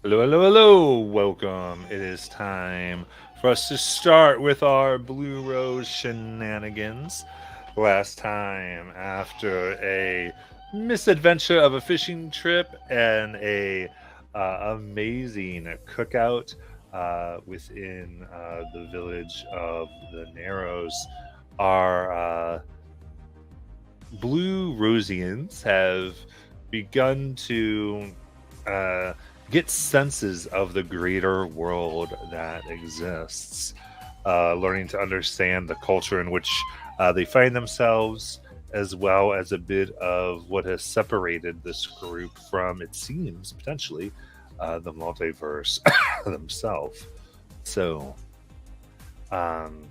Hello, hello, hello. Welcome. It is time for us to start with our Blue Rose shenanigans. Last time, after a misadventure of a fishing trip and a amazing cookout within the village of the Narrows, our Blue Rosians have begun to uh, get senses of the greater world that exists, learning to understand the culture in which they find themselves, as well as a bit of what has separated this group from, it seems, potentially, the multiverse themselves. So, um,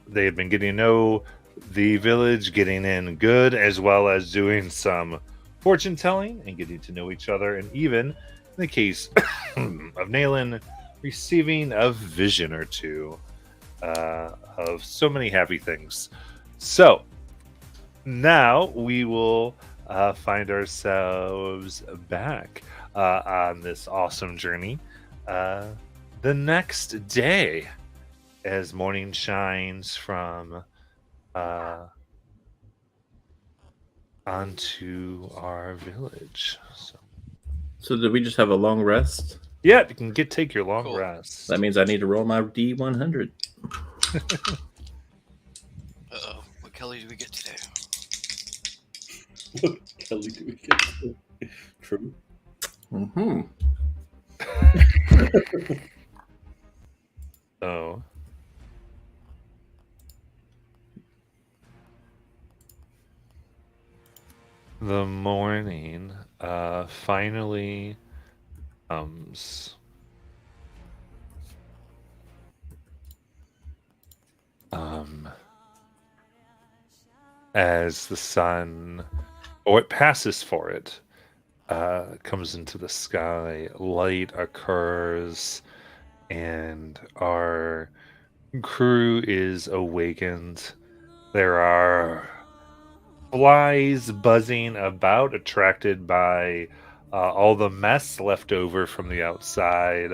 they have been getting to know the village, getting in good, as well as doing some fortune telling and getting to know each other. And even in the case of Nayland, receiving a vision or two of so many happy things. So now we will find ourselves back on this awesome journey the next day as morning shines from uh, onto our village. So, So did we just have a long rest? yeah, you can take your long Cool. That rest. means I need to roll my D100. Uh-oh. What Kelly do we get today? What Kelly do we get to? True. Mm-hmm. So, the morning finally comes. Um, as the sun, or it passes for it, comes into the sky, light occurs, and our crew is awakened. There are flies buzzing about, attracted by all the mess left over from the outside,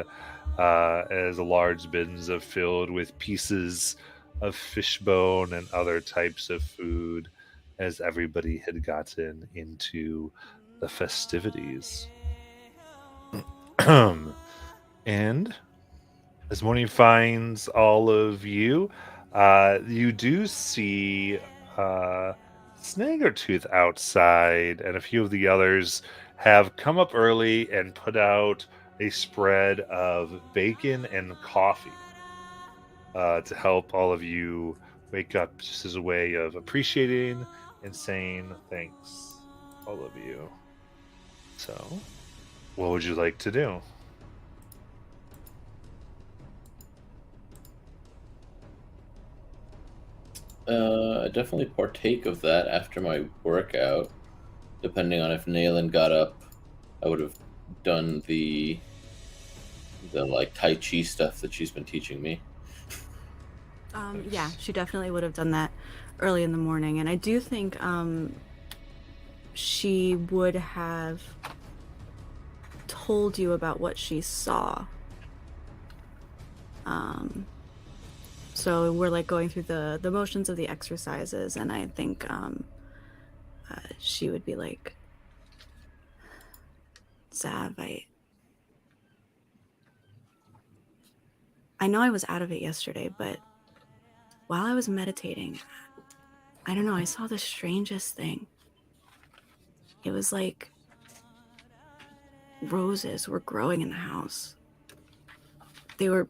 as large bins are filled with pieces of fishbone and other types of food, as everybody had gotten into the festivities. And as morning finds all of you, you do see uh, Snaggletooth outside, and a few of the others have come up early and put out a spread of bacon and coffee to help all of you wake up, just as a way of appreciating and saying thanks, all of you. So, what would you like to do? I definitely partake of that after my workout. Depending on if Nayland got up, I would have done the like Tai Chi stuff that she's been teaching me. Yeah, Nice. she definitely would have done that early in the morning, and I do think she would have told you about what she saw. Um, so we're like going through the motions of the exercises, and I think she would be like, "Zav, I know I was out of it yesterday, but while I was meditating, I don't know, I saw the strangest thing. It was like roses were growing in the house. They were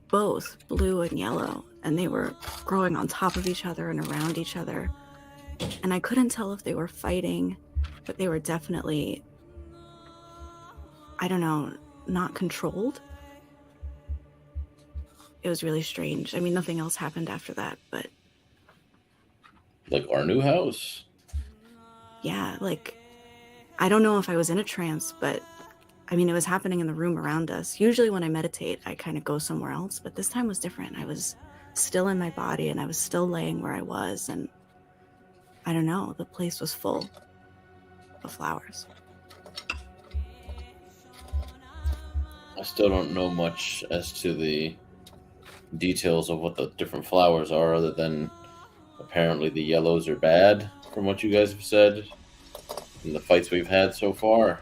both blue and yellow, and they were growing on top of each other and around each other. And I couldn't tell if they were fighting, but they were definitely, I don't know, not controlled. It was really strange. I mean, nothing else happened after that, but Like our new house. yeah, like, I don't know if I was in a trance, but I mean, it was happening in the room around us. Usually when I meditate, I kind of go somewhere else, but this time was different. I was still in my body and I was still laying where I was, and I don't know, the place was full of flowers. I still don't know much as to the details of what the different flowers are, other than apparently the yellows are bad, from what you guys have said in the fights we've had so far.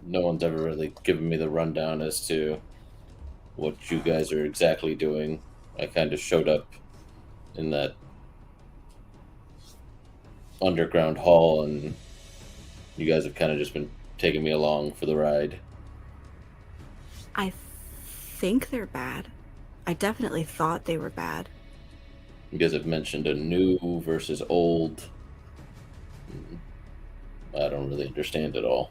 No one's ever really given me the rundown as to what you guys are exactly doing. I kind of showed up in that underground hall, and you guys have kind of just been taking me along for the ride. I think they're bad. I definitely thought they were bad. You guys have mentioned a new versus old. I don't really understand it all.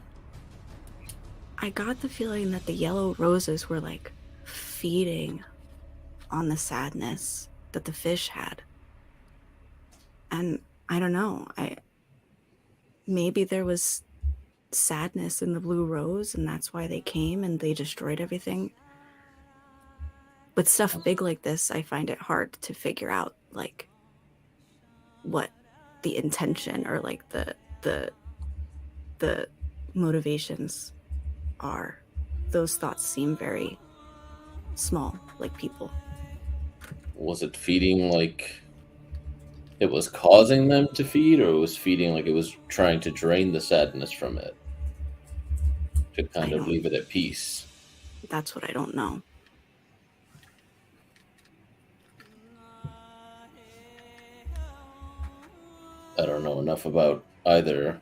I got the feeling that the yellow roses were like feeding on the sadness that the fish had. And I don't know. Maybe there was sadness in the blue rose and that's why they came and they destroyed everything. With stuff big like this, I find it hard to figure out like what the intention or like the motivations are. Those thoughts seem very small, like people. Was it feeding like it was causing them to feed, or it was feeding like it was trying to drain the sadness from it to kind of leave it at peace? That's what I don't know. I don't know enough about either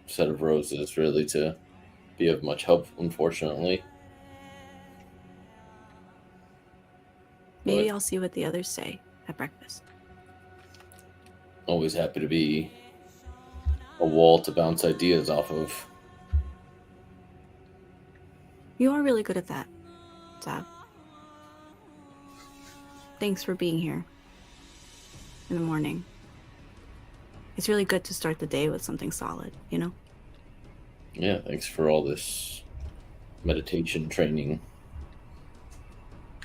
set of roses really to be of much help, unfortunately. Maybe But I'll see what the others say at breakfast. always happy to be a wall to bounce ideas off of. You are really good at that, Zab. Thanks for being here in the morning. It's really good to start the day with something solid, you know? Yeah, thanks for all this meditation training.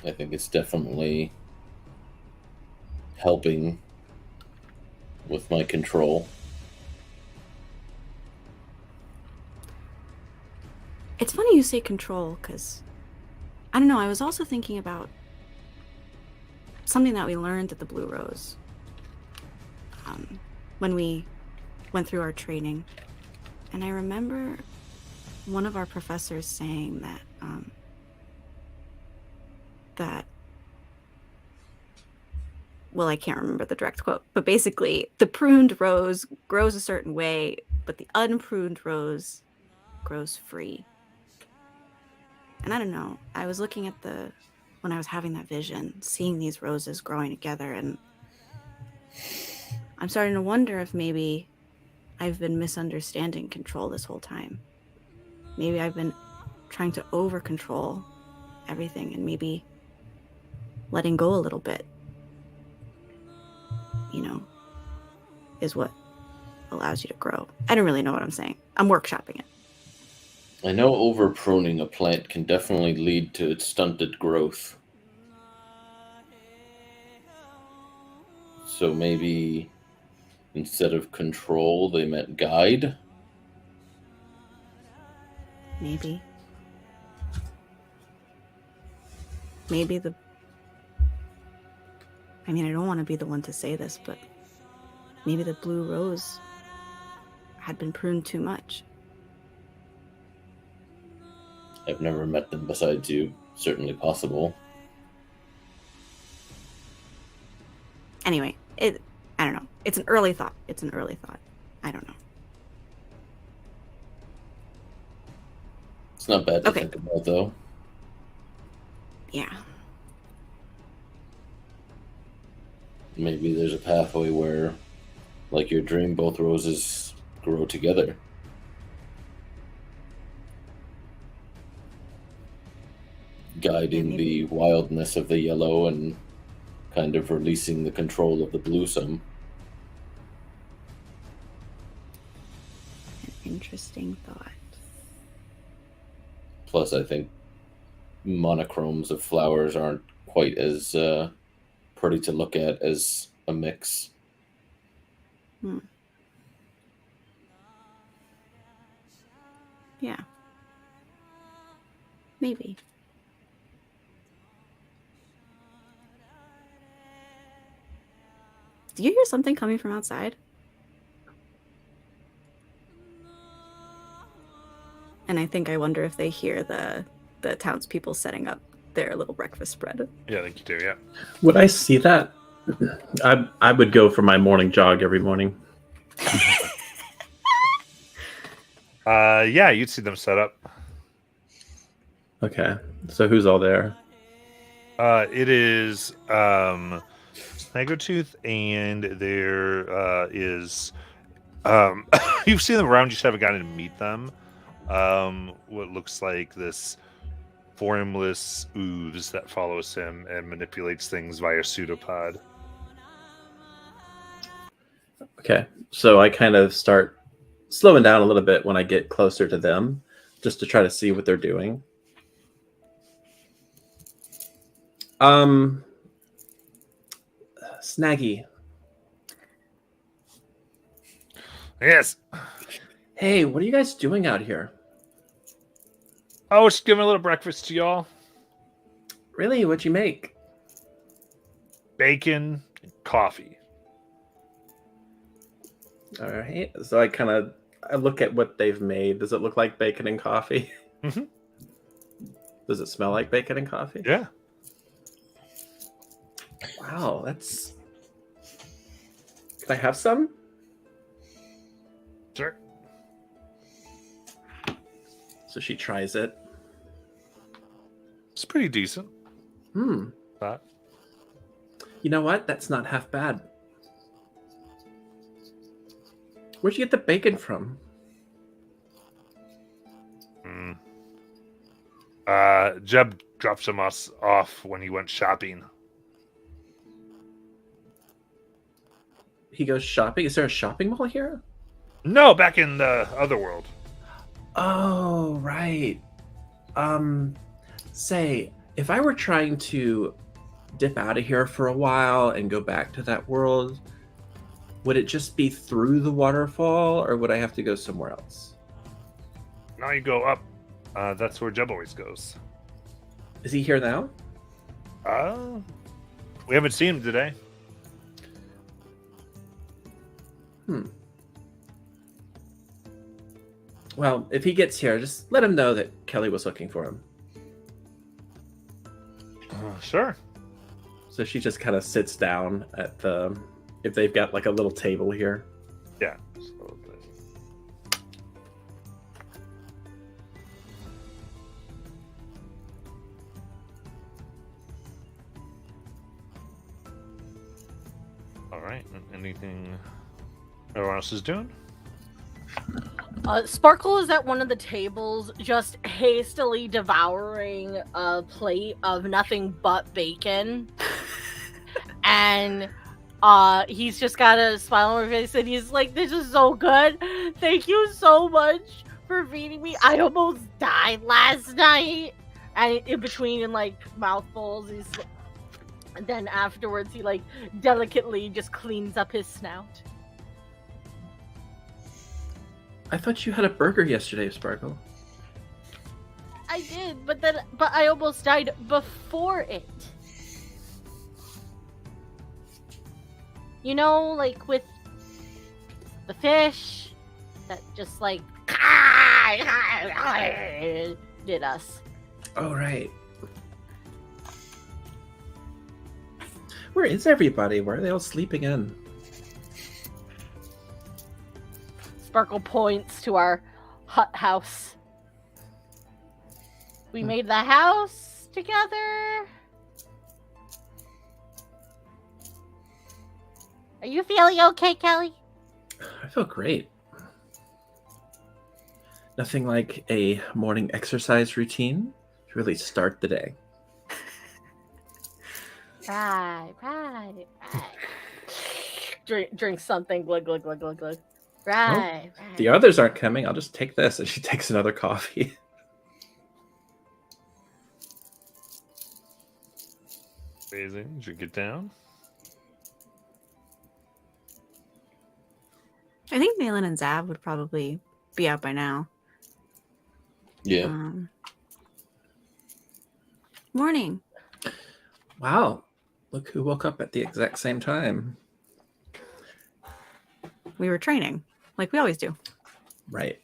I think it's definitely helping with my control. It's funny you say control, because I don't know, I was also thinking about something that we learned at the Blue Rose when we went through our training. And I remember one of our professors saying that well, I can't remember the direct quote, but basically the pruned rose grows a certain way, but the unpruned rose grows free. And I don't know, I was looking at when I was having that vision, seeing these roses growing together, and I'm starting to wonder if maybe I've been misunderstanding control this whole time. Maybe I've been trying to over control everything, and maybe letting go a little bit, you know, is what allows you to grow. I don't really know what I'm saying. I'm workshopping it. I know over pruning a plant can definitely lead to its stunted growth. So maybe instead of control, they meant guide? Maybe I mean, I don't want to be the one to say this, but maybe the blue rose had been pruned too much. I've never met them besides you. Certainly possible. Anyway, I don't know. It's an early thought. I don't know. It's not bad to think about, though. Yeah. Maybe there's a pathway where, like your dream, both roses grow together. Guiding the wildness of the yellow and kind of releasing the control of the blue some. An interesting thought. Plus, I think monochromes of flowers aren't quite as pretty to look at as a mix. Yeah. Maybe. Do you hear something coming from outside? And I wonder if they hear the townspeople setting up their little breakfast spread. Yeah, I think you do. Yeah. Would I see that? I would go for my morning jog every morning. Yeah, you'd see them set up. Okay, so who's all there? It is Snaggletooth, and there is you've seen them around, you just haven't gotten to meet them. What looks like this formless ooze that follows him and manipulates things via pseudopod. Okay, so I kind of start slowing down a little bit when I get closer to them, just to try to see what they're doing. Snaggy. Yes. Hey, what are you guys doing out here? Oh, just giving a little breakfast to y'all. Really? What'd you make? Bacon and coffee. All right. So I look at what they've made. Does it look like bacon and coffee? Mhm. Does it smell like bacon and coffee? Yeah. Wow, that's. Can I have some? Sure. So she tries it. It's pretty decent. But You know what? That's not half bad. Where'd you get the bacon from? Jeb dropped some us off when he went shopping. He goes shopping. Is there a shopping mall here? No, back in the other world. Oh, right. Say, if I were trying to dip out of here for a while and go back to that world, would it just be through the waterfall, or would I have to go somewhere else? Now you go up. That's where Jeb always goes. Is he here now? We haven't seen him today. Well, if he gets here, just let him know that Kelly was looking for him. Sure. So she just kind of sits down at the, if they've got like a little table here. Yeah. All right. Anything everyone else is doing? Sparkle is at one of the tables, just hastily devouring a plate of nothing but bacon. And he's just got a smile on his face, and he's like, "This is so good. Thank you so much for feeding me. I almost died last night." And in between, like, mouthfuls, and then afterwards, he, like, delicately just cleans up his snout. I thought you had a burger yesterday, Sparkle. I did, but I almost died before it. You know, like with the fish that just like did us. Oh, right. Where is everybody? Where are they all sleeping in? Sparkle points to our hut house. We made the house together. Are you feeling okay, Kelly? I feel great. Nothing like a morning exercise routine to really start the day. Right. Drink something. Glug, glug, glug, glug, glug. Right. The others aren't coming. I'll just take this. And she takes another coffee. Amazing. Did you get down? I think Malin and Zav would probably be out by now. Yeah. Morning. Wow. Look who woke up at the exact same time. We were training, like we always do. Right.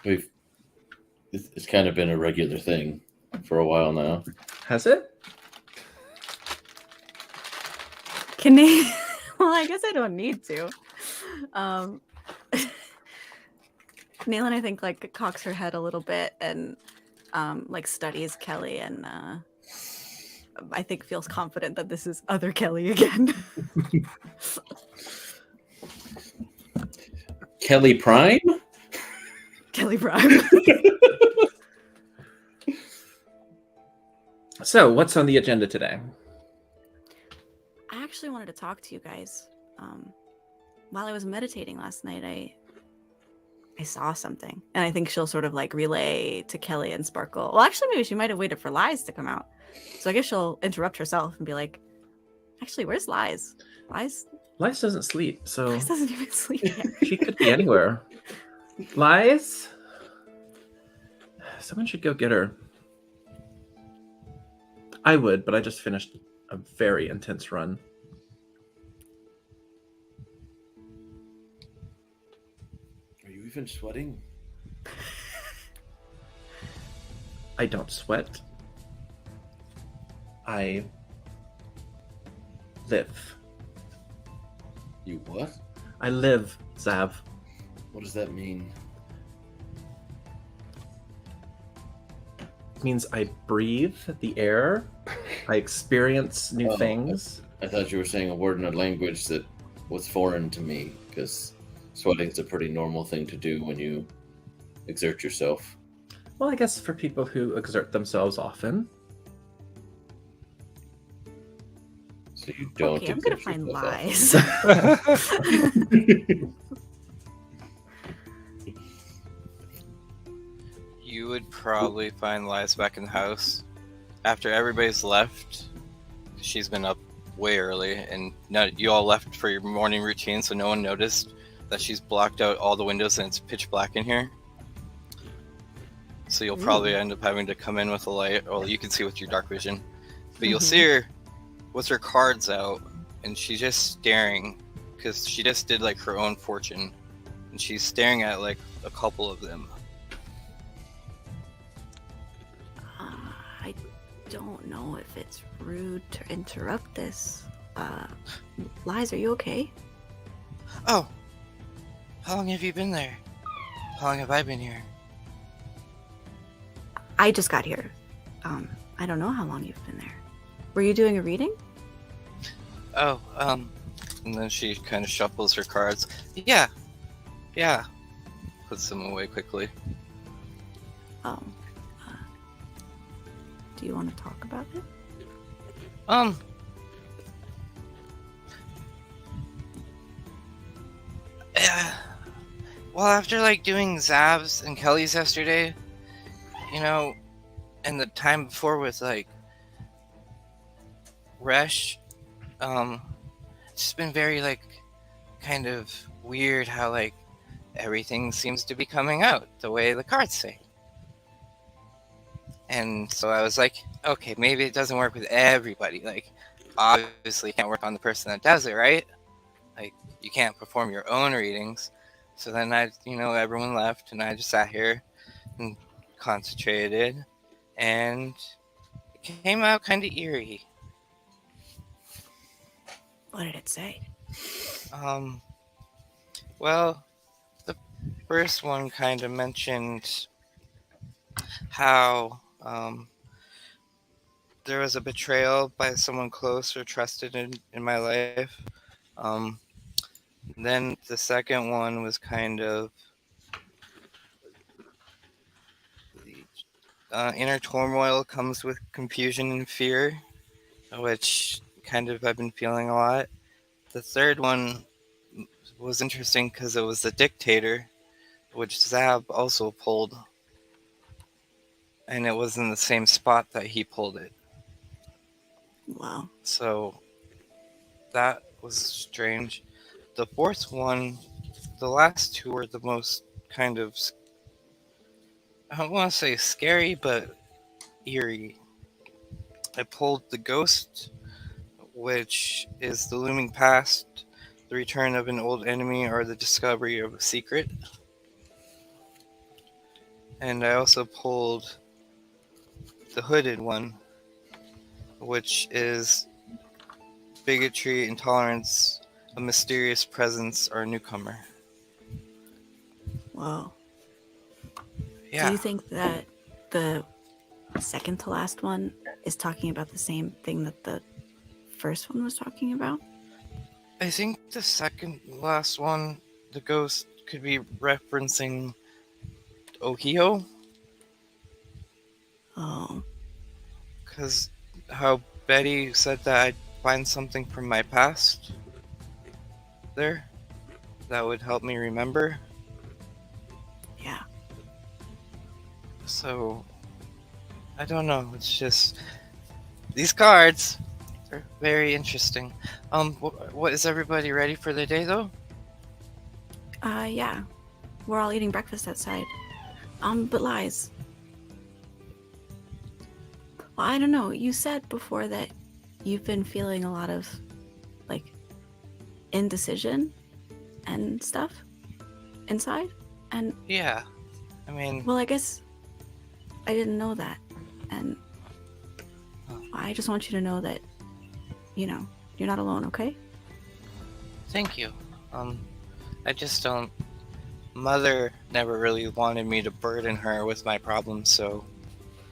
It's kind of been a regular thing for a while now. Has it? Can they? Well, I guess I don't need to. Nailin, I think, like cocks her head a little bit and like studies Kelly, and I think feels confident that this is other Kelly again. Kelly Prime? Kelly Prime. So, what's on the agenda today? I actually wanted to talk to you guys. While I was meditating last night, I saw something, and I think she'll sort of like relay to Kelly and Sparkle. Well, actually, maybe she might have waited for Lies to come out. So I guess she'll interrupt herself and be like, "Actually, where's Lies? Lies Lice doesn't sleep, so doesn't even sleep yet." she could be anywhere. Lice? Someone should go get her. I would, but I just finished a very intense run. Are you even sweating? I don't sweat. I live. You what? I live, Zav. What does that mean? It means I breathe the air. I experience new Oh, things. I thought you were saying a word in a language that was foreign to me, because sweating is a pretty normal thing to do when you exert yourself. Well, I guess for people who exert themselves often. So you don't. Okay, I'm gonna exert find yourself Lies. You would probably find Lies back in the house after everybody's left. She's been up way early, and now you all left for your morning routine, so no one noticed that she's blocked out all the windows and it's pitch black in here. So you'll probably end up having to come in with a light. Well, you can see with your dark vision, but you'll see her with her cards out, and she's just staring because she just did like her own fortune, and she's staring at like a couple of them. I don't know if it's rude to interrupt this. Lies, are you okay? Oh, how long have you been there? How long have I been here? I just got here. I don't know how long you've been there. Were you doing a reading? Oh, and then she kind of shuffles her cards. Yeah. Puts them away quickly. Oh. Do you want to talk about it? Well, after like doing Zav's and Kelly's yesterday, you know, and the time before with like Resh, it's just been very like kind of weird how like everything seems to be coming out the way the cards say. And so I was like, okay, maybe it doesn't work with everybody. Like, obviously, it can't work on the person that does it, right? Like, you can't perform your own readings. So then everyone left, and I just sat here and concentrated, and it came out kind of eerie. What did it say? Well, the first one kind of mentioned how there was a betrayal by someone close or trusted in my life. Then the second one was kind of inner turmoil comes with confusion and fear, which kind of I've been feeling a lot. The third one was interesting because it was the dictator, which Zab also pulled. And it was in the same spot that he pulled it. Wow. So that was strange. The fourth one, the last two were the most kind of, I don't want to say scary, but eerie. I pulled the ghost, which is the looming past, the return of an old enemy, or the discovery of a secret. And I also pulled the hooded one, which is bigotry, intolerance, a mysterious presence, or a newcomer. Whoa. Yeah. Do you think that the second to last one is talking about the same thing that the first one was talking about? I think the second last one, the ghost, could be referencing Ohio, Oh, because how Betty said that I'd find something from my past there that would help me remember. yeah. So, I don't know. It's just these cards are very interesting. What is everybody ready for the day though? Yeah. We're all eating breakfast outside. But Lies. Well, I don't know. You said before that you've been feeling a lot of, like, indecision and stuff inside. And, Yeah, I mean, well, I guess I didn't know that. And Oh. I just want you to know that, you know, you're not alone, okay? thank you. I just don't. Mother never really wanted me to burden her with my problems, so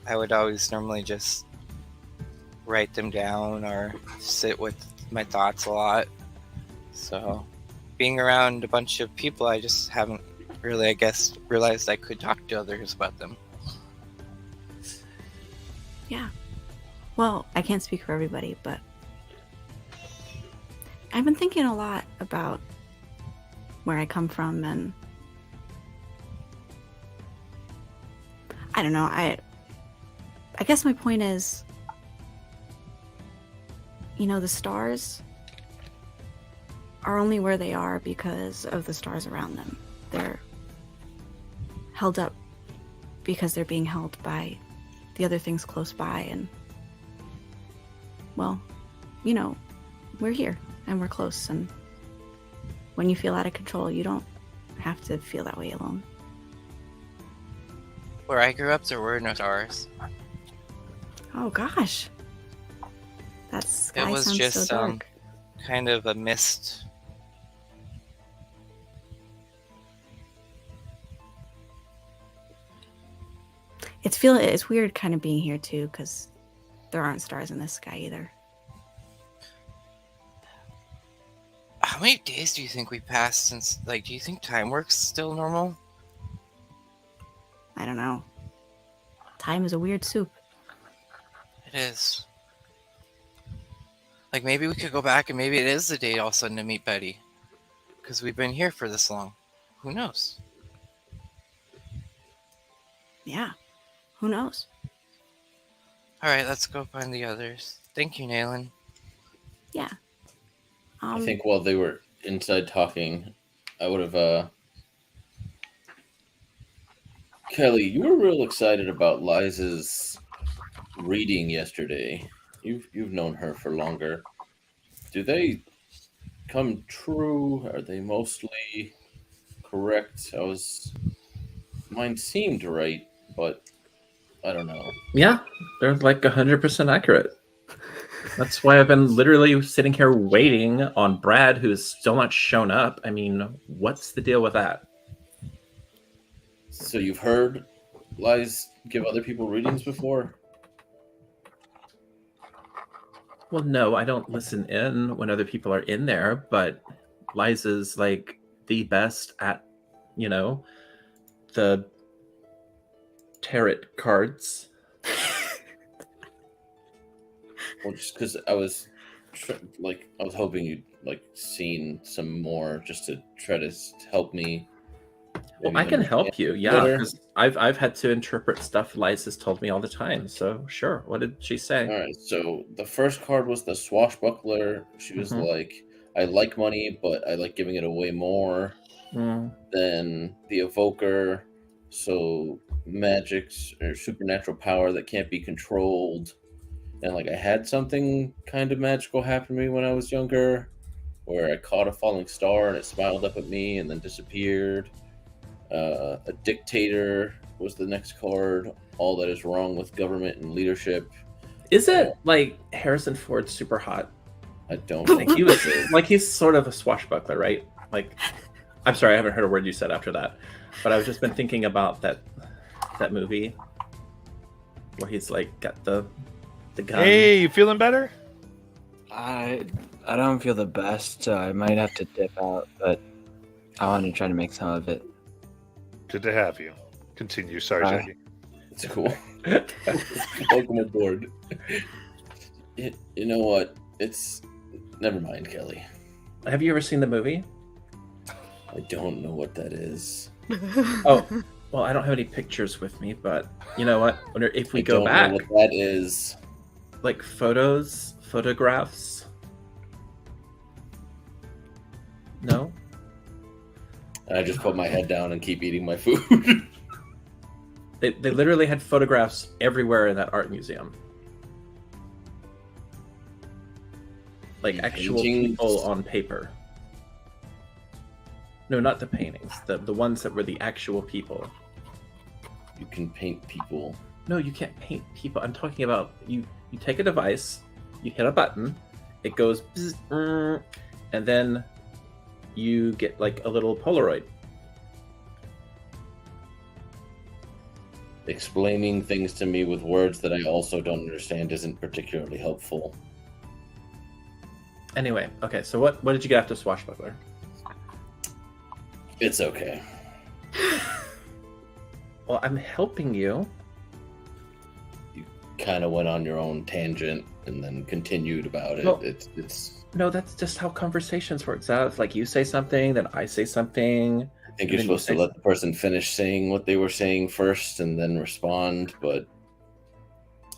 I would always normally just write them down or sit with my thoughts a lot. So, being around a bunch of people, I just haven't really, I guess, realized I could talk to others about them. Yeah. Well, I can't speak for everybody, but I've been thinking a lot about where I come from, and I don't know, I guess my point is, you know, the stars are only where they are because of the stars around them. They're held up because they're being held by the other things close by, and, well, you know, we're here and we're close, and when you feel out of control, you don't have to feel that way alone. Where I grew up, there were no stars. Oh gosh, that sky was sounds just, so dark. Kind of a mist. It's weird kind of being here too, because there aren't stars in the sky either. How many days do you think we passed since, like, do you think time works still normal? I don't know. Time is a weird soup. It is. Like, maybe we could go back and maybe it is the day all of a sudden to meet Betty. Because we've been here for this long. Who knows? Yeah, who knows? Alright, let's go find the others. Thank you, Nayland. Yeah. I think while they were inside talking, I would have. Kelly, you were real excited about Liza's reading yesterday. You've known her for longer. Do they come true? Are they mostly correct? Mine seemed right, but I don't know. Yeah, they're like 100% accurate. That's why I've been literally sitting here waiting on Brad, who's still not shown up. I mean, what's the deal with that? So you've heard Liz give other people readings before? Well, no, I don't listen in when other people are in there, but Liza's like the best at, you know, the tarot cards. Well, just because I was hoping you'd seen some more just to try to help me. Well, I can help you, yeah, because I've had to interpret stuff Liza's told me all the time. So sure, what did she say? All right, so the first card was the swashbuckler. She was like, "I like money, but I like giving it away more." Then the evoker, so magics or supernatural power that can't be controlled. And like I had something kind of magical happen to me when I was younger, where I caught a falling star and it smiled up at me and then disappeared. A dictator was the next card. All that is wrong with government and leadership. Is it like Harrison Ford super hot? I don't Like think he was like he's sort of a swashbuckler, right? Like, I'm sorry, I haven't heard a word you said after that, but I've just been thinking about that movie where he's like got the gun. Hey, you feeling better? I don't feel the best, so I might have to dip out, but I want to try to make some of it. Good to have you. Continue. Sorry, Bye. Jackie. it's cool. Welcome aboard. You know what? It's never mind, Kelly. Have you ever seen the movie? I don't know what that is. Oh, well, I don't have any pictures with me, but you know what? Wonder if we I go don't back, know what that is. like photographs. No. And I just put my head down and keep eating my food. They literally had photographs everywhere in that art museum. Like actual Paintings? people on paper. No, not the paintings. The ones that were the actual people. You can paint people. No, you can't paint people. I'm talking about you take a device, you hit a button, it goes bzz, and then you get like a little Polaroid. Explaining things to me with words that I also don't understand isn't particularly helpful. Anyway, okay, so what did you get after Swashbuckler? It's okay. Well, I'm helping you. Kind of went on your own tangent and then continued about it. Well- It's. No, that's just how conversations work. So it's like you say something, then I say something. I think you're And then you supposed to say let the person finish saying what they were saying first and then respond. But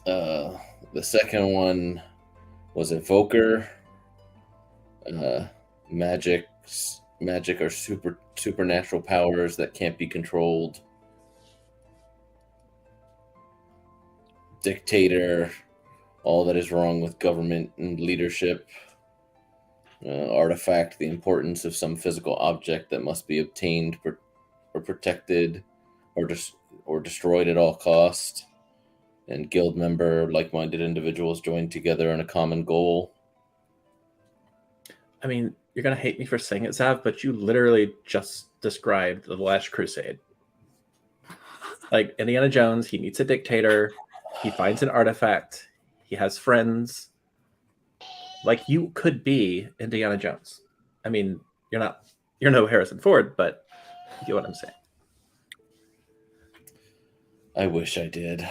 the second one was Evoker. Magic are supernatural powers that can't be controlled. Dictator, all that is wrong with government and leadership. Artifact, the importance of some physical object that must be obtained or protected or destroyed at all cost. And guild member, like-minded individuals joined together in a common goal. I mean, you're gonna hate me for saying it, Zav, but you literally just described the Last Crusade. Like Indiana Jones, he meets a dictator, he finds an artifact, he has friends. Like you could be Indiana Jones. I mean, you're no Harrison Ford, but you get what I'm saying. I wish I did.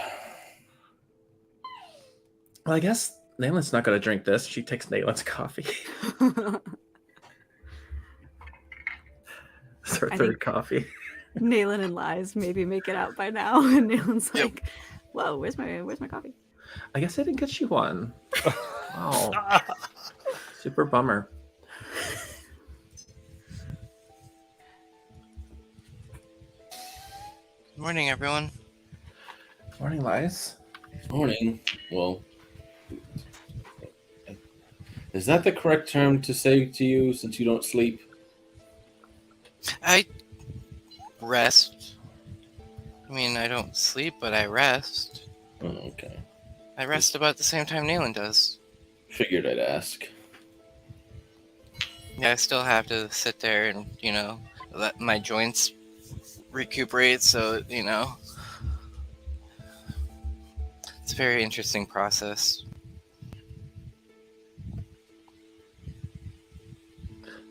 Well, I guess Nayland's not gonna drink this. She takes Nayland's coffee. It's her I third think- coffee. Nayland and Lies maybe make it out by now, and Nayland's Yep. like, "Whoa, where's my coffee?" I guess I didn't get you one. Wow. Super bummer. Good morning, everyone. Morning, Lies. Morning. Well, is that the correct term to say to you since you don't sleep? I rest. I mean, I don't sleep, but I rest. Oh, okay. I rest about the same time Nayland does. Figured I'd ask. Yeah, I still have to sit there and, let my joints recuperate, so, it's a very interesting process.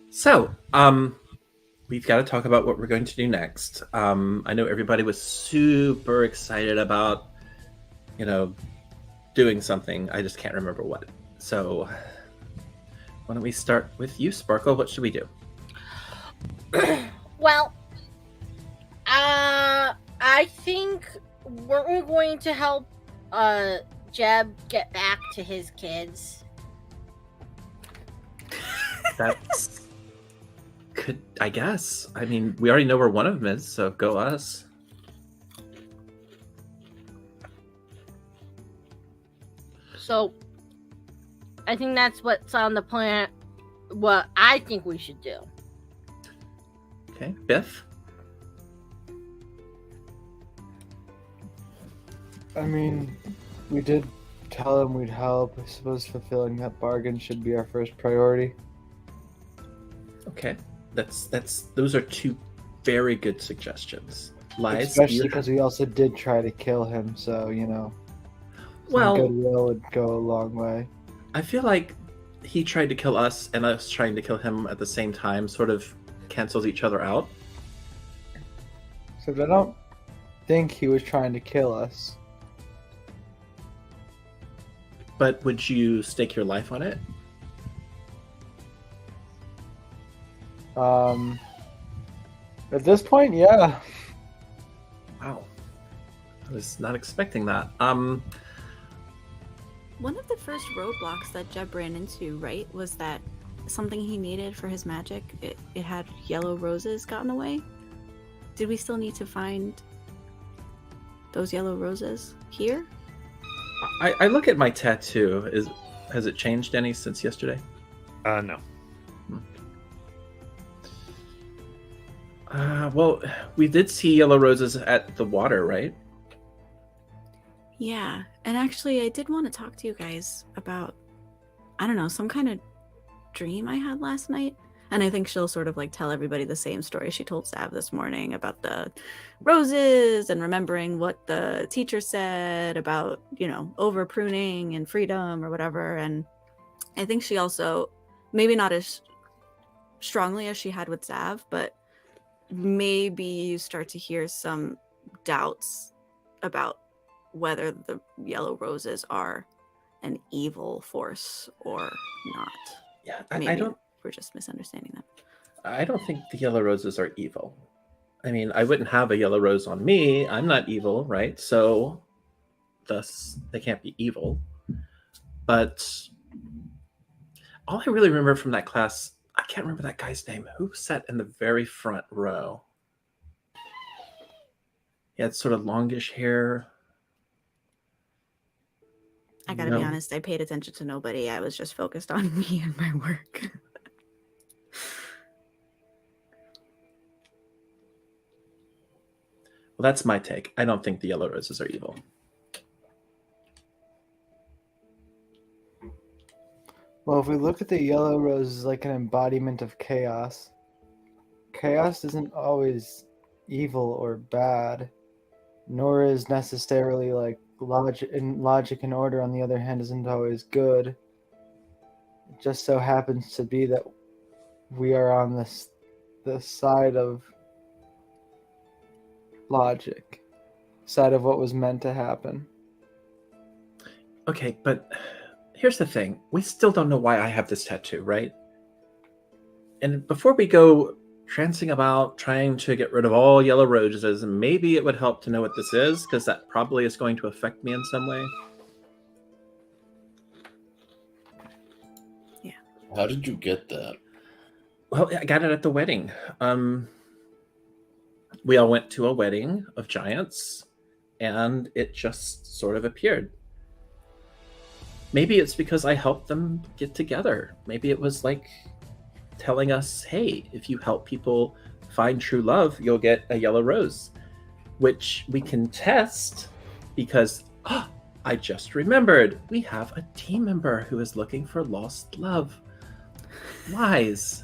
So, we've got to talk about what we're going to do next. I know everybody was super excited about, doing something. I just can't remember what. So, why don't we start with you, Sparkle? What should we do? Well, I think we're going to help Jeb get back to his kids. That's I guess. I mean, we already know where one of them is, so go us. So I think that's what's on the plan. What I think we should do. Okay, Biff. I mean, we did tell him we'd help. I suppose fulfilling that bargain should be our first priority. Okay, those are two very good suggestions. Lies, Especially because we also did try to kill him, so, some well, goodwill would go a long way. I feel like he tried to kill us and us trying to kill him at the same time sort of cancels each other out. So I don't think he was trying to kill us. But would you stake your life on it? At this point, yeah. Wow. I was not expecting that. One of the first roadblocks that Jeb ran into, right, was that something he needed for his magic, it had yellow roses got in the way. Did we still need to find those yellow roses here? I look at my tattoo. Has it changed any since yesterday? No. Well, we did see yellow roses at the water, right? Yeah, and actually I did want to talk to you guys about, I don't know, some kind of dream I had last night. And I think she'll sort of like tell everybody the same story she told Sav this morning about the roses and remembering what the teacher said about, over pruning and freedom or whatever. And I think she also, maybe not as strongly as she had with Sav, but maybe you start to hear some doubts about whether the yellow roses are an evil force or not. Yeah, Maybe I don't. we're just misunderstanding them. I don't think the yellow roses are evil. I mean, I wouldn't have a yellow rose on me. I'm not evil, right? So, thus, they can't be evil. But all I really remember from that class, I can't remember that guy's name. Who sat in the very front row? He had sort of longish hair. I gotta be honest, I paid attention to nobody. I was just focused on me and my work. Well, that's my take. I don't think the yellow roses are evil. Well, if we look at the yellow rose as like an embodiment of chaos, chaos isn't always evil or bad, nor is necessarily like logic and order, on the other hand, isn't always good. It just so happens to be that we are on the side of logic, side of what was meant to happen. Okay, but here's the thing. We still don't know why I have this tattoo, right? And before we go trancing about trying to get rid of all yellow roses, maybe it would help to know what this is, because that probably is going to affect me in some way. Yeah. How did you get that? Well, I got it at the wedding. We all went to a wedding of giants, and it just sort of appeared. Maybe it's because I helped them get together. Maybe it was like telling us, hey, if you help people find true love, you'll get a yellow rose, which we can test because I just remembered we have a team member who is looking for lost love. Lies.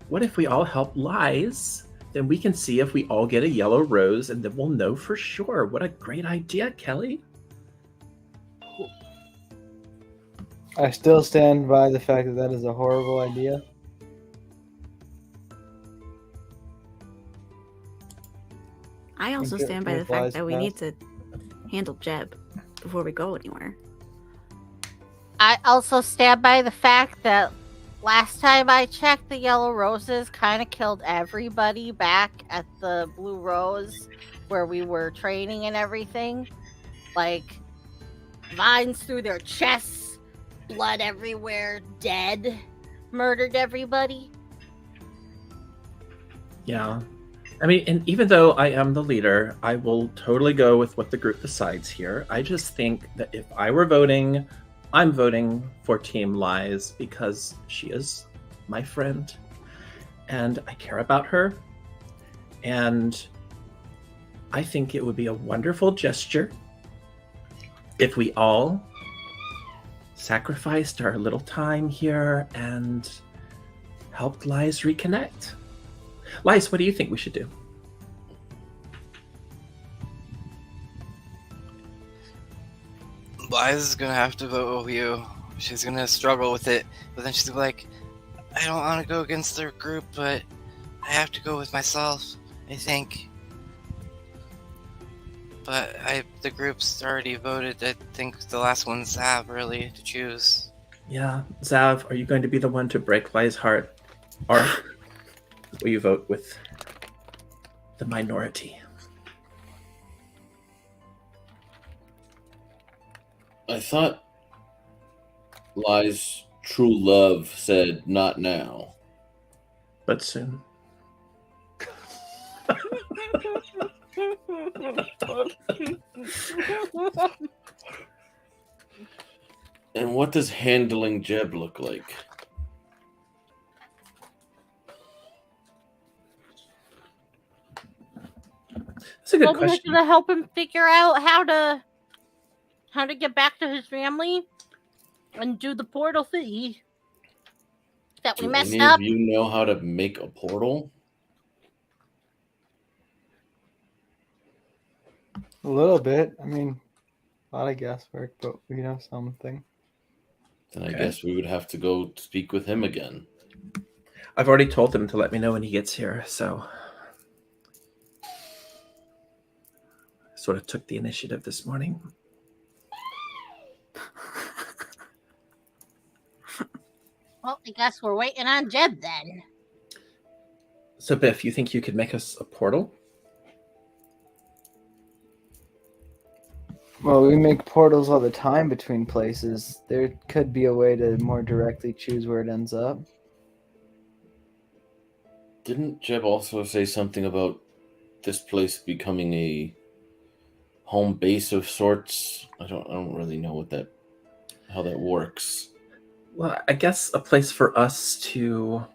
What if we all help Lies? Then we can see if we all get a yellow rose, and then we'll know for sure. What a great idea, Kelly. I still stand by the fact that that is a horrible idea. I also Get stand by the with fact Lies that we fast. need to handle Jeb before we go anywhere. I also stand by the fact that last time I checked, the yellow roses kind of killed everybody back at the Blue Rose where we were training and everything. Like, vines through their chests, blood everywhere, dead, murdered everybody. Yeah. I mean, and even though I am the leader, I will totally go with what the group decides here. I just think that if I were voting, I'm voting for Team Lies because she is my friend and I care about her. And I think it would be a wonderful gesture if we all sacrificed our little time here and helped Lies reconnect. Lies, what do you think we should do? Liz is gonna have to vote with you. She's gonna struggle with it, but then she's gonna be like, I don't want to go against their group, but I have to go with myself, I think. But the group's already voted. I think the last one's Zav, really, to choose. Yeah, Zav, are you going to be the one to break Lies' heart? Or will you vote with the minority? I thought Lie's true love said not now. But soon. And what does handling Jeb look like? That's a good Well, we're question. gonna help him figure out how to get back to his family and do the portal thingy that we Do messed any up. of you know how to make a portal? A little bit. I mean, a lot of guesswork, but we know something. Then I Okay. guess we would have to go speak with him again. I've already told him to let me know when he gets here, so I sort of took the initiative this morning. Well, I guess we're waiting on Jeb then. So, Biff, you think you could make us a portal? Well, we make portals all the time between places. There could be a way to more directly choose where it ends up. Didn't Jeb also say something about this place becoming a home base of sorts? I don't really know how that works. Well, I guess a place for us to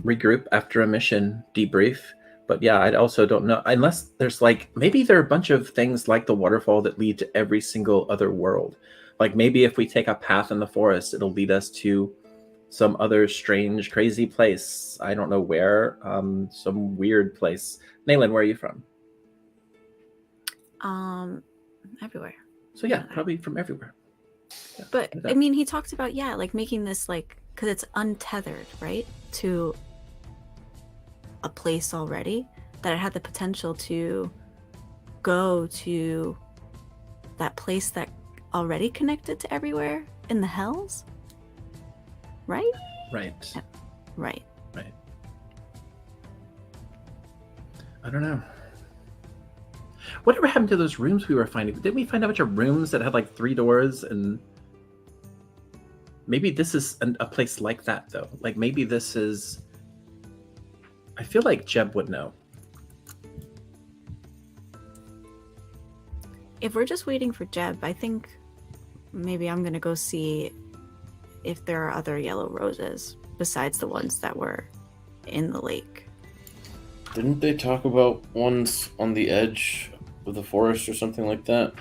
regroup after a mission, debrief. But yeah, I also don't know. Unless there's maybe there are a bunch of things like the waterfall that lead to every single other world. Like maybe if we take a path in the forest, it'll lead us to some other strange, crazy place. I don't know where. Some weird place. Naylin, where are you from? Everywhere. So yeah, probably from everywhere. Yeah, But no I doubt. mean, he talked about making this because it's untethered, right, to a place already, that it had the potential to go to that place that already connected to everywhere in the hells, right? Right. Right. Right. I don't know. Whatever happened to those rooms we were finding? Didn't we find a bunch of rooms that had 3 doors? And maybe this is a place like that, though. Like maybe this is. I feel like Jeb would know. If we're just waiting for Jeb, I think maybe I'm gonna go see if there are other yellow roses besides the ones that were in the lake. Didn't they talk about ones on the edge of the forest or something like that?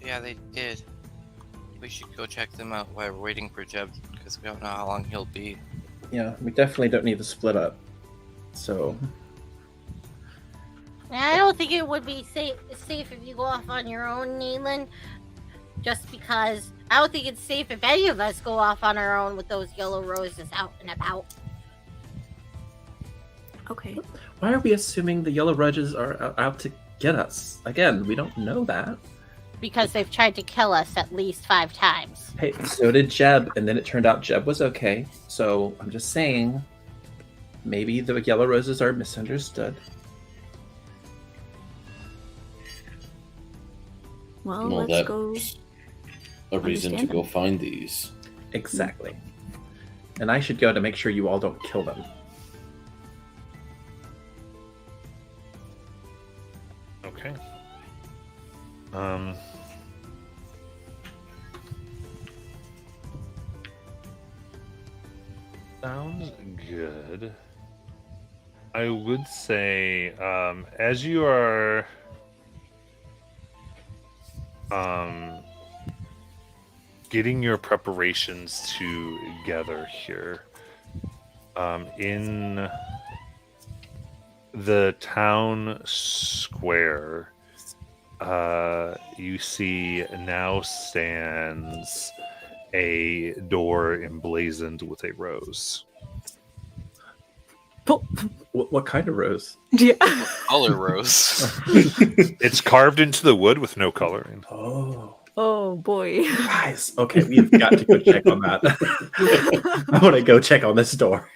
Yeah, they did. We should go check them out while we're waiting for Jeb, because we don't know how long he'll be. Yeah, we definitely don't need to split up. So I don't think it would be safe if you go off on your own, Neelan. Just because I don't think it's safe if any of us go off on our own with those yellow roses out and about. Okay. why are we assuming the yellow roses are out to get us? Again, we don't know that. Because they've tried to kill us at least 5 times. Hey, so did Jeb, and then it turned out Jeb was okay. So I'm just saying, maybe the yellow roses are misunderstood. Well, Well, let's go. that's a reason to understand go find these. Exactly. And I should go to make sure you all don't kill them. Okay. Sounds good. I would say, as you are getting your preparations together here, in the town square, you see now stands a door emblazoned with a rose. What kind of rose? Yeah. Color rose. It's carved into the wood with no coloring. Oh, Oh boy. guys. Okay, we've got to go check on that. I want to go check on this door.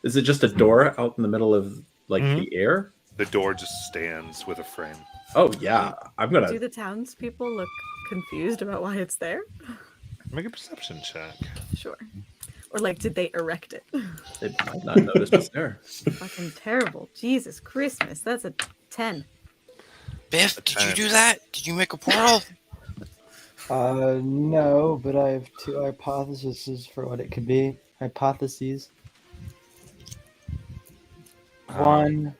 Is it just a door out in the middle of the air? The door just stands with a frame. Oh yeah, I'm gonna. Do the townspeople look confused about why it's there? Make a perception check. Sure. Or like, did they erect it? They might not notice it's there. Fucking terrible. Jesus Christmas. That's a 10. Biff, did you do that? Did you make a portal? No, but I have 2 hypotheses for what it could be. Hypotheses. One,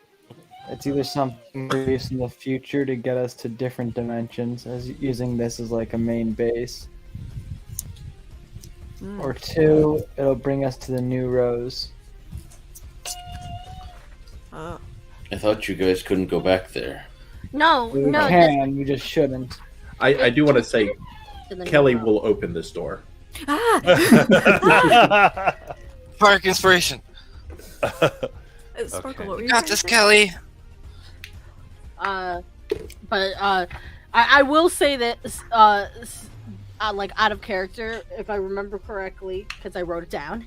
it's either something produced in the future to get us to different dimensions, as using this as like a main base. Or 2, it'll bring us to the new rose. Oh. I thought you guys couldn't go back there. No, We no. can, we just shouldn't. I do want to say To the Kelly new will open this door. Ah! Spark inspiration. Sparkle, Okay. what were you Got trying this, to say? Kelly. I will say that like out of character, if I remember correctly, because I wrote it down,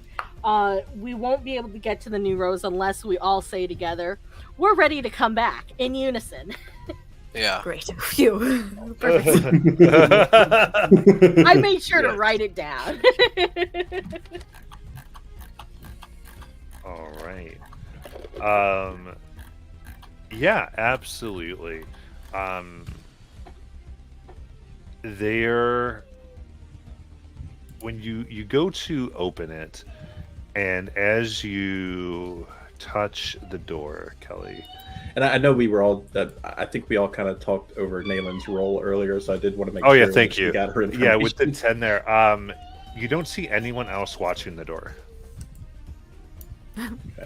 we won't be able to get to the new rose unless we all say together, "We're ready to come back" in unison. Yeah. Great. Phew. Perfect. I made sure to Yes. write it down. All right. Yeah, absolutely. There, when you go to open it, and as you touch the door, Kelly. And I know we were all. I think we all kind of talked over Nayland's role earlier, so I did want to make Oh sure. yeah, that thank she you. Got her Yeah, with the information. 10 there. You don't see anyone else watching the door.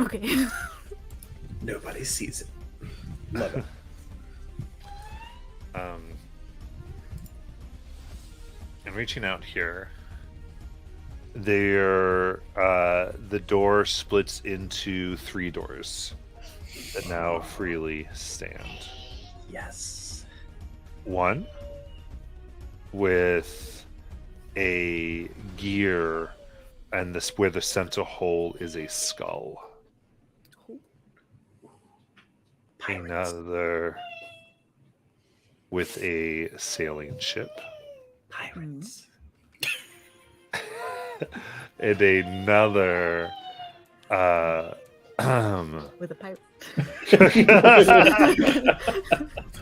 Okay. Nobody sees it. Love it. And reaching out here, the door splits into 3 doors that now freely stand. Yes. One with a gear, and this where the center hole is a skull. Pirates. Another with a sailing ship. Pirates. And another With a pipe.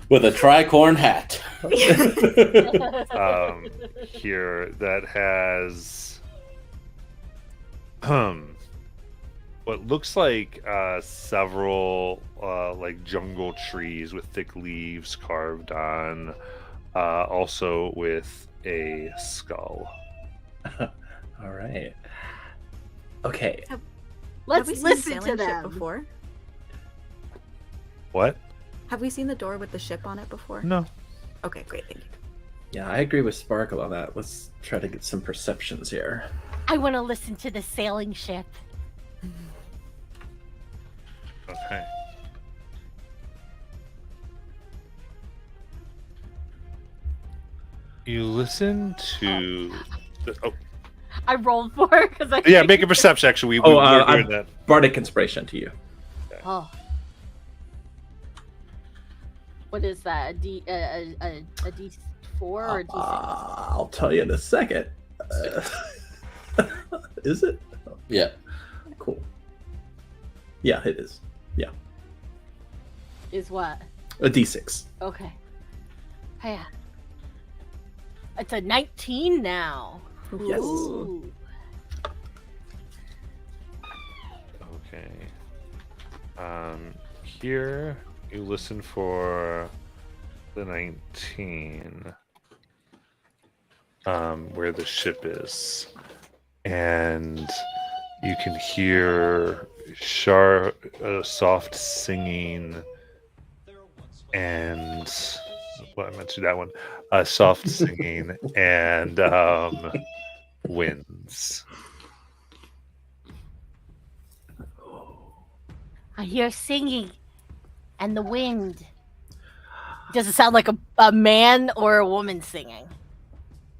With a tricorn hat. here that has what looks like several like jungle trees with thick leaves carved on, also with a skull. All right. Okay. Let's Have we seen listen the to sailing ship them. before? What? Have we seen the door with the ship on it before? No. Okay, great, thank you. Yeah, I agree with Sparkle on that. Let's try to get some perceptions here. I want to listen to the sailing ship. Okay. You listen to the, oh I rolled for it because I. yeah, make a perception. Actually, we Oh, were doing I'm- that. Bardic Inspiration to you. Oh. What is that? A D4 or a D6? I'll tell you in a second. Is it? Yeah. Cool. Yeah, it is. Yeah. is what? A D6. Okay. Yeah. It's a 19 now. Yes. Ooh. Okay. Here you listen for the 19. Where the ship is, and you can hear soft singing, and well, I mentioned that one. Soft singing and winds. I hear singing and the wind. Does it sound like a man or a woman singing?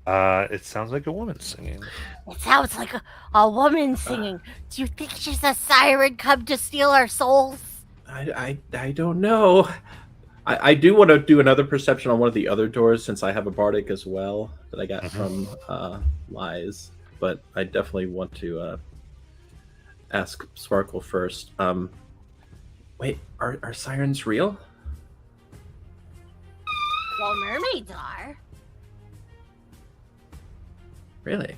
It sounds like a woman singing. It sounds like a woman singing. Do you think she's a siren come to steal our souls? I don't know. I do want to do another perception on one of the other doors since I have a bardic as well that I got from Lies. But I definitely want to ask Sparkle first. Wait, are sirens real? Well, mermaids are. Really?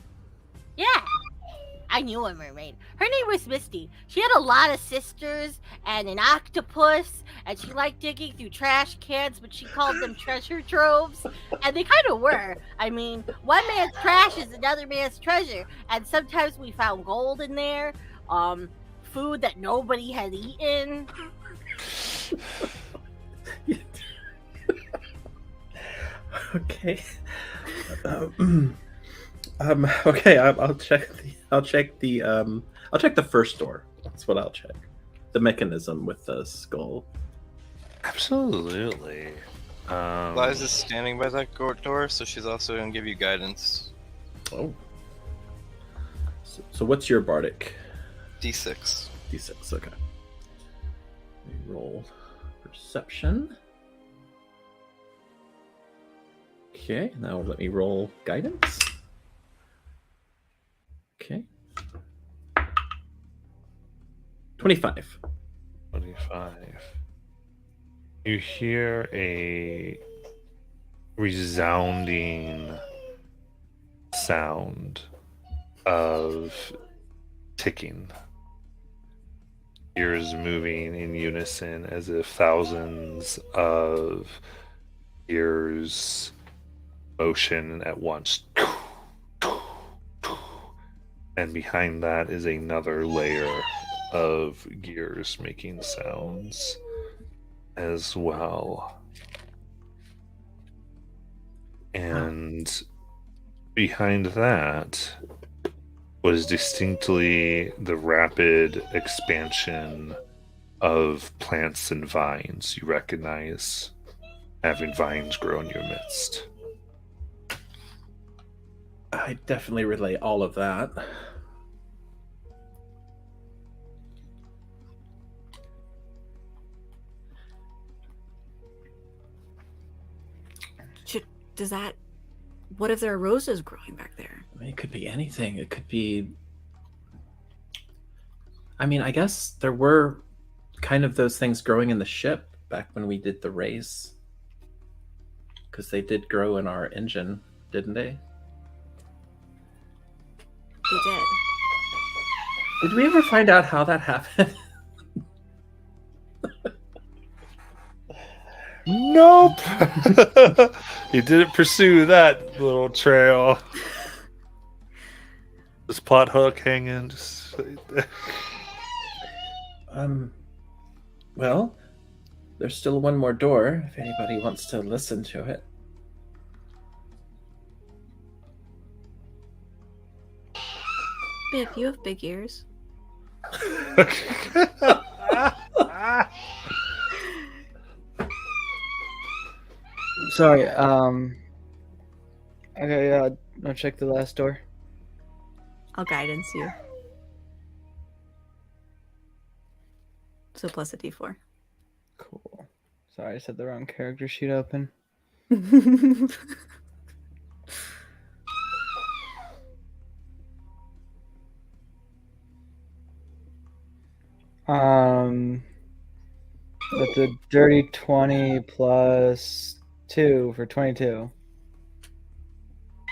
Yeah. I knew a mermaid. Her name was Misty. She had a lot of sisters and an octopus, and she liked digging through trash cans, but she called them treasure troves. And they kind of were. I mean, one man's trash is another man's treasure. And sometimes we found gold in there, food that nobody had eaten. Okay. Okay. I'll check the first door. That's what I'll check. The mechanism with the skull. Absolutely. Liza's standing by that door, so she's also going to give you guidance. Oh. So what's your bardic? D6. D6. Okay. Let me roll perception. Okay. Now let me roll guidance. Okay. 25. 25. You hear a resounding sound of ticking. Ears moving in unison as if thousands of ears motion at once. And behind that is another layer of gears making sounds as well. And behind that was distinctly the rapid expansion of plants and vines you recognize, having vines grow in your midst. I definitely relate all of that. Does that... What if there are roses growing back there? I mean, it could be anything. It could be... I mean, I guess there were kind of those things growing in the ship back when we did the race. Because they did grow in our engine, didn't they? They did. Did we ever find out how that happened? Nope. You didn't pursue that little trail. This plot hook hanging. Just... Well, there's still one more door if anybody wants to listen to it. Bib, you have big ears. Sorry, okay, yeah, I'll check the last door. I'll guidance you. So plus a d4. Cool. Sorry, I said the wrong character sheet open. The it's a dirty 20 plus 2 for 22.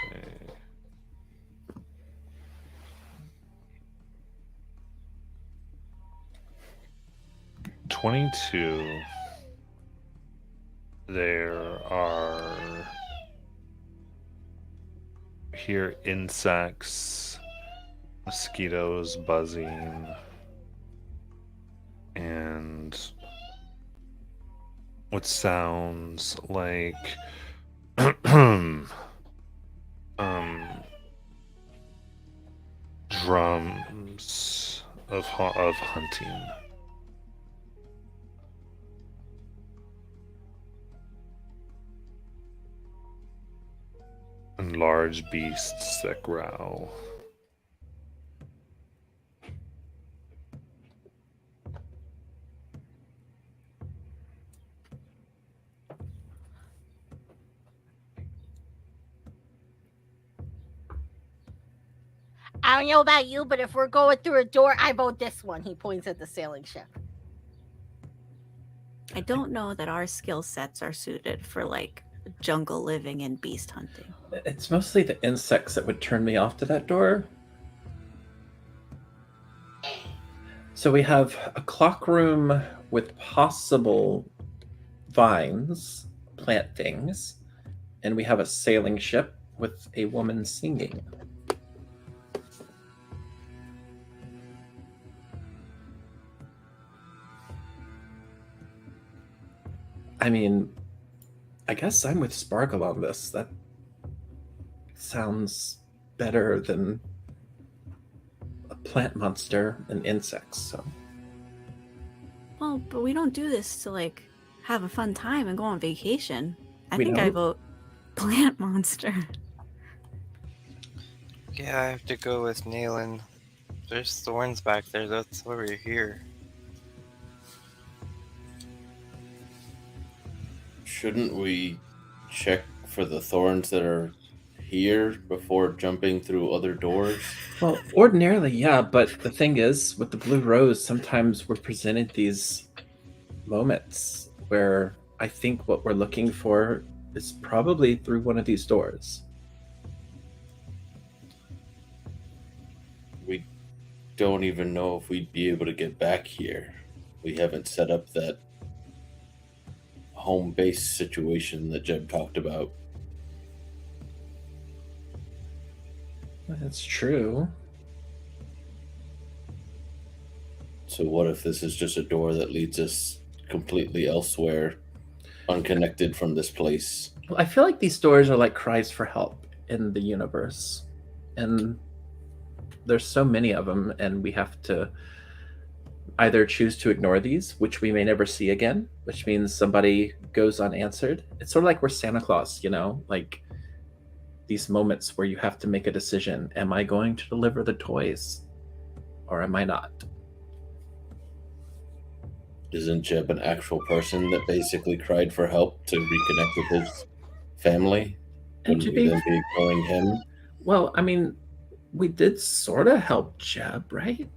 Okay. $22. There are here insects, mosquitoes buzzing, and what sounds like drums of hunting. And large beasts that growl. I don't know about you, but if we're going through a door, I vote this one. He points at the sailing ship. I don't know that our skill sets are suited for like jungle living and beast hunting. It's mostly the insects that would turn me off to that door. So we have a clock room with possible vines, plant things, and we have a sailing ship with a woman singing. I mean, I guess I'm with Sparkle on this. That sounds better than a plant monster and insects. So, Well, but we don't do this to like have a fun time and go on vacation. I We think I don't? vote plant monster. Yeah, I have to go with Nayland. There's thorns back there. That's why we're here. Shouldn't we check for the thorns that are here before jumping through other doors? well, ordinarily, yeah, but the thing is, with the Blue Rose, sometimes we're presented these moments where I think what we're looking for is probably through one of these doors. We don't even know if we'd be able to get back here. We haven't set up that home base situation that Jeb talked about. That's true. So what if this is just a door that leads us completely elsewhere, unconnected from this place? Well, I feel like these doors are like cries for help in the universe. And there's so many of them, and we have to either choose to ignore these, which we may never see again, which means somebody goes unanswered. It's sort of like we're Santa Claus, you know, like these moments where you have to make a decision. Am I going to deliver the toys or am I not? Isn't Jeb an actual person that basically cried for help to reconnect with his family? And And to we be then be ignoring him? well, I mean, we did sort of help Jeb, right?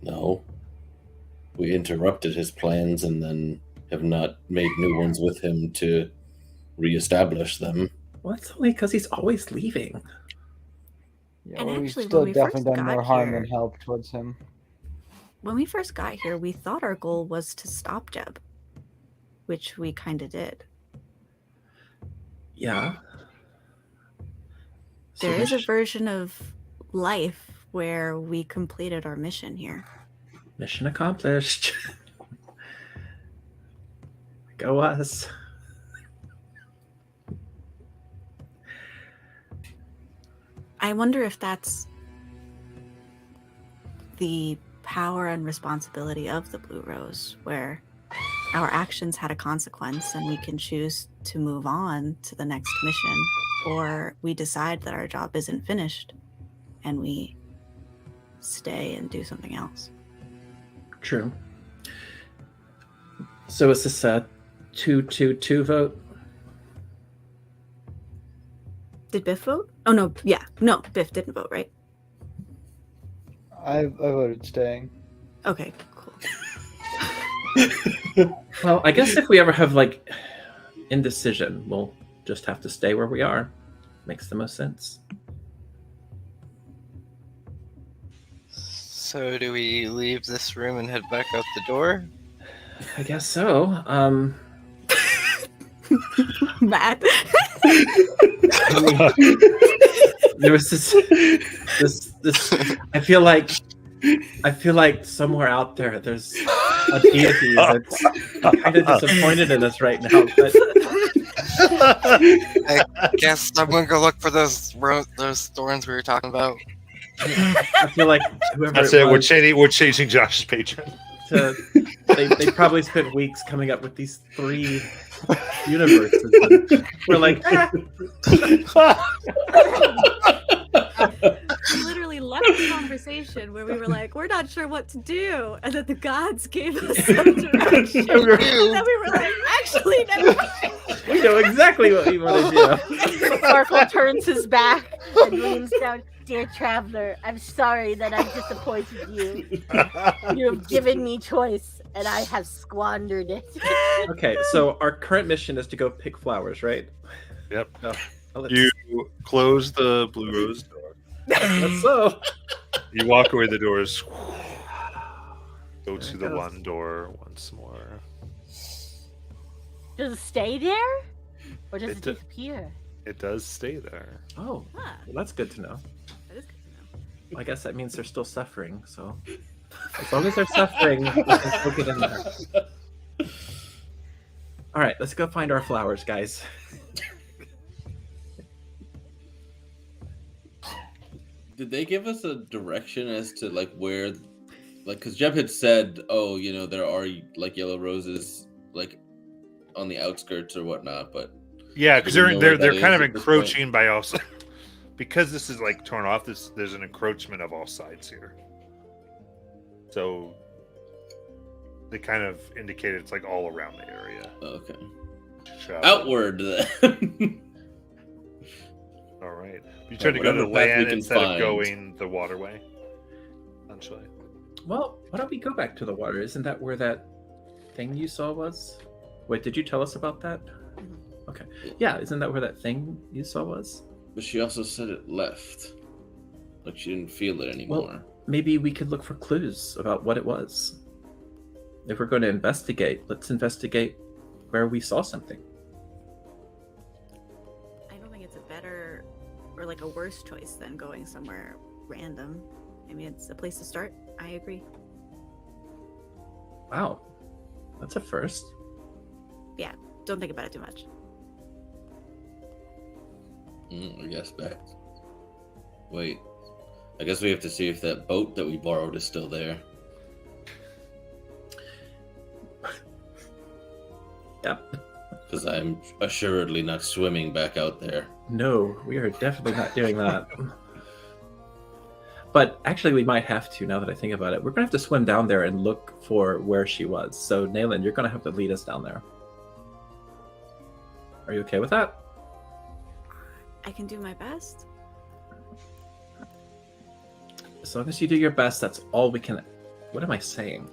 No. We interrupted his plans and then have not made new ones with him to reestablish them. Well, that's only because he's always leaving. Yeah, And well, we've actually, still when we definitely first done got more harm here- than help towards him. When we first got here, we thought our goal was to stop Jeb, which we kind of did. Yeah. So There is a mission- version of life where we completed our mission here. mission accomplished. Go us. I wonder if that's the power and responsibility of the Blue Rose, where our actions had a consequence and we can choose to move on to the next mission, or we decide that our job isn't finished and we stay and do something else. True. So is this a 2-2-2 vote? Did Biff vote? Oh no, yeah, no, Biff didn't vote, right? I voted staying. Okay, cool. Well, I guess if we ever have like indecision, we'll just have to stay where we are. Makes the most sense. So do we leave this room and head back out the door? I guess so. Matt. There was this. I feel like somewhere out there, there's a deity that's kind of disappointed in us right now. But I guess I'm gonna go look for those thorns we were talking about. I feel like whoever That's it it. was, We're changing Josh's patron. they probably spent weeks coming up with these 3 universes. And we're like, We literally left the conversation where we were like, we're not sure what to do. And then the gods gave us some direction. And then we were like, actually, never mind. we know exactly what we want to do. Sparkle turns his back and leans down. Dear traveler, I'm sorry that I've disappointed you. You have given me choice, and I have squandered it. Okay, so our current mission is to go pick flowers, right? Yep. Oh, You close the blue rose door. That's so. You walk away the doors. Go There to it the goes. one door once more. Does it stay there, or does It it do- disappear? It does stay there. Oh, Ah, well, that's good to know. that is good to know. I guess that means they're still suffering. So as long as they're suffering, we can still get in there. All right, let's go find our flowers, guys. Did they give us a direction as to like where, like, because Jeb had said, oh, you know, there are like yellow roses like on the outskirts or whatnot, but Yeah, because Do we know where they're that kind is of at this point? encroaching by all sides. Because this is like torn off. There's an encroachment of all sides here. So they kind of indicated it's like all around the area. okay. Travel. Outward then. All right. You try to go to the whatever path we land can instead of find. going the waterway. Essentially. Well, why don't we go back to the water? Isn't that where that thing you saw was? Wait, did you tell us about that? Okay. Yeah, isn't that where that thing you saw was? But she also said it left. Like she didn't feel it anymore. Maybe we could look for clues about what it was. If we're going to investigate, let's investigate where we saw something. I don't think it's a better or like a worse choice than going somewhere random. I mean, it's a place to start. I agree. Wow. That's a first. Don't think about it too much. I guess back. Wait. I guess we have to see if that boat that we borrowed is still there. Yep. Because I'm assuredly not swimming back out there. No, we are definitely not doing that. But actually, we might have to now that I think about it. We're going to have to swim down there and look for where she was. So, Nayland, you're going to have to lead us down there. Are you okay with that? I can do my best. As long as you do your best, that's all we can. What am I saying?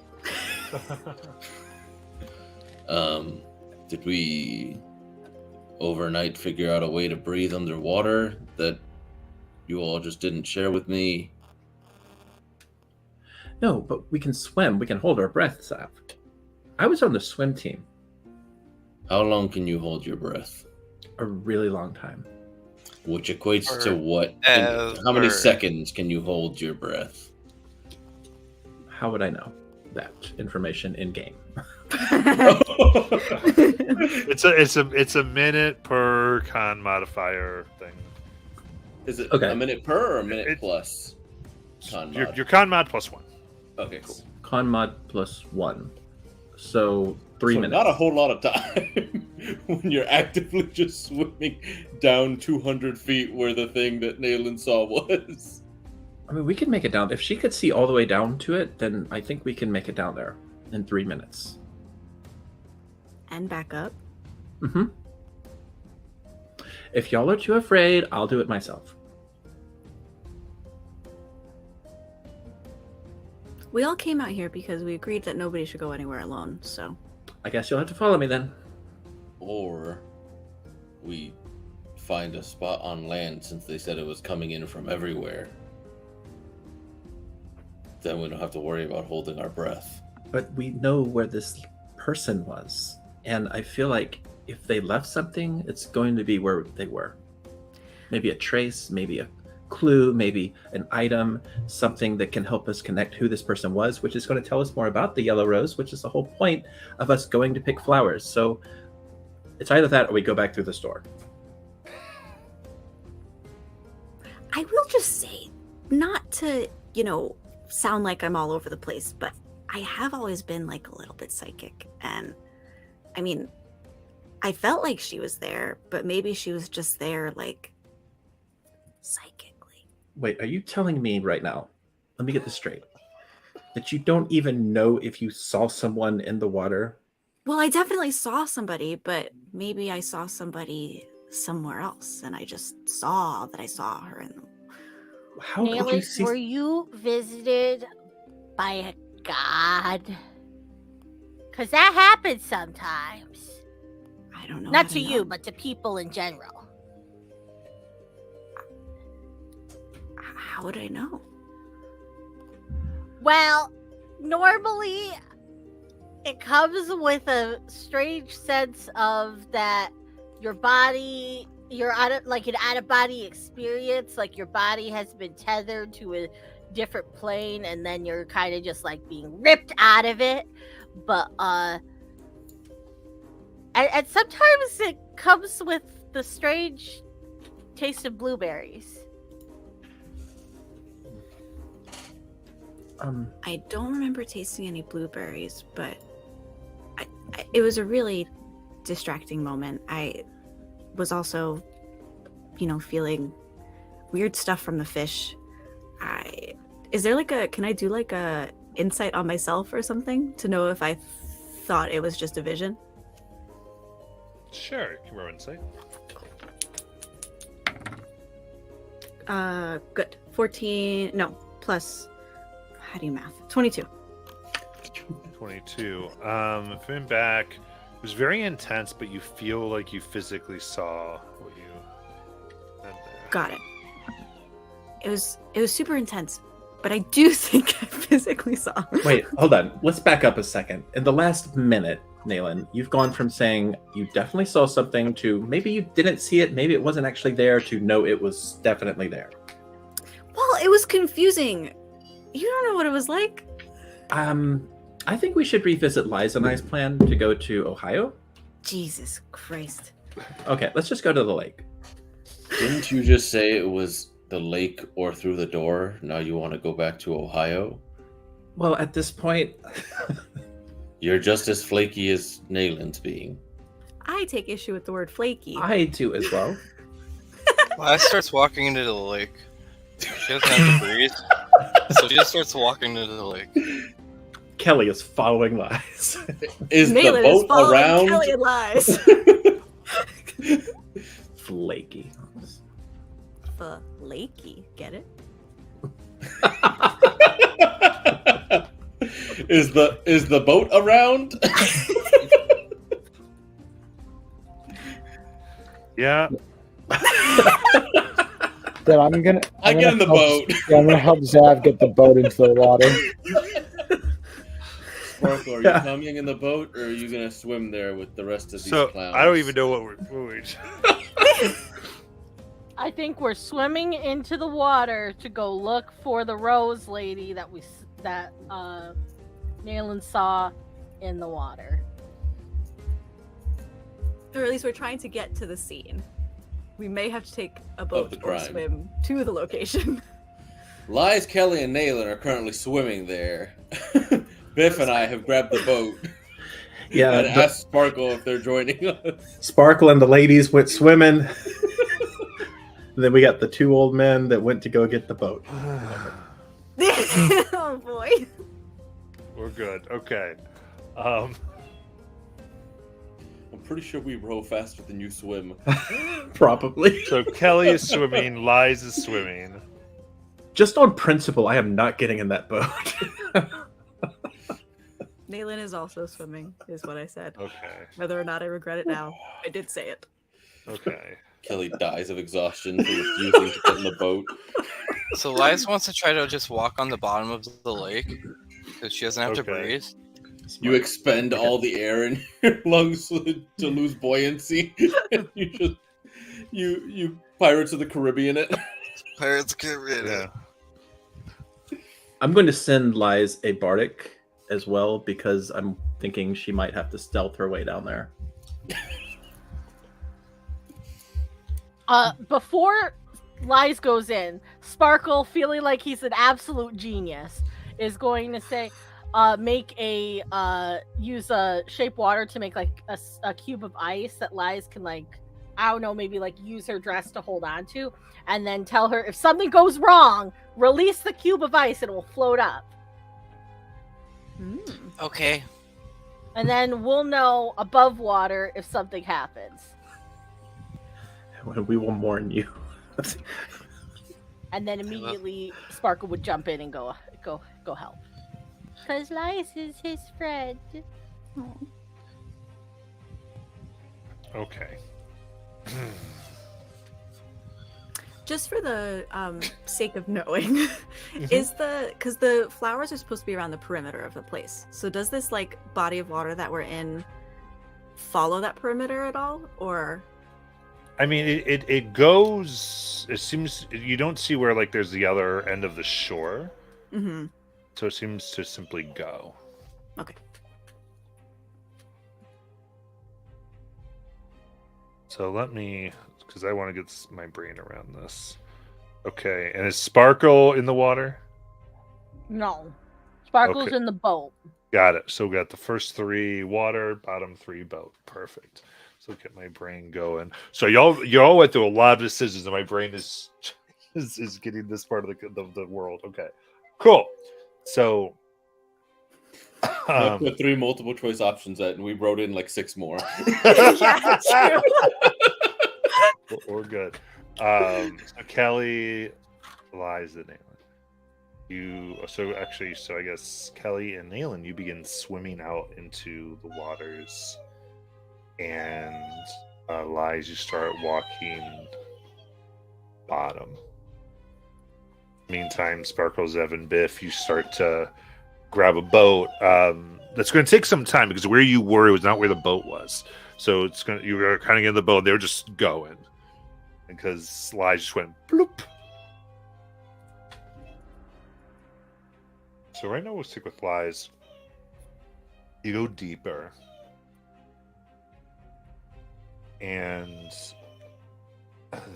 Did we overnight figure out a way to breathe underwater that you all just didn't share with me? No, but we can swim. We can hold our breaths out. I was on the swim team How long can you hold your breath? a really long time. Which equates to what? How many Forever. seconds can you hold your breath? How would I know that information in game? It's a minute per con modifier thing. Is it Okay. a minute per or a minute It- plus? Con mod. Your con mod plus 1. Okay, cool. Con mod plus 1. So 3 So minutes. not a whole lot of time when you're actively just swimming down 200 feet where the thing that Nayland saw was. I mean, we can make it down. If she could see all the way down to it, then I think we can make it down there in 3 minutes. And back up. Mm-hmm. If y'all are too afraid, I'll do it myself. We all came out here because we agreed that nobody should go anywhere alone, so. I guess you'll have to follow me then. Or we find a spot on land since they said it was coming in from everywhere. Then we don't have to worry about holding our breath. But we know where this person was. And I feel like if they left something, it's going to be where they were. Maybe a trace, maybe a clue, maybe an item, something that can help us connect who this person was, which is going to tell us more about the yellow rose, which is the whole point of us going to pick flowers. So it's either that or we go back through the store. I will just say, not to, sound like I'm all over the place, but I have always been like a little bit psychic. And I mean, I felt like she was there, but maybe she was just there like psychically. Wait, are you telling me right now, let me get this straight, that you don't even know if you saw someone in the water? Well, I definitely saw somebody, but maybe I saw somebody somewhere else, and I just saw that I saw her in the... How could you Haley, see? were you visited by a god? Because that happens sometimes. I don't know. Not how to know. you, but to people in general. How would I know? Well, normally it comes with a strange sense of that your body, you're out of like an out of body experience, like your body has been tethered to a different plane and then you're kind of just like being ripped out of it. But and sometimes it comes with the strange taste of blueberries. I don't remember tasting any blueberries, but it was a really distracting moment. I was also, feeling weird stuff from the fish. Is there can I do like a insight on myself or something to know if I thought it was just a vision? Sure, you can roll insight. Good. 14, no, plus, how do you math? 22. 22. Coming back, it was very intense, but you feel like you physically saw what you had there. Got it. It was super intense, but I do think I physically saw. Wait, hold on. Let's back up a second. In the last minute, Nayland, you've gone from saying you definitely saw something to maybe you didn't see it, maybe it wasn't actually there, to no, it was definitely there. Well, it was confusing. You don't know what it was like? I think we should revisit Liza and I's plan to go to Ohio. Jesus Christ. Okay, let's just go to the lake. Didn't you just say it was the lake or through the door? Now you want to go back to Ohio? Well, at this point... You're just as flaky as Nayland's being. I take issue with the word flaky. I do as well. Laz starts walking into the lake. She doesn't have to breathe, so she just starts walking into the lake. Kelly is following Lies. Is Nayland the boat is following around? Kelly and Lies. Flaky. Flaky, get it? Is the boat around? Yeah. Then I'm gonna get in the help- boat. Yeah, I'm gonna help Zav get the boat into the water. Sparkle, are you coming in the boat, or are you gonna swim there with the rest of these So clowns? I don't even know what we're doing. I think we're swimming into the water to go look for the rose lady that Nayland saw in the water. Or at least we're trying to get to the scene. We may have to take a Of boat the or crime. swim to the location. Lies, Kelly, and Nayland are currently swimming there. Biff and I have grabbed the boat Yeah, and asked Sparkle if they're joining us. Sparkle and the ladies went swimming. And then we got the two old men that went to go get the boat. Oh boy. We're good. Okay. I'm pretty sure we row faster than you swim. Probably. So Kelly is swimming, Lies is swimming. Just on principle, I am not getting in that boat. Naylin is also swimming, is what I said. Okay. Whether or not I regret it now, I did say it. Okay. Kelly dies of exhaustion for refusing to get in the boat. So Liza wants to try to just walk on the bottom of the lake because she doesn't have to Okay. breathe. You expend all the air in your lungs to lose buoyancy. you Pirates of the Caribbean it. Pirates Caribbean. Yeah. I'm going to send Liz a bardic as well because I'm thinking she might have to stealth her way down there. Before Lies goes in, Sparkle, feeling like he's an absolute genius, is going to say, use a shape water to make like a cube of ice that Lies can like, I don't know, maybe like use her dress to hold on to, and then tell her if something goes wrong, release the cube of ice and it will float up. Okay. And then we'll know above water if something happens. We will warn you. And then immediately Sparkle would jump in and go help. Because Lice is his friend. Okay. Just for the sake of knowing, because the flowers are supposed to be around the perimeter of the place. So does this like body of water that we're in follow that perimeter at all, or? I mean, it goes. It seems you don't see where like there's the other end of the shore. Mm-hmm. So it seems to simply go. Okay. So let me, because I want to get my brain around this. Okay, and is Sparkle in the water? No. Sparkle's Okay. in the boat. Got it. So we got the first three water, bottom three boat. Perfect. So get my brain going. So y'all went through a lot of decisions, and my brain is getting this part of the world. Okay, cool. So I put 3 multiple choice options at, and we wrote in like 6 more. Yeah, true. We're good. So Kelly, Liza, Naylin. So I guess Kelly and Naylin, you begin swimming out into the waters, and Liza, you start walking bottom. Meantime, Sparkles, Evan, Biff, you start to grab a boat. That's going to take some time because where you were, it was not where the boat was. So you were kind of in the boat. They were just going because Sly just went bloop. So right now we'll stick with Lies. You go deeper, and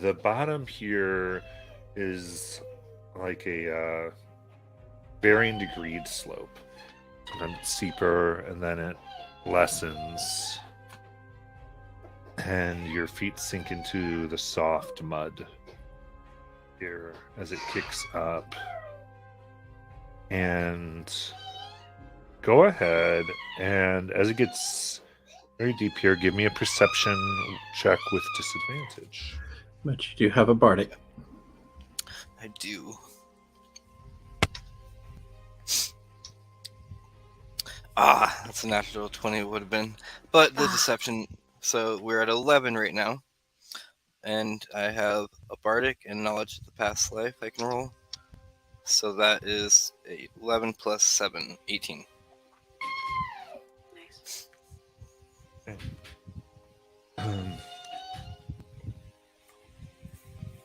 the bottom here is like a varying degreed slope. Sometimes it's steeper, and then it lessens, and your feet sink into the soft mud here as it kicks up. And go ahead, and as it gets very deep here, give me a perception check with disadvantage. But you do have a bardic. I do. That's a natural 20 would have been. But the deception, so we're at 11 right now. And I have a bardic and knowledge of the past life I can roll. So that is 11 plus 7, 18. Nice.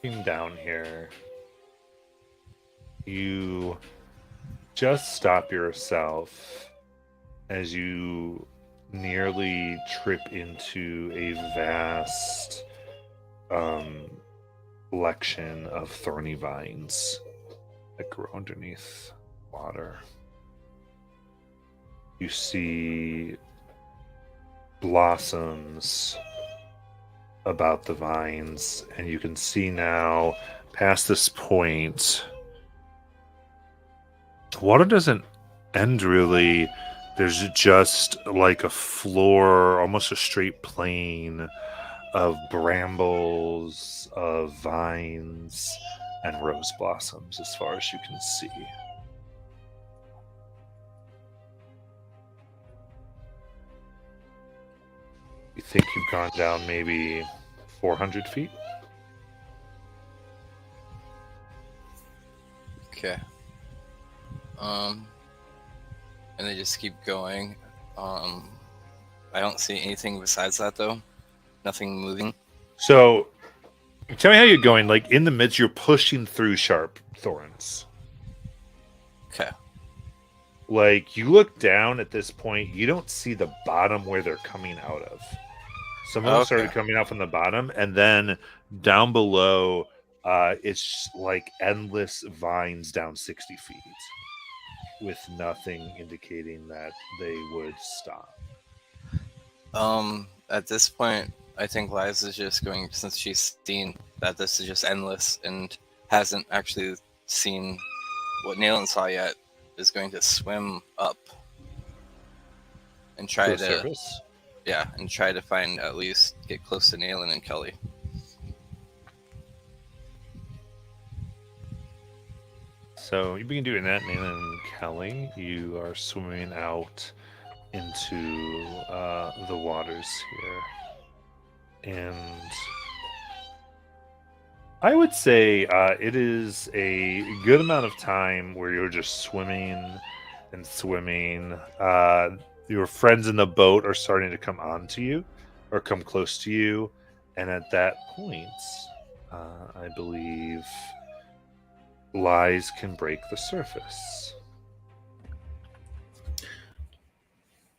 Looking down here, you just stop yourself as you nearly trip into a vast collection of thorny vines that grow underneath water. You see blossoms about the vines, and you can see now past this point the water doesn't end really. There's just like a floor, almost a straight plane of brambles, of vines, and rose blossoms as far as you can see. You think you've gone down maybe 400 feet? Okay. And they just keep going. I don't see anything besides that though. Nothing moving. So, tell me how you're going. Like, in the midst, you're pushing through sharp thorns. Okay. Like, you look down at this point, you don't see the bottom where they're coming out of. Some of them started Okay. coming out from the bottom, and then down below, it's like endless vines down 60 feet with nothing indicating that they would stop. At this point, I think Liza's just going, since she's seen that this is just endless and hasn't actually seen what Nayland saw yet, is going to swim up and try To the to, surface. yeah, and try to find, at least get close to Nayland and Kelly. So you begin doing that, Nayland and Kelly. You are swimming out into the waters here. And I would say it is a good amount of time where you're just swimming and swimming. Your friends in the boat are starting to come onto you or come close to you. And at that point, I believe lies can break the surface.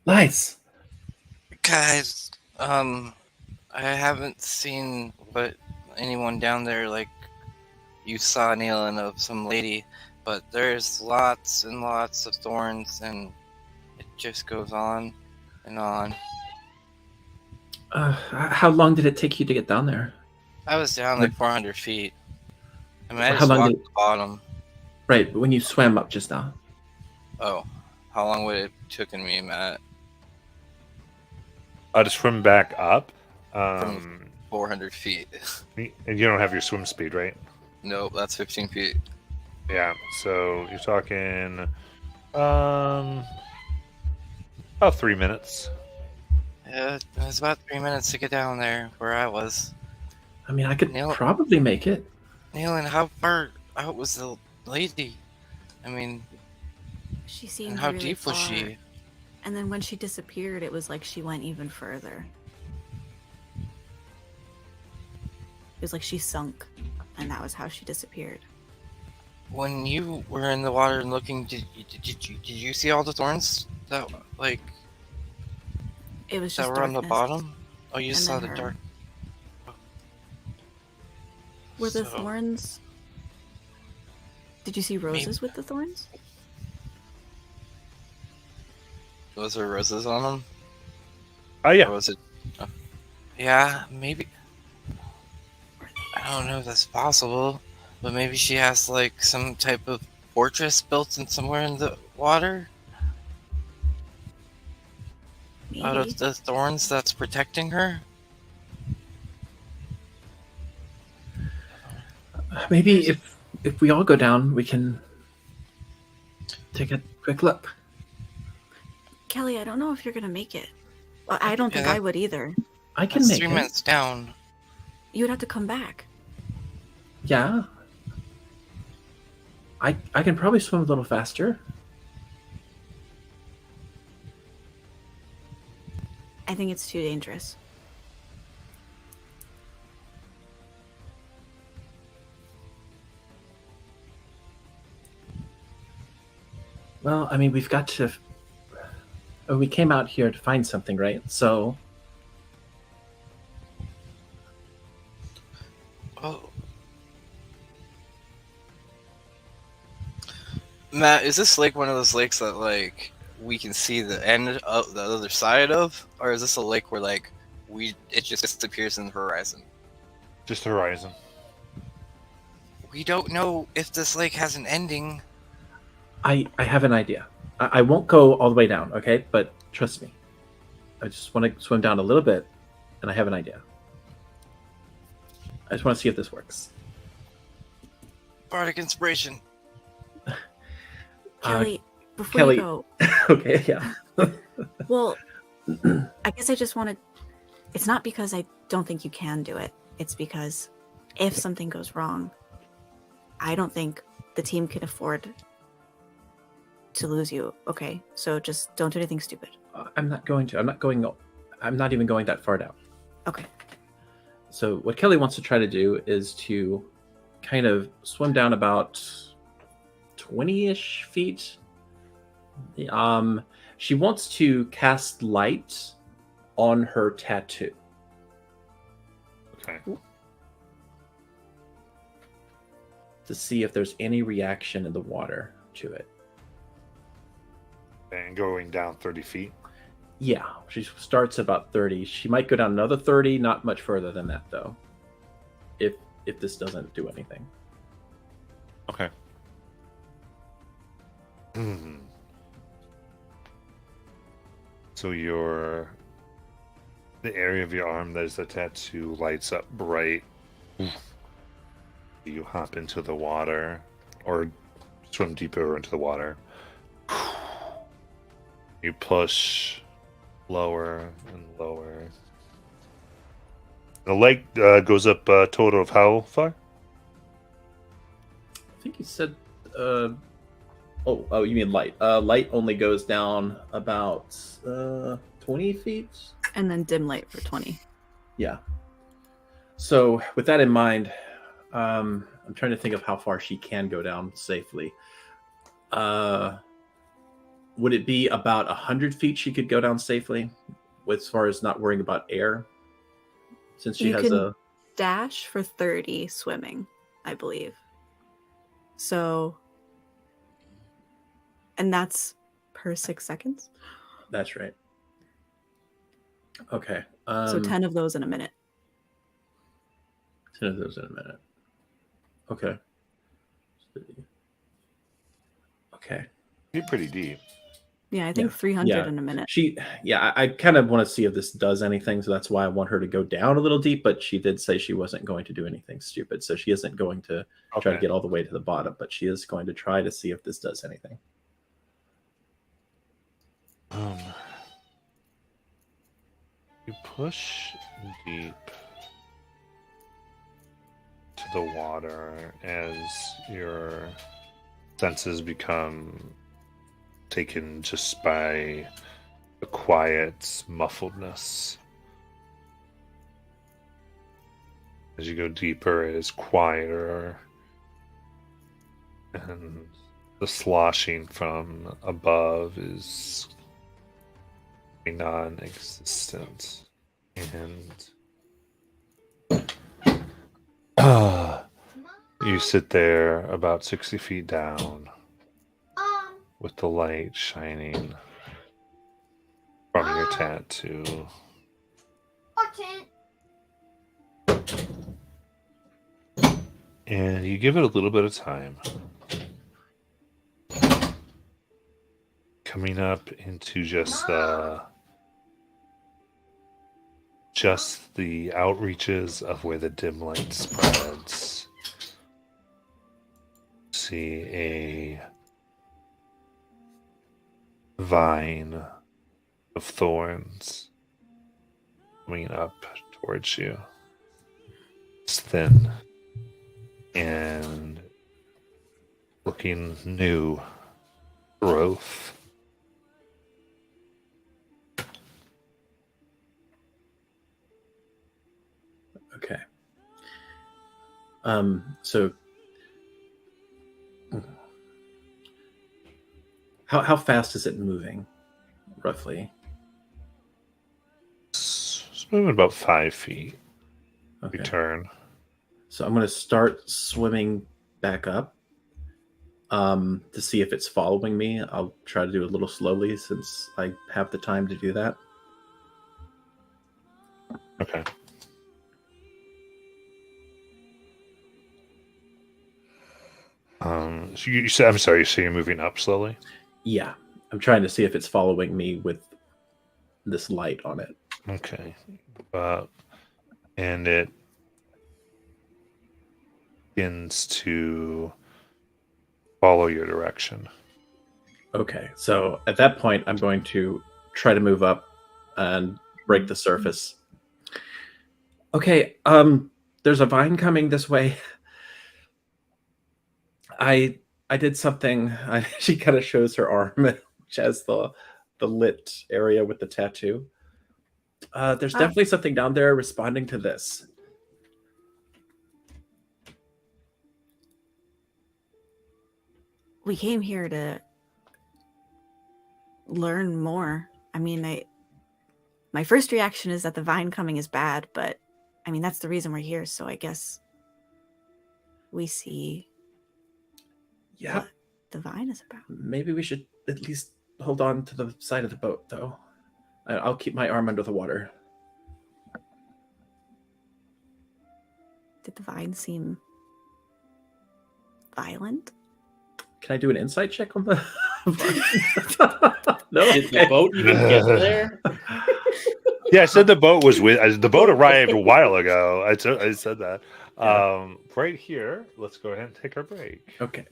Lies. Guys, I haven't seen what anyone down there, like, you saw Nayland of some lady, but there's lots and lots of thorns, and it just goes on and on. How long did it take you to get down there? I was down like 400 feet. I mean, I How just long walked did- the bottom. Right, but when you swam up just now. Oh, how long would it taken me, Matt? To swim back up. From 400 feet. And you don't have your swim speed, right? Nope, that's 15 feet. Yeah. So you're talking about 3 minutes. Yeah, it was about 3 minutes to get down there where I was. I mean, I could Nail it. probably make it. Nayland, how far out was the lady? I mean, She seemed and how really deep was far. she? And then when she disappeared, it was like she went even further. It was like she sunk, and that was how she disappeared. When you were in the water and looking, did you see all the thorns that like It was that just were on the darkness. bottom? Oh, you and saw then the her. dark. Were the So- thorns? Did you see roses with the thorns? Was there roses on them? Oh yeah. Or was it? Yeah, maybe. I don't know if that's possible, but maybe she has like some type of fortress built in somewhere in the water out Maybe. of the thorns that's protecting her. Maybe if we all go down, we can take a quick look. Kelly, I don't know if you're gonna make it. I don't think Yeah, I would either. I can That's make 3 it. minutes down. You would have to come back. Yeah. I can probably swim a little faster. I think it's too dangerous. Well, I mean, we've got to. We came out here to find something, right? So Oh. Matt, is this lake one of those lakes that like we can see the end of the other side of, or is this a lake where like it just disappears in the horizon? Just the horizon. We don't know if this lake has an ending. I have an idea. I won't go all the way down, okay? But trust me. I just want to swim down a little bit, and I have an idea. I just want to see if this works. Bardic inspiration. Kelly, before Kelly- you go, Okay, yeah. well, I guess I just want to It's not because I don't think you can do it. It's because if something goes wrong, I don't think the team can afford to lose you. Okay, so just don't do anything stupid. I'm not going to. I'm not even going that far down. Okay. So what Kelly wants to try to do is to kind of swim down about 20-ish feet. She wants to cast light on her tattoo. Okay. To see if there's any reaction in the water to it. And going down 30 feet. Yeah, she starts about 30. She might go down another 30, not much further than that though. If this doesn't do anything. Okay. So the area of your arm that is the tattoo lights up bright. You hop into the water or swim deeper into the water. You push lower and lower. The lake goes up a total of how far? I think you said oh, you mean light. Light only goes down about 20 feet. And then dim light for 20. Yeah. So with that in mind, I'm trying to think of how far she can go down safely. Would it be about 100 feet she could go down safely, as far as not worrying about air? Since she has a dash for 30 swimming, I believe. So, and that's per 6 seconds. That's right. Okay. So 10 of those in a minute. 10 of those in a minute. Okay. Okay. You're pretty deep. Yeah, I think 300 in a minute. I kind of want to see if this does anything, so that's why I want her to go down a little deep, but she did say she wasn't going to do anything stupid, so she isn't going to try to get all the way to the bottom, but she is going to try to see if this does anything. You push deep to the water as your senses become taken just by the quiet muffledness. As you go deeper, it is quieter, and the sloshing from above is non-existent. And you sit there about 60 feet down with the light shining from your tattoo. And you give it a little bit of time. Coming up into just the outreaches of where the dim light spreads. See a vine of thorns coming up towards you. It's thin and looking new growth. Okay. So how fast is it moving, roughly? It's moving about 5 feet. Okay. Return. So I'm going to start swimming back up to see if it's following me. I'll try to do it a little slowly since I have the time to do that. Okay. So you said, I'm sorry, so you're moving up slowly? Yeah. I'm trying to see if it's following me with this light on it. Okay. And it begins to follow your direction. Okay. So at that point, I'm going to try to move up and break the surface. Okay, there's a vine coming this way. I did something. She kind of shows her arm, which has the lit area with the tattoo. There's definitely something down there responding to this. We came here to learn more. I mean, my first reaction is that the vine coming is bad, but I mean, that's the reason we're here, so I guess we see what the vine is about. Maybe we should at least hold on to the side of the boat, though. I'll keep my arm under the water. Did the vine seem violent? Can I do an insight check on the No, did the boat even get there? Yeah, I said the boat was with the boat arrived a while ago. I said that. Yeah. Right here, let's go ahead and take our break. Okay.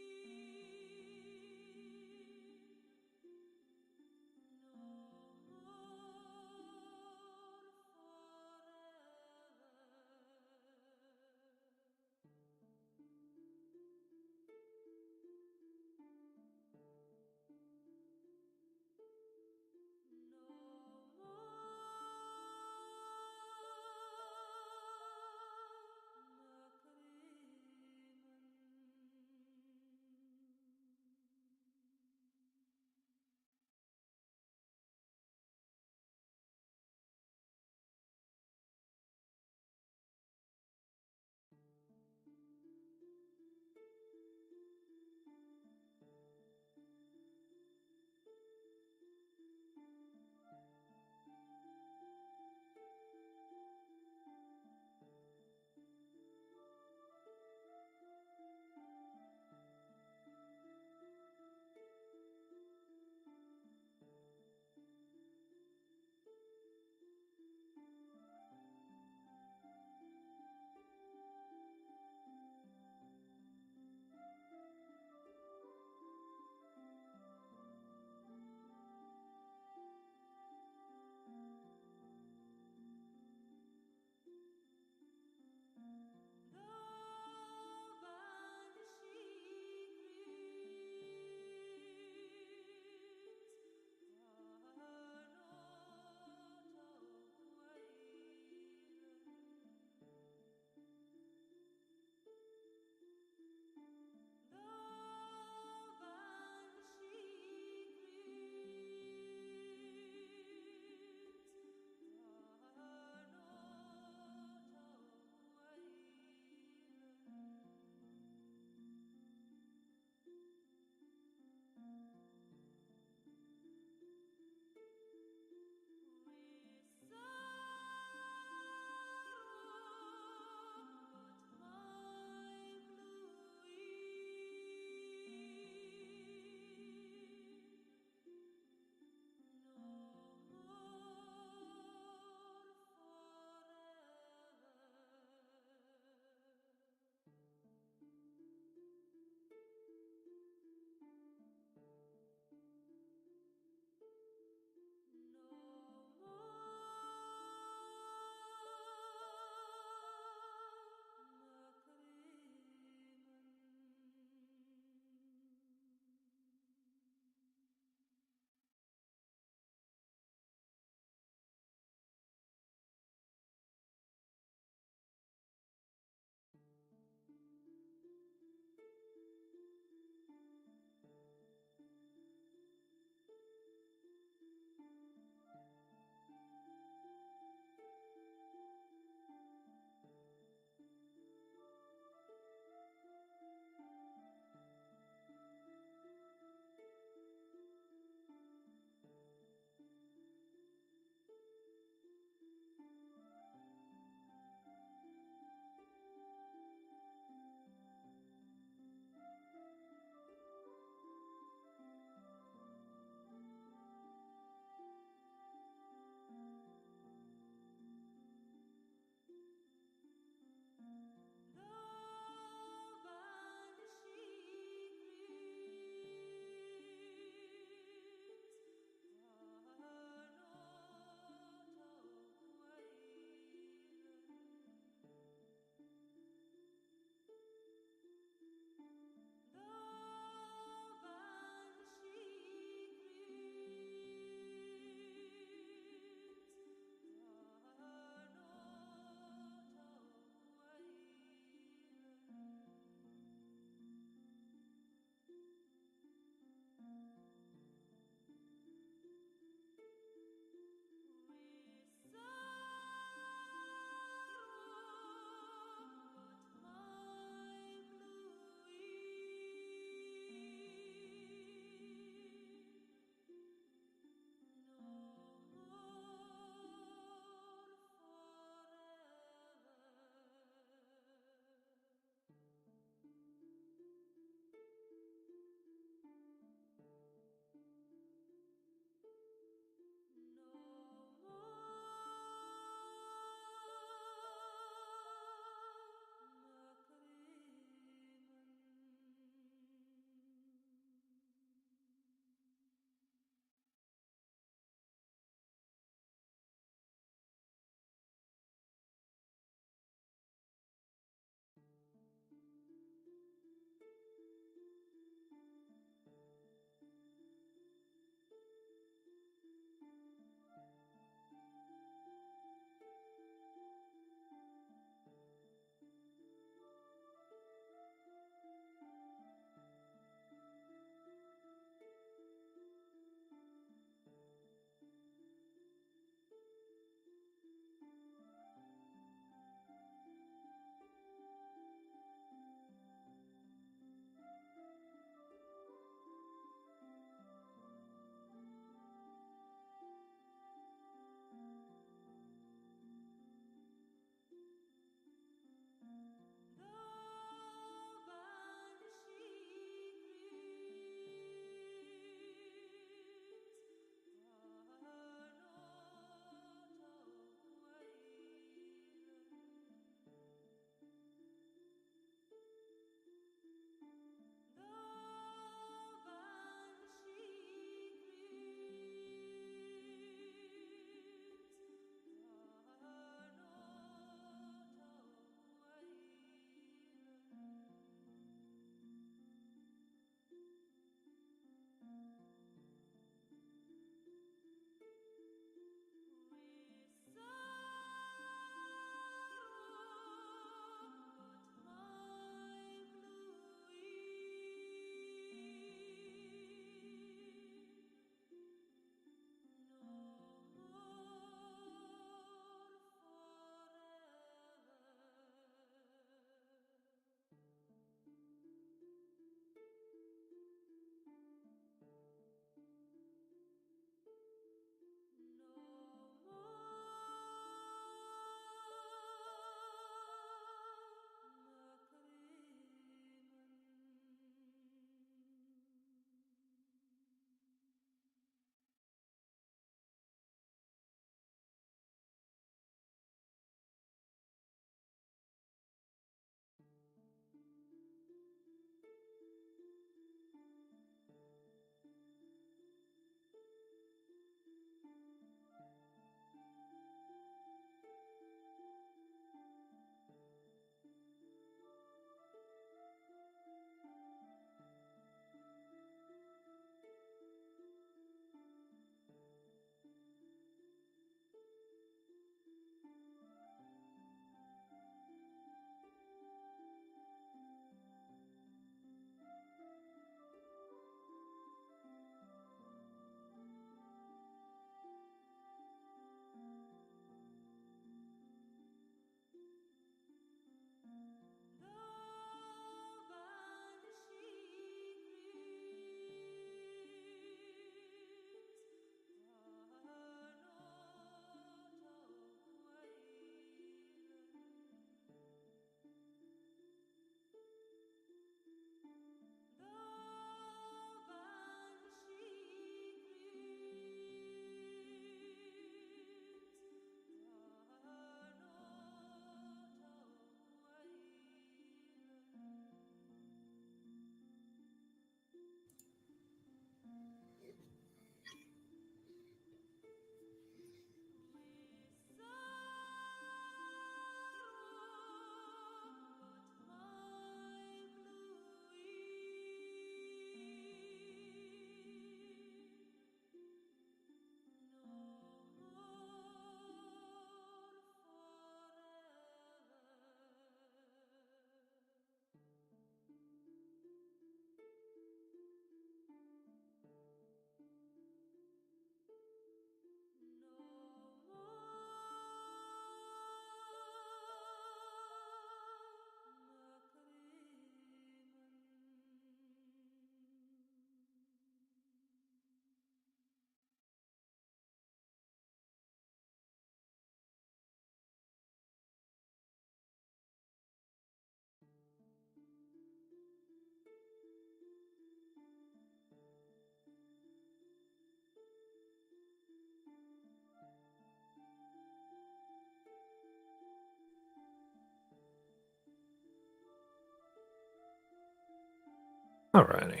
Alrighty.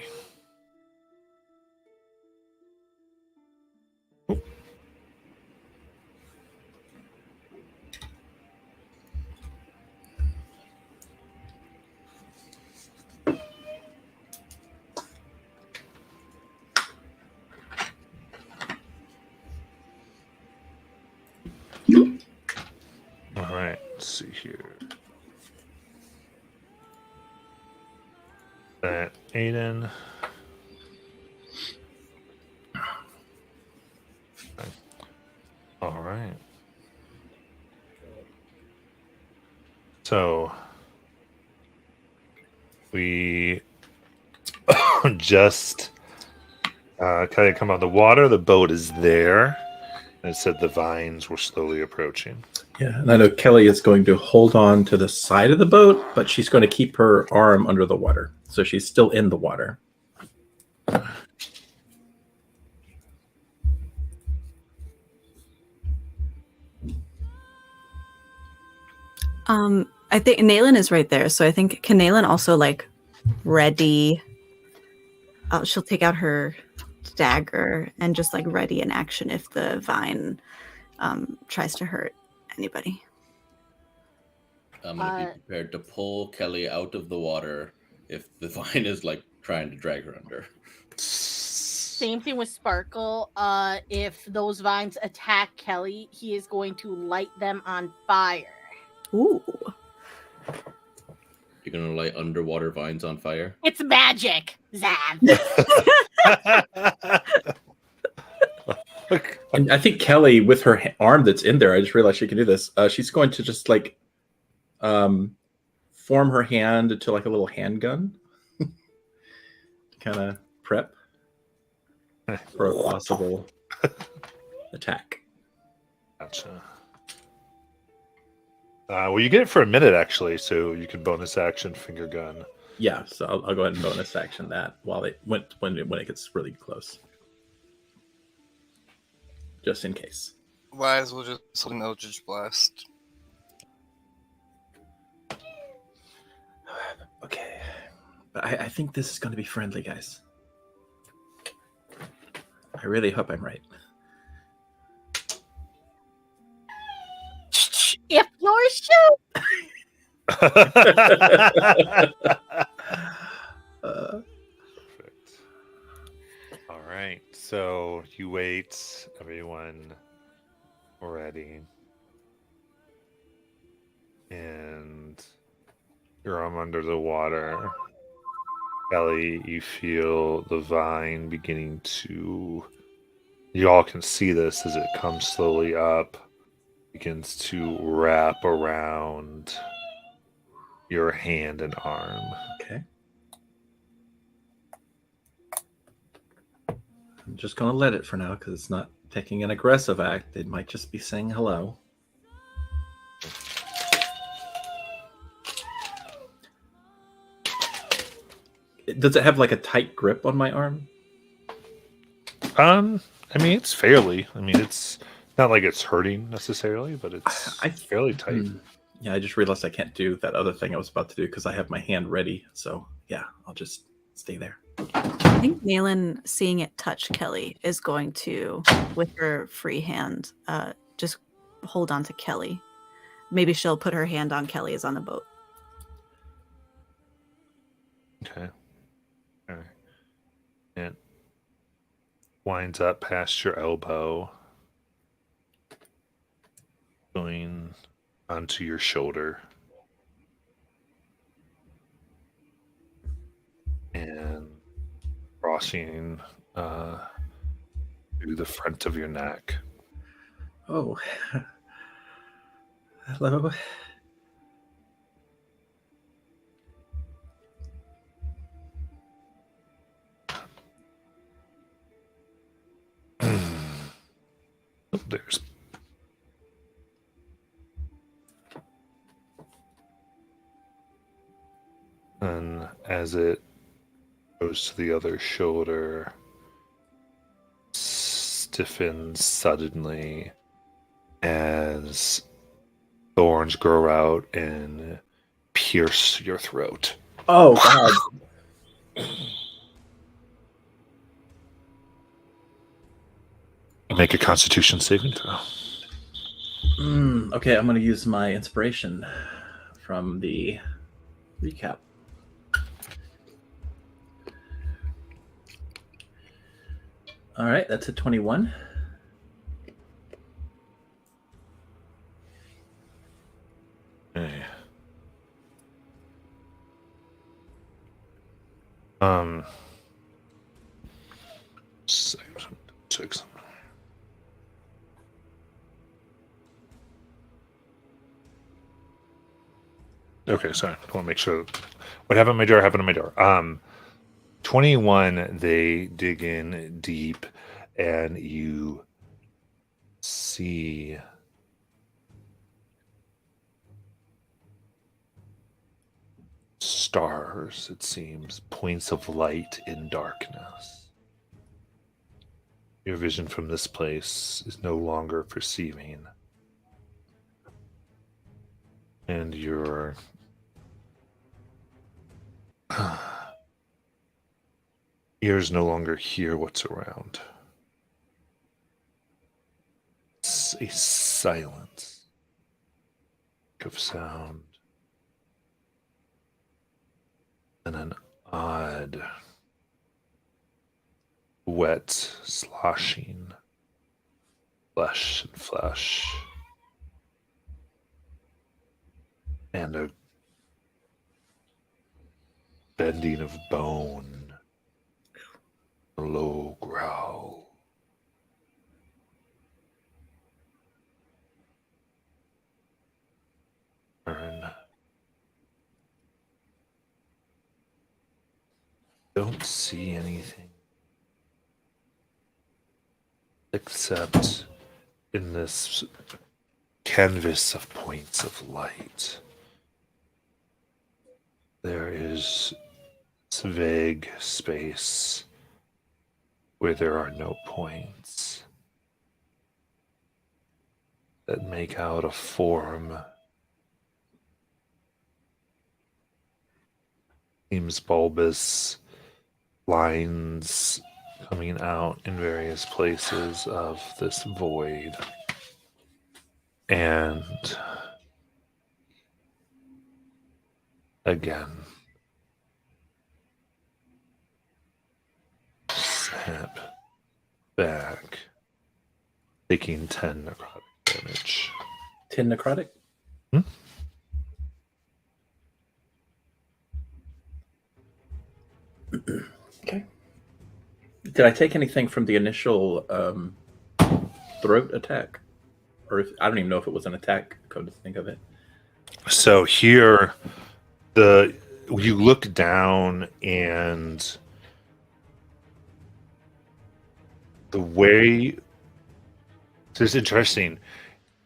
All right, let's see here. That Aiden. Okay. All right. So we just kind of come out of the water. The boat is there. And it said the vines were slowly approaching. Yeah, and I know Kelly is going to hold on to the side of the boat, but she's going to keep her arm under the water. So she's still in the water. I think Naylin is right there, so I think can Naylin also like ready? She'll take out her dagger and just like ready in action if the vine tries to hurt anybody. I'm gonna be prepared to pull Kelly out of the water if the vine is like trying to drag her under. Same thing with Sparkle. If those vines attack Kelly, he is going to light them on fire. Ooh. You're gonna light underwater vines on fire? It's magic, Zav. And I think Kelly, with her arm that's in there, I just realized she can do this. She's going to just like form her hand into like a little handgun, kind of prep for a possible attack. Gotcha. Well, you get it for a minute actually, so you can bonus action finger gun. Yeah, so I'll go ahead and bonus action that while when it gets really close, just in case. Wise will just hold an Eldritch Blast. Okay, but I think this is going to be friendly, guys. I really hope I'm right. If you're shoot. Perfect. All right, so you wait, everyone ready, and your arm under the water. Kelly, you feel the vine beginning to. You all can see this as it comes slowly up, begins to wrap around your hand and arm. Okay. I'm just going to let it for now because it's not taking an aggressive act. It might just be saying hello. Does it have like a tight grip on my arm? I mean, it's fairly. I mean, it's not like it's hurting necessarily, but it's fairly tight. Yeah, I just realized I can't do that other thing I was about to do because I have my hand ready. So yeah, I'll just stay there. I think Naylin, seeing it touch Kelly, is going to, with her free hand, just hold on to Kelly. Maybe she'll put her hand on Kelly as on the boat. Okay. All right. It winds up past your elbow, going onto your shoulder, and crossing through the front of your neck. Oh, hello. There's and as it goes to the other shoulder, stiffens suddenly as thorns grow out and pierce your throat. Oh God! Make a Constitution saving throw. Okay, I'm going to use my inspiration from the recap. All right, that's a 21. Okay. Six. Okay, sorry. I want to make sure what happened on my door happened on my door. 21, they dig in deep and you see stars, it seems, points of light in darkness. Your vision from this place is no longer perceiving. And your ears no longer hear what's around. It's a silence of sound and an odd, wet, sloshing flesh and flesh, and a bending of bone, a low growl. Don't see anything except in this canvas of points of light. There is this vague space where there are no points that make out a form. Seems bulbous, lines coming out in various places of this void. And again, snap back, taking 10 necrotic damage. 10 necrotic? Okay. Did I take anything from the initial throat attack? Or I don't even know if it was an attack, come to think of it. So here, you look down and the way, so it's interesting.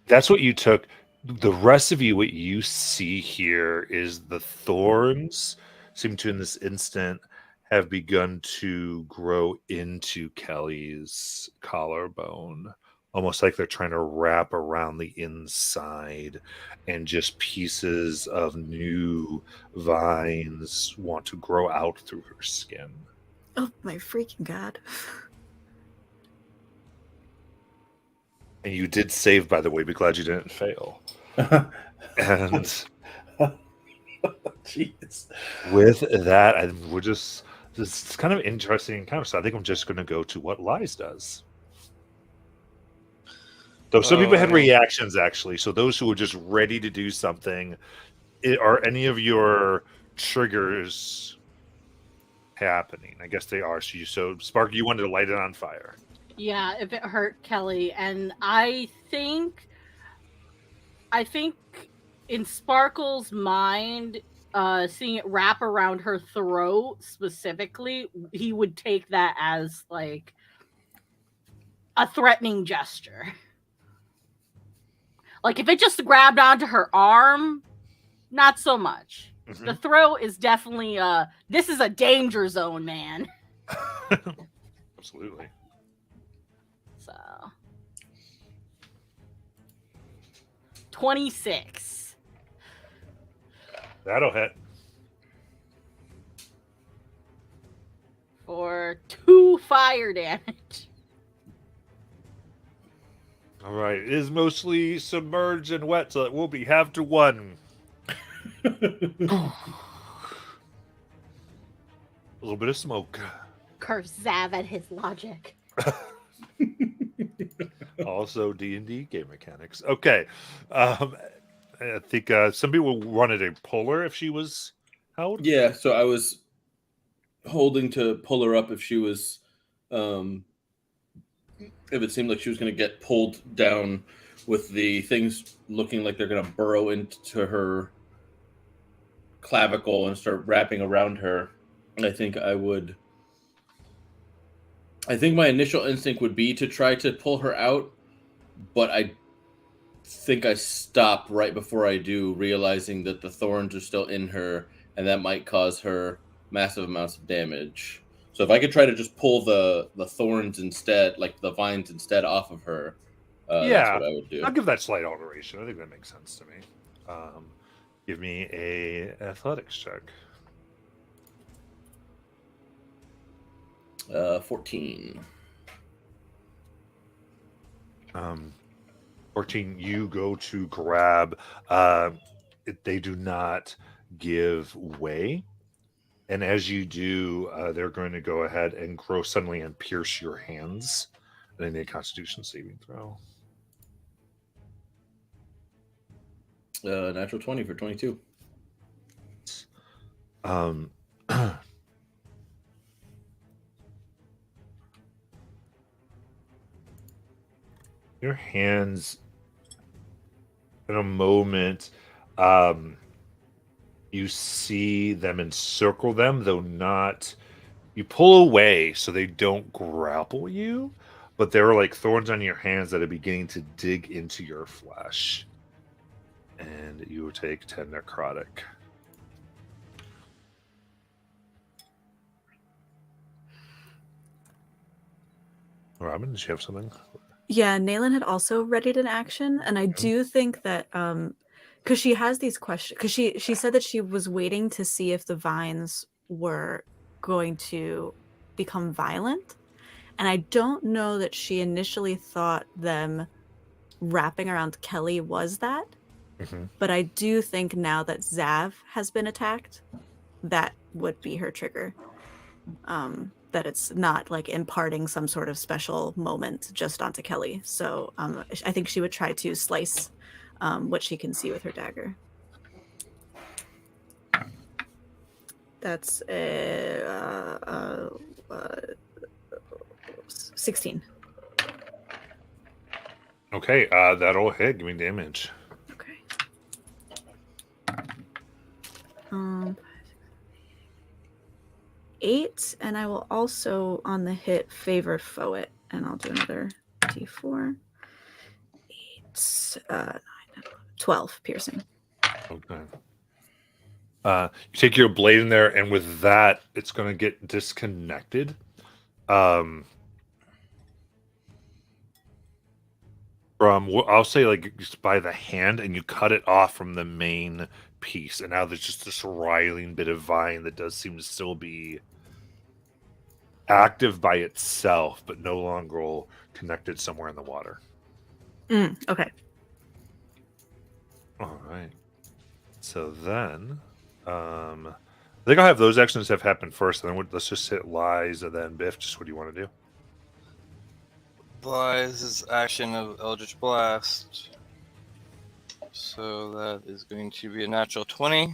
That's what you took. The rest of you, what you see here is the thorns seem to, in this instant, have begun to grow into Kelly's collarbone, almost like they're trying to wrap around the inside, and just pieces of new vines want to grow out through her skin. Oh my freaking god. And you did save, by the way. Be glad you didn't fail. And jeez. With that, we're just, it's kind of interesting encounter. So I think I'm just going to go to what Lies does. Though some people had reactions, actually. So those who were just ready to do something, are any of your triggers happening? I guess they are. So Spark, you wanted to light it on fire. Yeah, if it hurt Kelly. And I think in Sparkle's mind, seeing it wrap around her throat specifically, he would take that as like a threatening gesture. Like if it just grabbed onto her arm, not so much. Mm-hmm. The throat is definitely this is a danger zone, man. Absolutely. So 26 That'll hit. for 2 fire damage. All right. It is mostly submerged and wet, so it will be half to 1. A little bit of smoke. Curse Zav at his logic. Also D&D game mechanics. Okay. I think some people wanted to pull her if she was held. Yeah, so I was holding to pull her up if she was, if it seemed like she was going to get pulled down with the things looking like they're going to burrow into her clavicle and start wrapping around her. I think my initial instinct would be to try to pull her out, but I think I stop right before I do, realizing that the thorns are still in her, and that might cause her massive amounts of damage. So if I could try to just pull the thorns instead, like the vines instead, off of her, that's what I would do. I'll give that slight alteration. I think that makes sense to me. Give me a athletics check. 14. 14, you go to grab. They do not give way. And as you do, they're going to go ahead and grow suddenly and pierce your hands. And they need a Constitution saving throw. Natural 20 for 22. Your hands, in a moment, you see them encircle them, though not. You pull away so they don't grapple you, but there are like thorns on your hands that are beginning to dig into your flesh. And you will take 10 necrotic. Robin, did you have something? Yeah, Nayland had also readied an action, and I do think that because she has these questions, because she said that she was waiting to see if the vines were going to become violent, and I don't know that she initially thought them wrapping around Kelly was that, but I do think now that Zav has been attacked, that would be her trigger. That it's not like imparting some sort of special moment just onto Kelly. So I think she would try to slice what she can see with her dagger. That's 16. Okay, that'll hit. Give me damage. Okay. 8, and I will also on the hit favor foe it, and I'll do another d4. 8, 9, 12 piercing. Okay. You take your blade in there, and with that, it's going to get disconnected. From I'll say like just by the hand, and you cut it off from the main piece, and now there's just this writhing bit of vine that does seem to still be active by itself, but no longer connected somewhere in the water. Okay. All right. So then, I think I'll have those actions have happened first, and then let's just hit Lies, and then Biff. Just what do you want to do? Lies is action of Eldritch Blast. So that is going to be a natural 20.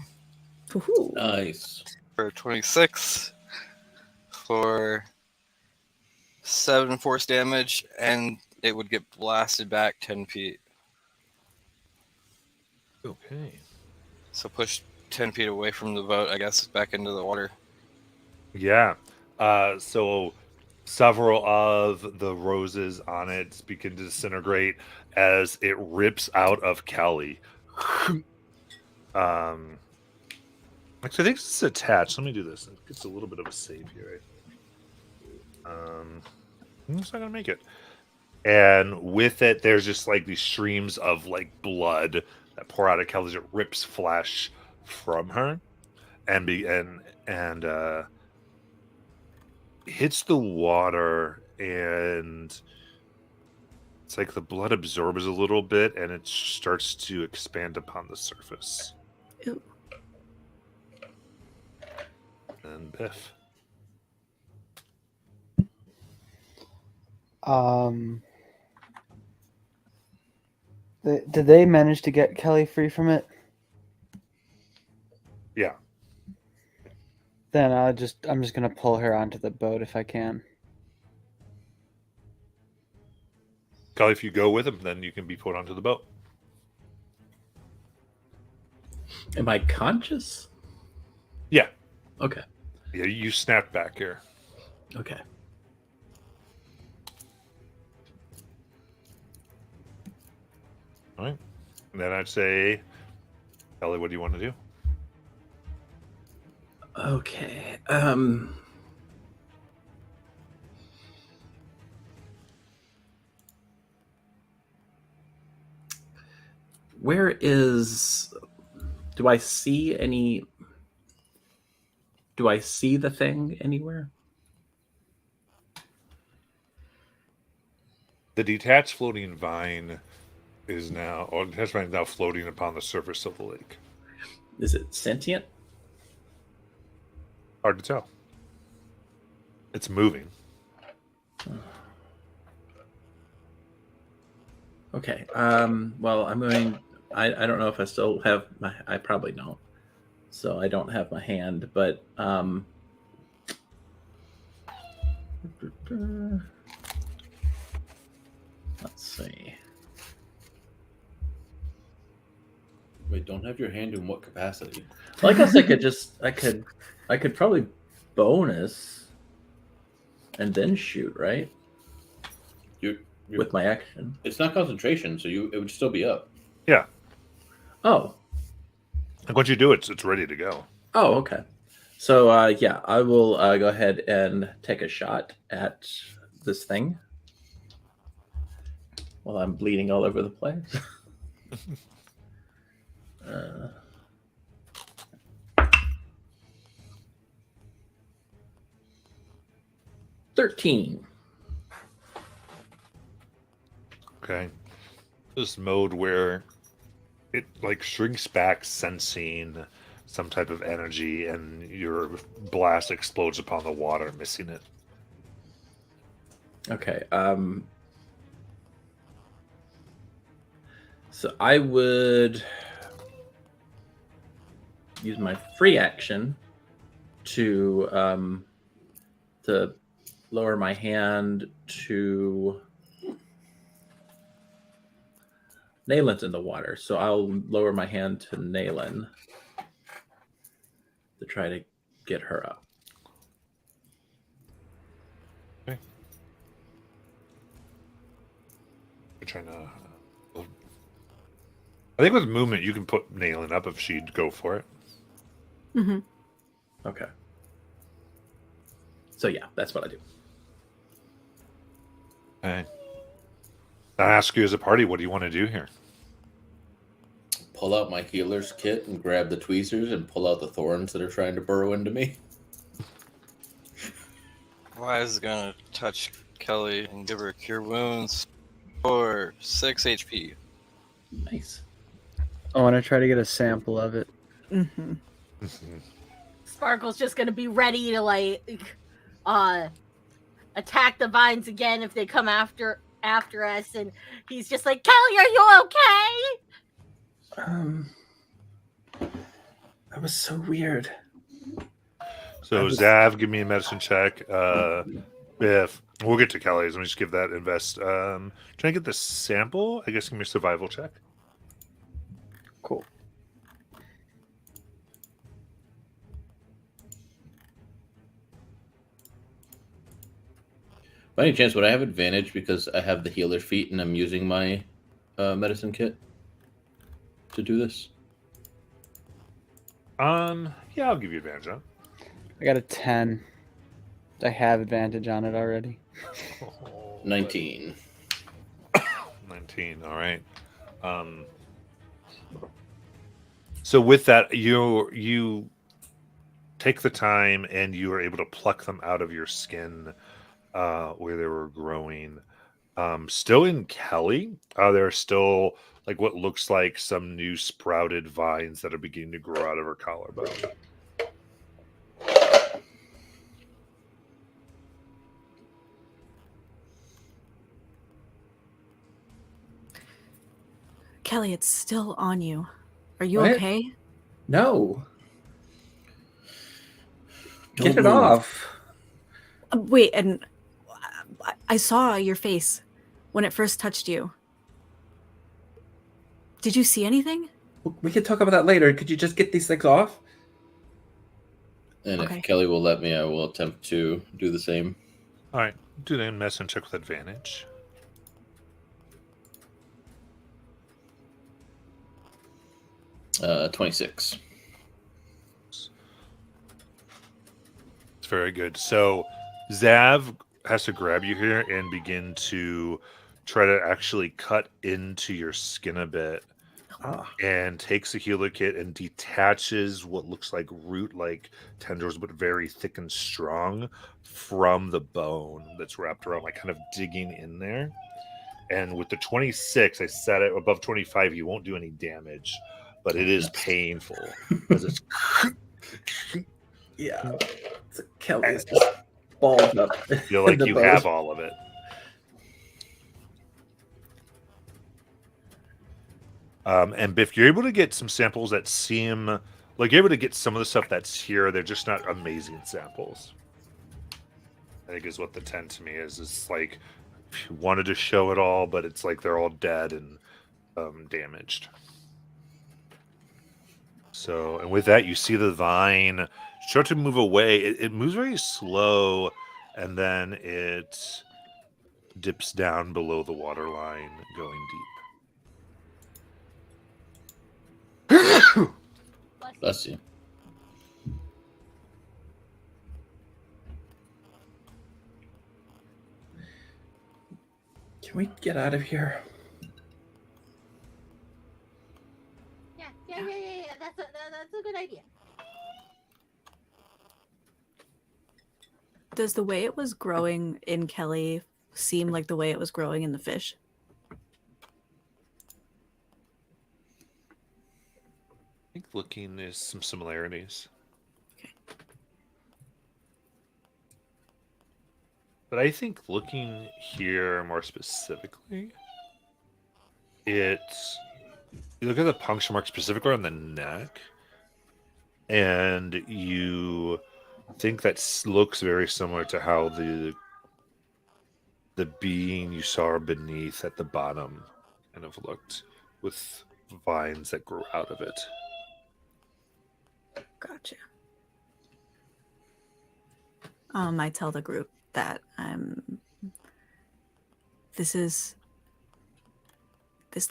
Woohoo. Nice. For 26. For 7 force damage, and it would get blasted back 10 feet. Okay. So push 10 feet away from the boat, I guess, back into the water. Yeah. So several of the roses on it begin to disintegrate as it rips out of Kelly. Actually, I think it's attached. Let me do this. It gets a little bit of a save here. It's not gonna make it. and with it, there's just like these streams of like blood that pour out of Kelly as it rips flesh from her, and hits the water, and it's like the blood absorbs a little bit, and it starts to expand upon the surface. Ew. And Biff. Did they manage to get Kelly free from it? Yeah. Then I'm just gonna pull her onto the boat if I can. Kelly, if you go with him, then you can be put onto the boat. Am I conscious? Yeah. Okay. Yeah, you snapped back here. Okay. All right. And then I'd say, Kelly, what do you want to do? Okay. Where is... Do I see the thing anywhere? The detached floating vine is now floating upon the surface of the lake. Is it sentient? Hard to tell. It's moving. Okay. Well, I'm going... I don't know if I still have my... I probably don't. So I don't have my hand, but... Let's see. Wait, don't have your hand in what capacity? Well, I guess I could probably bonus and then shoot, right? You're, With my action. it's not concentration, so it would still be up. Yeah. Oh. Like once you do it, it's ready to go. Oh, okay. So yeah, I will go ahead and take a shot at this thing while I'm bleeding all over the place. 13. Okay. This mode where it like shrinks back, sensing some type of energy, and your blast explodes upon the water, missing it. Okay. So I would use my free action to lower my hand to Naylin's in the water, so I'll lower my hand to Naylin to try to get her up. Okay. We're trying to. I think with movement, you can put Naylin up if she'd go for it. Mm-hmm. Okay. So yeah, that's what I do. Okay. I ask you as a party, what do you want to do here? Pull out my healer's kit and grab the tweezers and pull out the thorns that are trying to burrow into me. Wise is gonna touch Kelly and give her cure wounds for 6 HP. Nice. I want to try to get a sample of it. Mm-hmm. Sparkle's just gonna be ready to attack the vines again if they come after us, and he's just like, Kelly, are you okay? That was so weird. So Zav, give me a medicine check. If we'll get to Kelly's, let me just give that invest. Trying to get the sample. I guess give me a survival check. Cool. By any chance, would I have advantage because I have the healer feat and I'm using my medicine kit to do this? Yeah, I'll give you advantage on. I got a 10. I have advantage on it already. 19. 19. All right. So with that, you take the time and you are able to pluck them out of your skin where they were growing. Still in Kelly, there are still like what looks like some new sprouted vines that are beginning to grow out of her collarbone. Kelly, it's still on you. Are you What? okay? No. Don't Get it move. off. Wait, and I saw your face when it first touched you. Did you see anything? We can talk about that later. Could you just get these things off? And Okay. if Kelly will let me, I will attempt to do the same. All right, do the medicine check with advantage. Uh, 26. It's very good. So Zav has to grab you here and begin to try to actually cut into your skin a bit, and takes a healer kit and detaches what looks like root-like tendrils, but very thick and strong, from the bone that's wrapped around, like kind of digging in there. And with the 26, I set it above 25. You won't do any damage, but it is painful as it's Yeah. Kelly is just balled up. feel like in the you boat. have all of it. And Biff, you're able to get some samples that seem like you're able to get some of the stuff that's here. They're just not amazing samples. I think is what the 10 to me is. It's like if you wanted to show it all, but it's like they're all dead and damaged. So, and with that, you see the vine start to move away. It moves very slow, and then it dips down below the water line, going deep. Bless you. Can we get out of here? Yeah. That's a good idea. Does the way it was growing in Kelly seem like the way it was growing in the fish? I think looking there's some similarities. Okay. But I think looking here more specifically, it's you look at the puncture mark specifically on the neck, and you think that looks very similar to how the being you saw beneath at the bottom kind of looked, with vines that grew out of it. Gotcha. I tell the group that this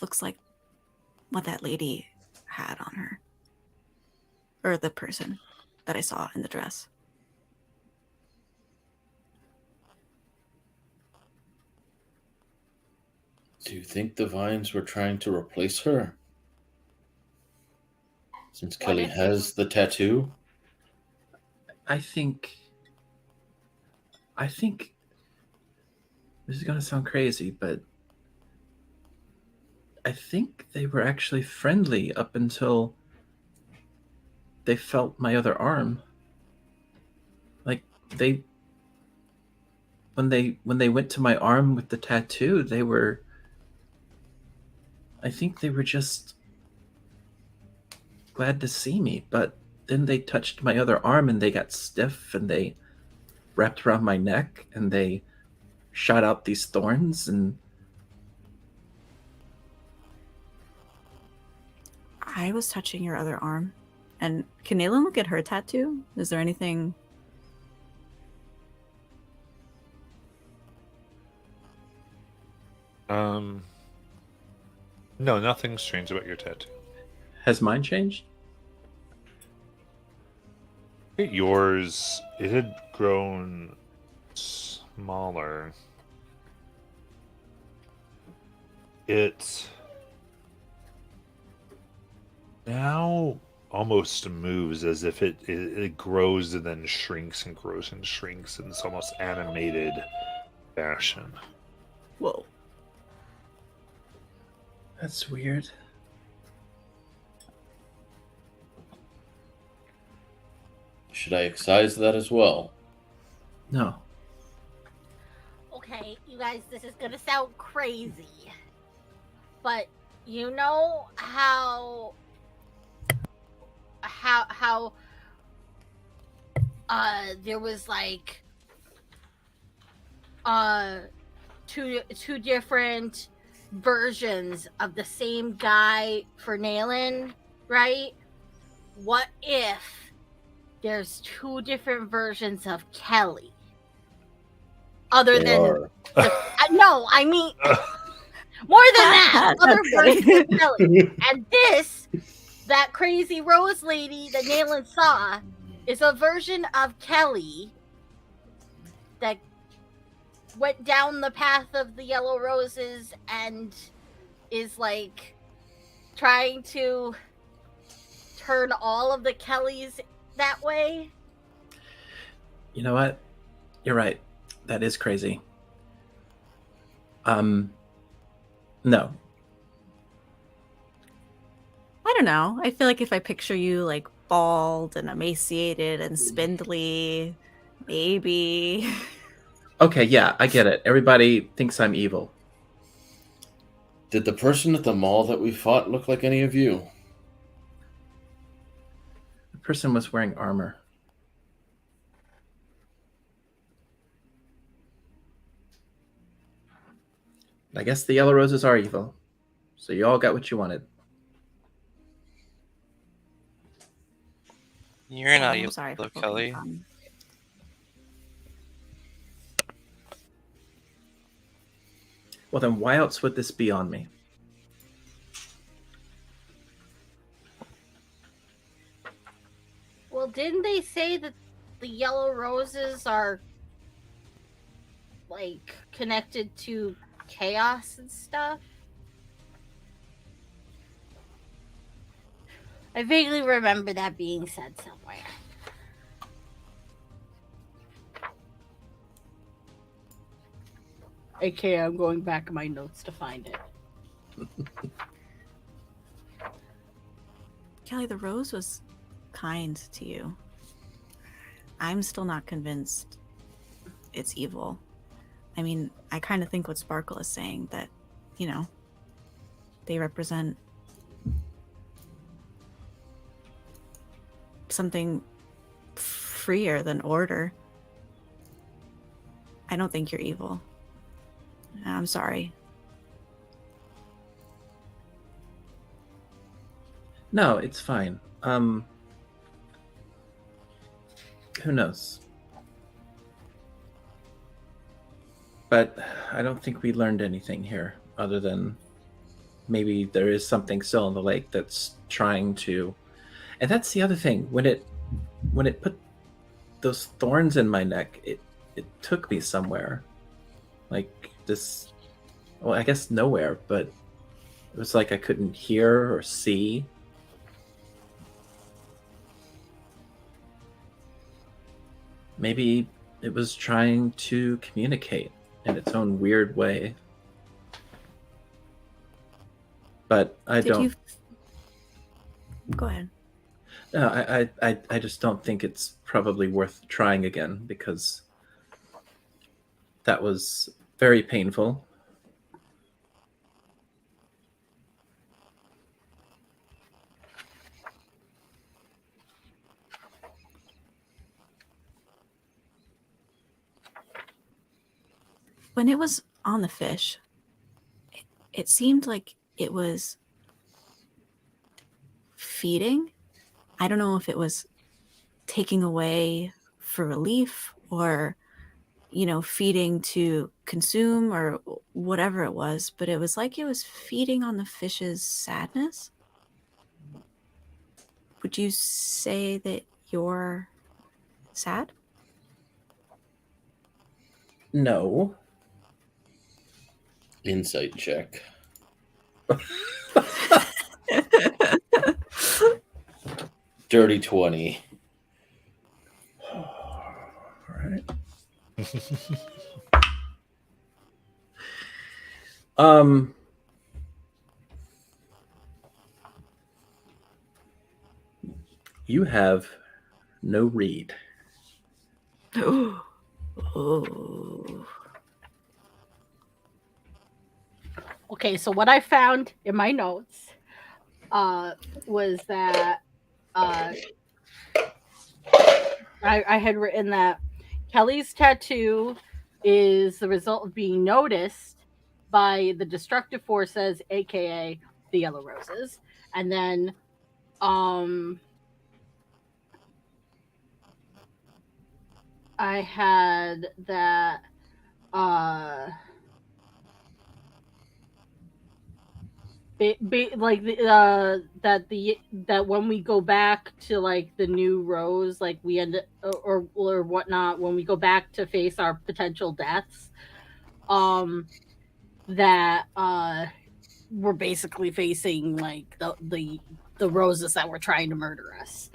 looks like what that lady had on her. Or the person that I saw in the dress. Do you think the vines were trying to replace her? Since Kelly has the tattoo? I think this is gonna sound crazy, but I think they were actually friendly up until they felt my other arm. Like when they went to my arm with the tattoo, I think they were just glad to see me, but then they touched my other arm and they got stiff and they wrapped around my neck and they shot out these thorns. And I was touching your other arm. And can Naylin look at her tattoo? Is there anything? No, nothing strange about your tattoo. has mine changed? Yours, it had grown smaller. it now almost moves as if it grows and then shrinks and grows and shrinks in this almost animated fashion. Whoa. That's weird. Should I excise that as well? No. Okay, you guys, this is gonna sound crazy, but you know how there was like two different versions of the same guy for Nayland, right? What if there's two different versions of Kelly? Other There than are. no, I mean more than that. Other versions of Kelly. And that crazy rose lady that Nayland saw is a version of Kelly that went down the path of the yellow roses and is like trying to turn all of the Kellys that way. You know what? You're right. That is crazy. No. I don't know. I feel like if I picture you like bald and emaciated and spindly, maybe. Okay, yeah, I get it. Everybody thinks I'm evil. Did the person at the mall that we fought look like any of you? The person was wearing armor. I guess the yellow roses are evil. So you all got what you wanted. You're not I'm evil, sorry for poking Kelly. fun. Well, then why else would this be on me? Well, didn't they say that the yellow roses are like connected to chaos and stuff? I vaguely remember that being said somewhere. Okay, I'm going back in my notes to find it. Kelly, the rose was kind to you. I'm still not convinced it's evil. I mean, I kind of think what Sparkle is saying, that, you know, they represent something freer than order. I don't think you're evil. I'm sorry. No, it's fine. Who knows? But I don't think we learned anything here other than maybe there is something still in the lake that's trying to. And that's the other thing. When it put those thorns in my neck, it took me somewhere. Like this, well, I guess nowhere, but it was like I couldn't hear or see. Maybe it was trying to communicate in its own weird way. But I don't. Go ahead. No, I just don't think it's probably worth trying again because that was very painful. When it was on the fish, it seemed like it was feeding. I don't know if it was taking away for relief or, you know, feeding to consume or whatever it was, but it was like it was feeding on the fish's sadness. Would you say that you're sad? No. Insight check. Dirty 20. All right. You have no read. Oh. Okay, so what I found in my notes was that I had written that Kelly's tattoo is the result of being noticed by the destructive forces, aka the Yellow Roses. And then I had that like that when we go back to like the new rose, like we end or whatnot, when we go back to face our potential deaths, that we're basically facing like the roses that were trying to murder us.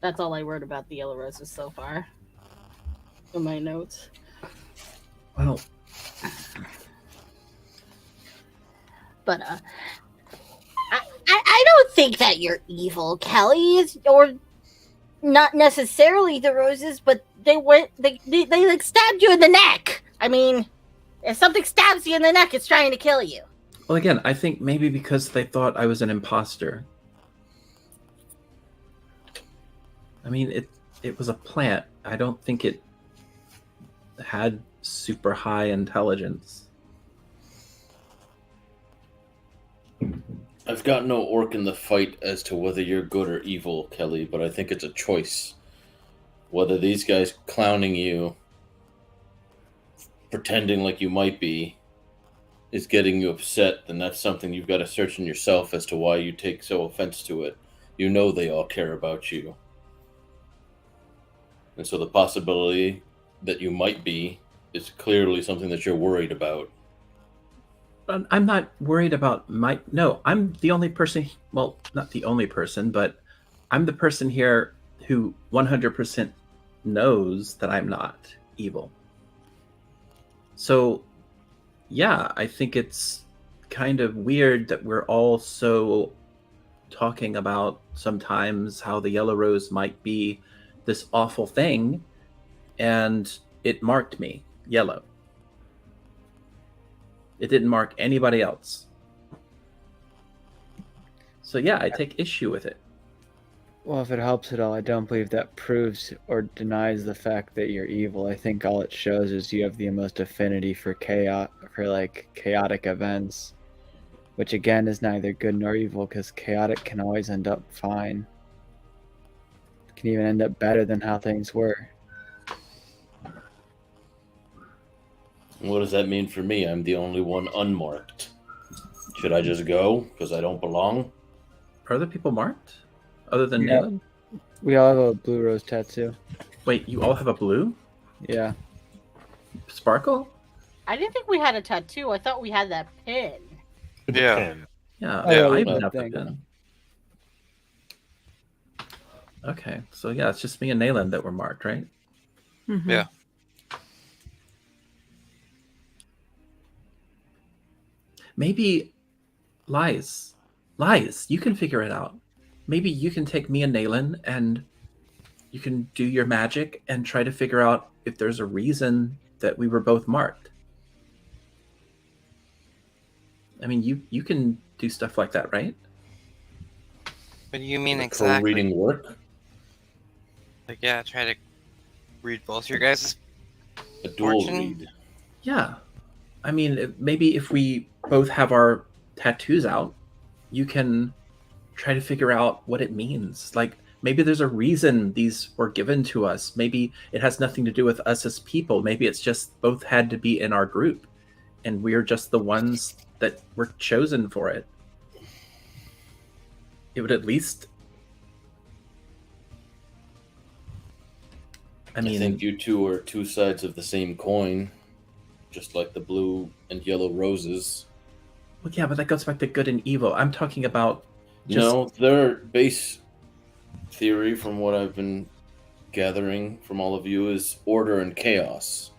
That's all I wrote about the Yellow Roses so far in my notes. Well, but I don't think that you're evil, Kelly, or not necessarily the roses, but they like stabbed you in the neck. I mean, if something stabs you in the neck, it's trying to kill you. well, again, I think maybe because they thought I was an imposter. I mean, it was a plant. I don't think it had super high intelligence. I've got no orc in the fight as to whether you're good or evil, Kelly, but I think it's a choice. Whether these guys clowning you, pretending like you might be, is getting you upset, then that's something you've got to search in yourself as to why you take so offense to it. You know they all care about you. And so the possibility that you might be is clearly something that you're worried about. I'm not worried about no, I'm the only person, well, not the only person, but I'm the person here who 100% knows that I'm not evil. So, yeah, I think it's kind of weird that we're all so talking about sometimes how the Yellow Rose might be this awful thing, and it marked me yellow. It didn't mark anybody else. So yeah, I take issue with it. Well, if it helps at all, I don't believe that proves or denies the fact that you're evil. I think all it shows is you have the most affinity for chaotic events, which again is neither good nor evil, because chaotic can always end up fine. It can even end up better than how things were. What does that mean for me? I'm the only one unmarked. Should I just go because I don't belong? Are other people marked? Other than Yeah. Nayland? We all have a blue rose tattoo. Wait, you all have a blue? Yeah. Sparkle? I didn't think we had a tattoo. I thought we had that pin. Yeah. Pin. Yeah, Yeah, I we even both have the think. pin. Okay, so yeah, it's just me and Nayland that were marked, right? Mhm. Yeah. Maybe Lies, you can figure it out. Maybe you can take me and Nayland and you can do your magic and try to figure out if there's a reason that we were both marked. I mean, you can do stuff like that, right? What do you mean Does exactly? co-reading work? Like, yeah, try to read both your guys' A dual Fortune? read. Yeah. I mean, maybe if we both have our tattoos out, you can try to figure out what it means. Like, maybe there's a reason these were given to us. Maybe it has nothing to do with us as people. Maybe it's just both had to be in our group, and we're just the ones that were chosen for it. It would at least... I mean, think you two are two sides of the same coin, just like the blue and yellow roses. Well, yeah, but that goes back to good and evil. I'm talking about just No, their base theory, from what I've been gathering from all of you, is order and chaos.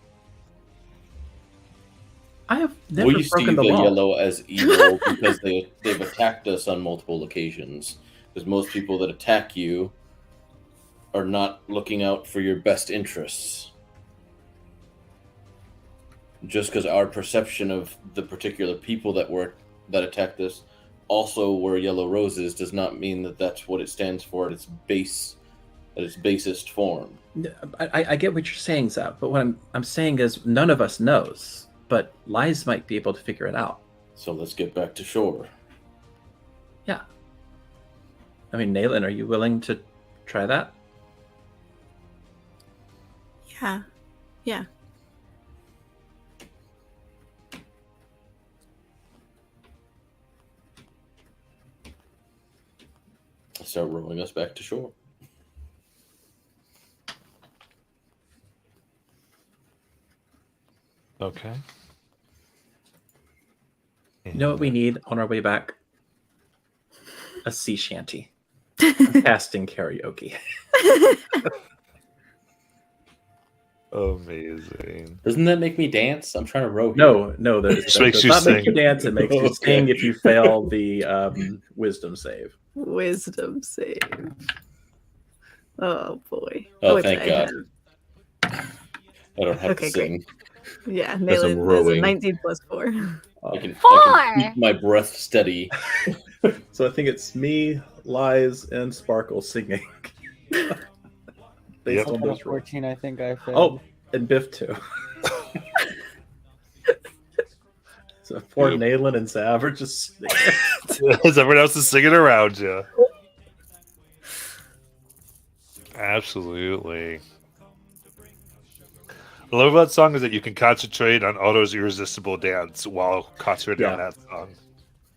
I have never We see broken the the law. yellow as evil because they've attacked us on multiple occasions. Because most people that attack you are not looking out for your best interests. Just because our perception of the particular people that attacked us also were yellow roses does not mean that that's what it stands for at its basest form. I get what you're saying, Zap, but what I'm saying is none of us knows, but Lies might be able to figure it out. So let's get back to shore. Yeah. I mean, Nayland, are you willing to try that? Yeah. Yeah. I start rowing us back to shore. Okay. You know what we need on our way back? A sea shanty. Casting karaoke. Amazing. Doesn't that make me dance? I'm trying to row here. No, that Just makes does you not make you sing. dance. It makes you Okay. sing if you fail the wisdom save. Wisdom save. Oh boy. Oh, Which thank I God. have. I don't have Okay, to sing. Yeah, Because I'm Nayland is a rowing. 19 plus 4. I can Four! keep my breath steady. So I think it's me, Lies, and Sparkle singing. Based Yep. on Out those of rules. 14, I think I failed. Oh, and Biff too. So poor Yep. Nayland and Sav are just sitting there. As everyone else is singing around you. Absolutely. What I love about that song is that you can concentrate on Otto's irresistible dance while concentrating on Yeah. that song.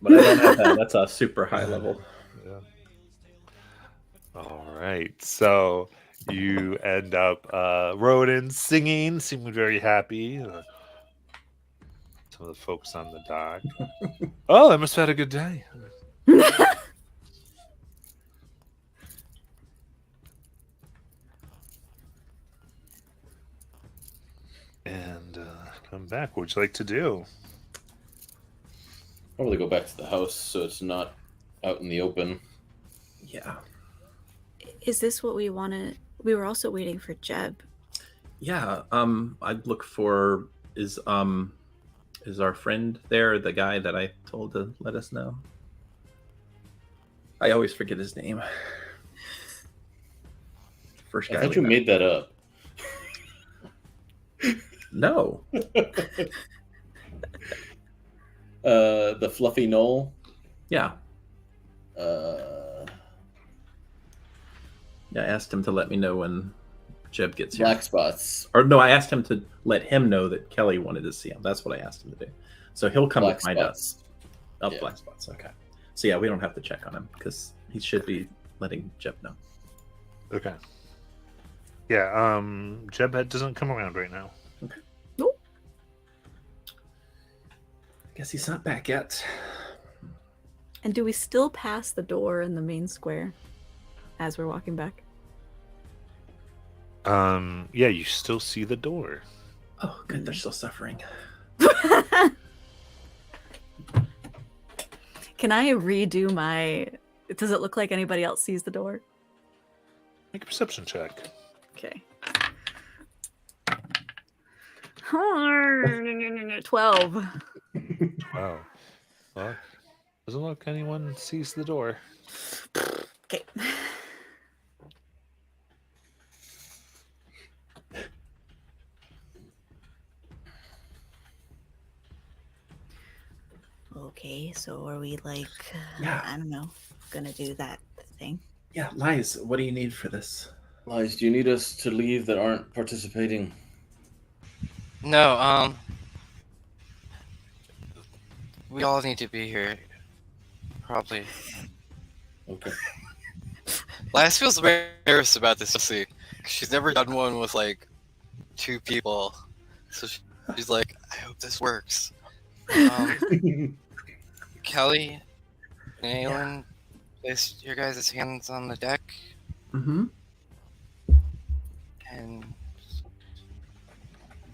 But I don't have that. That's a super high level. Yeah. All right. So you end up rowing, singing, seeming very happy. Some of the folks on the dock. Oh, I must have had a good day. And come back. What would you like to do? Probably go back to the house so it's not out in the open. Yeah. Is this what we wanted? We were also waiting for Jeb. Yeah. I'd look for is our friend there, the guy that I told to let us know? I always forget his name. First guy. I thought we you met. made that up. No. The fluffy knoll. Yeah. Uh, Yeah, I asked him to let me know when Jeb gets here. black spots. Or no, I asked him to let him know that Kelly wanted to see him. That's what I asked him to do. So he'll come Black to find us. spots. Oh, Yeah. black spots. Okay. So yeah, we don't have to check on him because he should be letting Jeb know. Okay. Yeah, Jeb doesn't come around right now. Guess he's not back yet. And do we still pass the door in the main square as we're walking back? Yeah, you still see the door. Oh, good. They're still suffering. Can I redo my... Does it look like anybody else sees the door? Make a perception check. Okay. 12. Wow. Well, doesn't look anyone sees the door. Okay. Okay, so are we like, Yeah. I don't know, gonna do that thing? Yeah, Lies, what do you need for this? Lies, do you need us to leave that aren't participating? No, we all need to be here. Probably. Okay. Lias feels very nervous about this, see. She's never done one with like 2 people. So she's like, I hope this works. Kelly, Nayland, place your guys' hands on the deck, Mm-hmm. and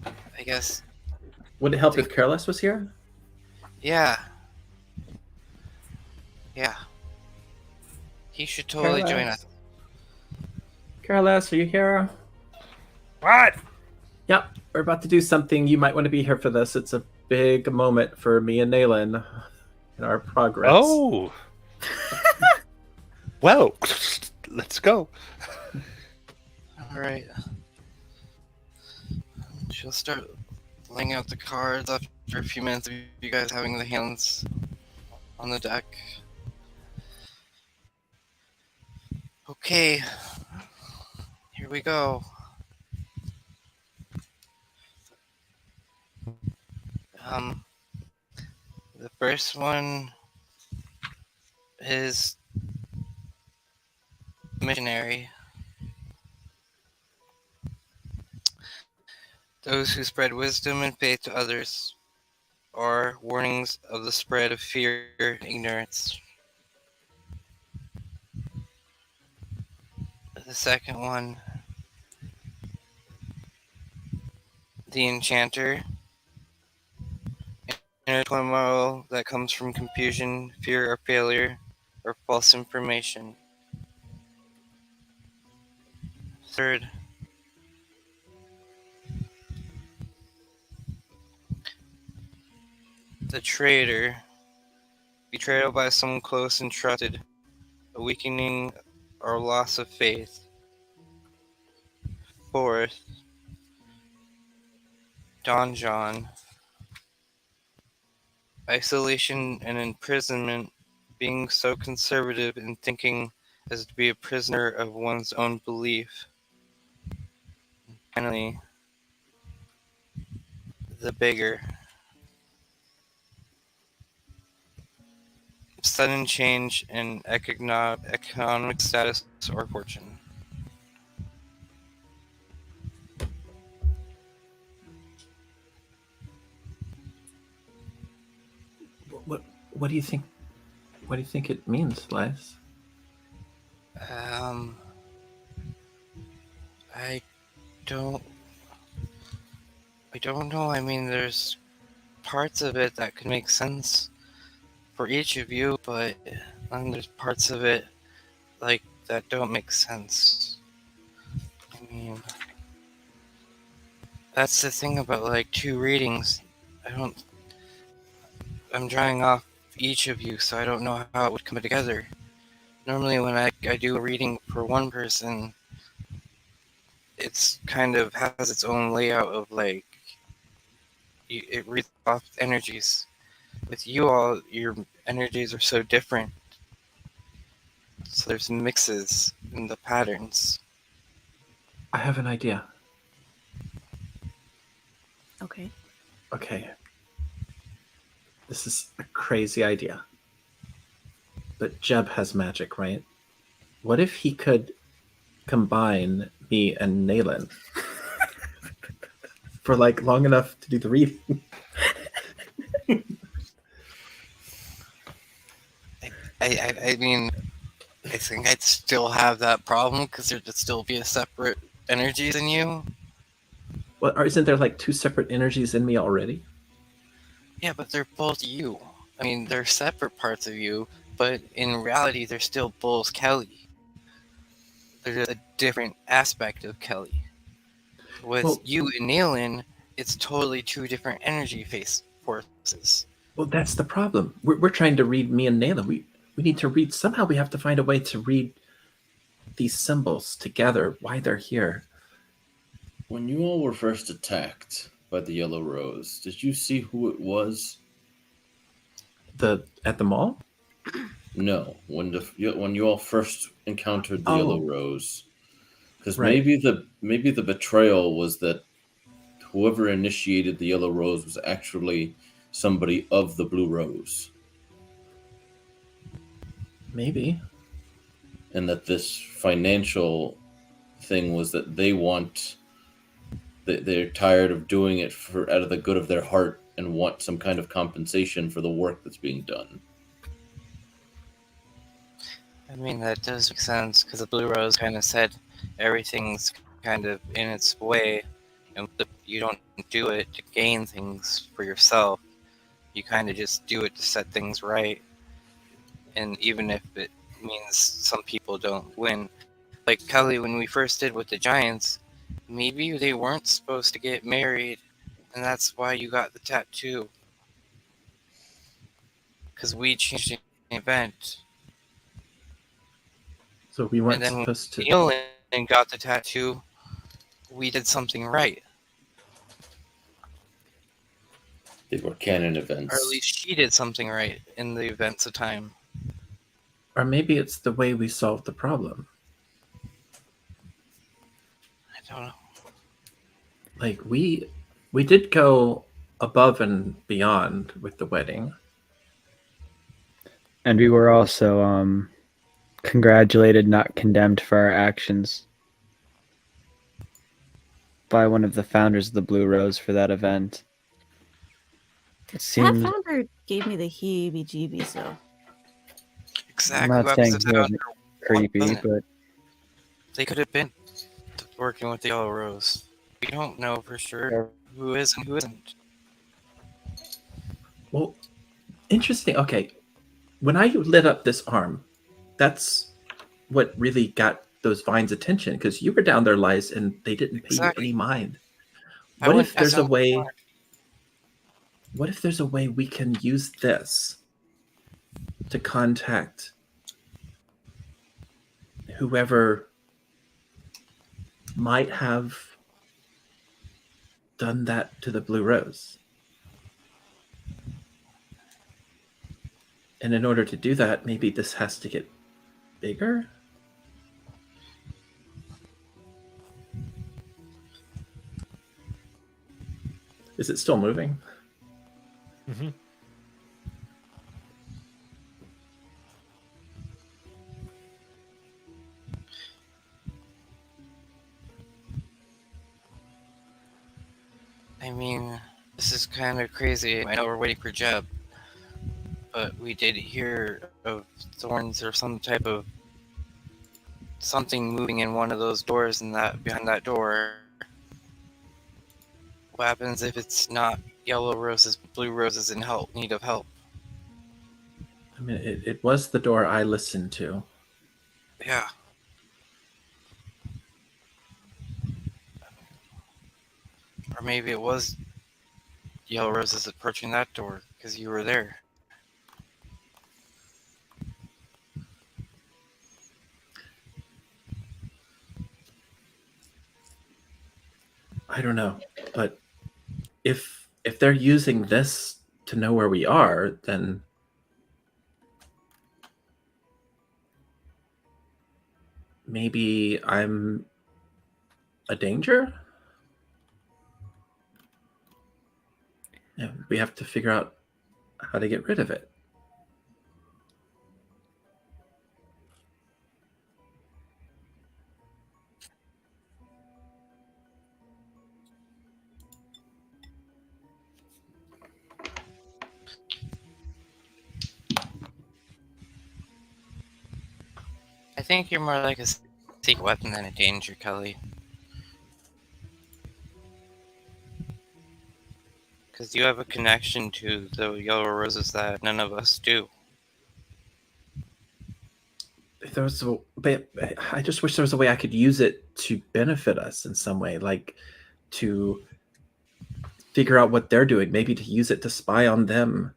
I guess, Would it help if Careless was here? yeah. He should totally join us. Careless, are you here? What? Yep, we're about to do something. You might want to be here for this. It's a big moment for me and Nayland in our progress. Oh. Well, let's go. All right. She'll start laying out the cards after a few minutes of you guys having the hands on the deck. Okay, here we go. The first one is missionary. Those who spread wisdom and faith to others, or warnings of the spread of fear and ignorance. The second one, the enchanter. Inner turmoil that comes from confusion, fear, or failure, or false information. Third, the traitor. Betrayal by someone close and trusted, a weakening or loss of faith. Fourth, Don John. Isolation and imprisonment, being so conservative in thinking as to be a prisoner of one's own belief. Finally, the beggar. Sudden change in economic status or fortune. What do you think? What do you think it means, Liz? I don't know. I mean, there's parts of it that could make sense for each of you, but then there's parts of it like that don't make sense. I mean, that's the thing about like 2 readings. I'm drawing off each of you, so I don't know how it would come together. Normally when I do a reading for one person, it's kind of has its own layout of like, it reads off energies. With you all, your energies are so different. So there's mixes in the patterns. I have an idea. Okay. Okay. This is a crazy idea. But Jeb has magic, right? What if he could combine me and Nayland for like long enough to do the reading? I mean, I think I'd still have that problem because there'd still be a separate energies in you. Well, or isn't there like 2 separate energies in me already? Yeah, but they're both you. I mean, they're separate parts of you, but in reality, they're still both Kelly. They're just a different aspect of Kelly. With you and Neilin, it's totally 2 different energy forces. Well, that's the problem. We're trying to read me and Nayland. We need to read. Somehow we have to find a way to read these symbols together, why they're here. When you all were first attacked by the Yellow Rose, did you see who it was? At the mall? No, when you all first encountered the Yellow Rose, because Right. maybe the betrayal was that whoever initiated the Yellow Rose was actually somebody of the Blue Rose, Maybe. and that this financial thing was that they're tired of doing it out of the good of their heart and want some kind of compensation for the work that's being done. I mean, that does make sense because the Blue Rose kind of said everything's kind of in its way, and you don't do it to gain things for yourself. You kind of just do it to set things right. And even if it means some people don't win, like Kelly, when we first did with the Giants, maybe they weren't supposed to get married, and that's why you got the tattoo. Because we changed the event. So we weren't And then when supposed to. Neil got the tattoo, we did something right. They were canon Or at events. least she did something right in the events of time. Or maybe it's the way we solved the problem. I don't know. Like we did go above and beyond with the wedding. And we were also congratulated, not condemned for our actions by one of the founders of the Blue Rose for that event. It That seems founder gave me the heebie-jeebies, though. Exactly. I'm not What saying happens if he that wasn't creepy, wasn't it? but They could have been working with the Yellow Rose. We don't know for sure who is and who isn't. Well, interesting. Okay, when I lit up this arm, that's what really got those vines' attention because you were down there, Lies, and they didn't pay Exactly. you any mind. I What went if there's a SL way? What if there's a way we can use this to contact whoever might have done that to the Blue Rose? And in order to do that, maybe this has to get bigger? Is it still moving? Mm-hmm. I mean, this is kind of crazy. I know we're waiting for Jeb, but we did hear of thorns or some type of something moving in one of those doors and that behind that door. What happens if it's not Yellow Roses, Blue Roses in need of help? I mean, it was the door I listened to. Yeah. Or maybe it was Yellow Roses approaching that door because you were there. I don't know, but if they're using this to know where we are, then maybe I'm a danger? Yeah, we have to figure out how to get rid of it. I think you're more like a secret weapon than a danger, Kelly. Because you have a connection to the Yellow Roses that none of us do. If there was but I just wish there was a way I could use it to benefit us in some way, like to figure out what they're doing, maybe to use it to spy on them.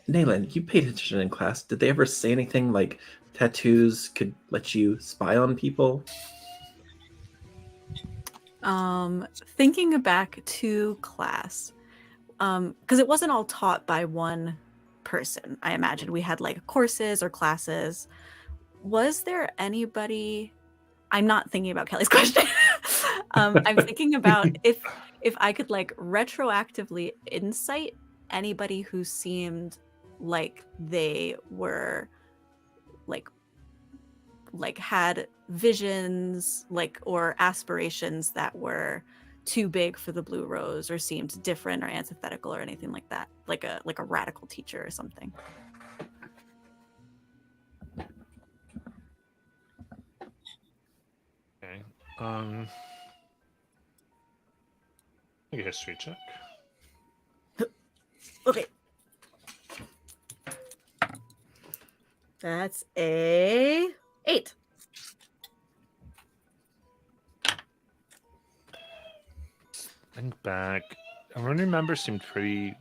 Nayland, you paid attention in class. Did they ever say anything like tattoos could let you spy on people? Thinking back to class, because it wasn't all taught by one person. I imagine we had like courses or classes. Was there anybody? I'm not thinking about Kelly's question. I'm thinking about if I could like retroactively insight anybody who seemed like they were like had visions like or aspirations that were too big for the blue rose or seemed different or antithetical or anything like that, like a radical teacher or something. Okay. Make a history check. Okay. That's a 8. Think back. Everyone members seemed pretty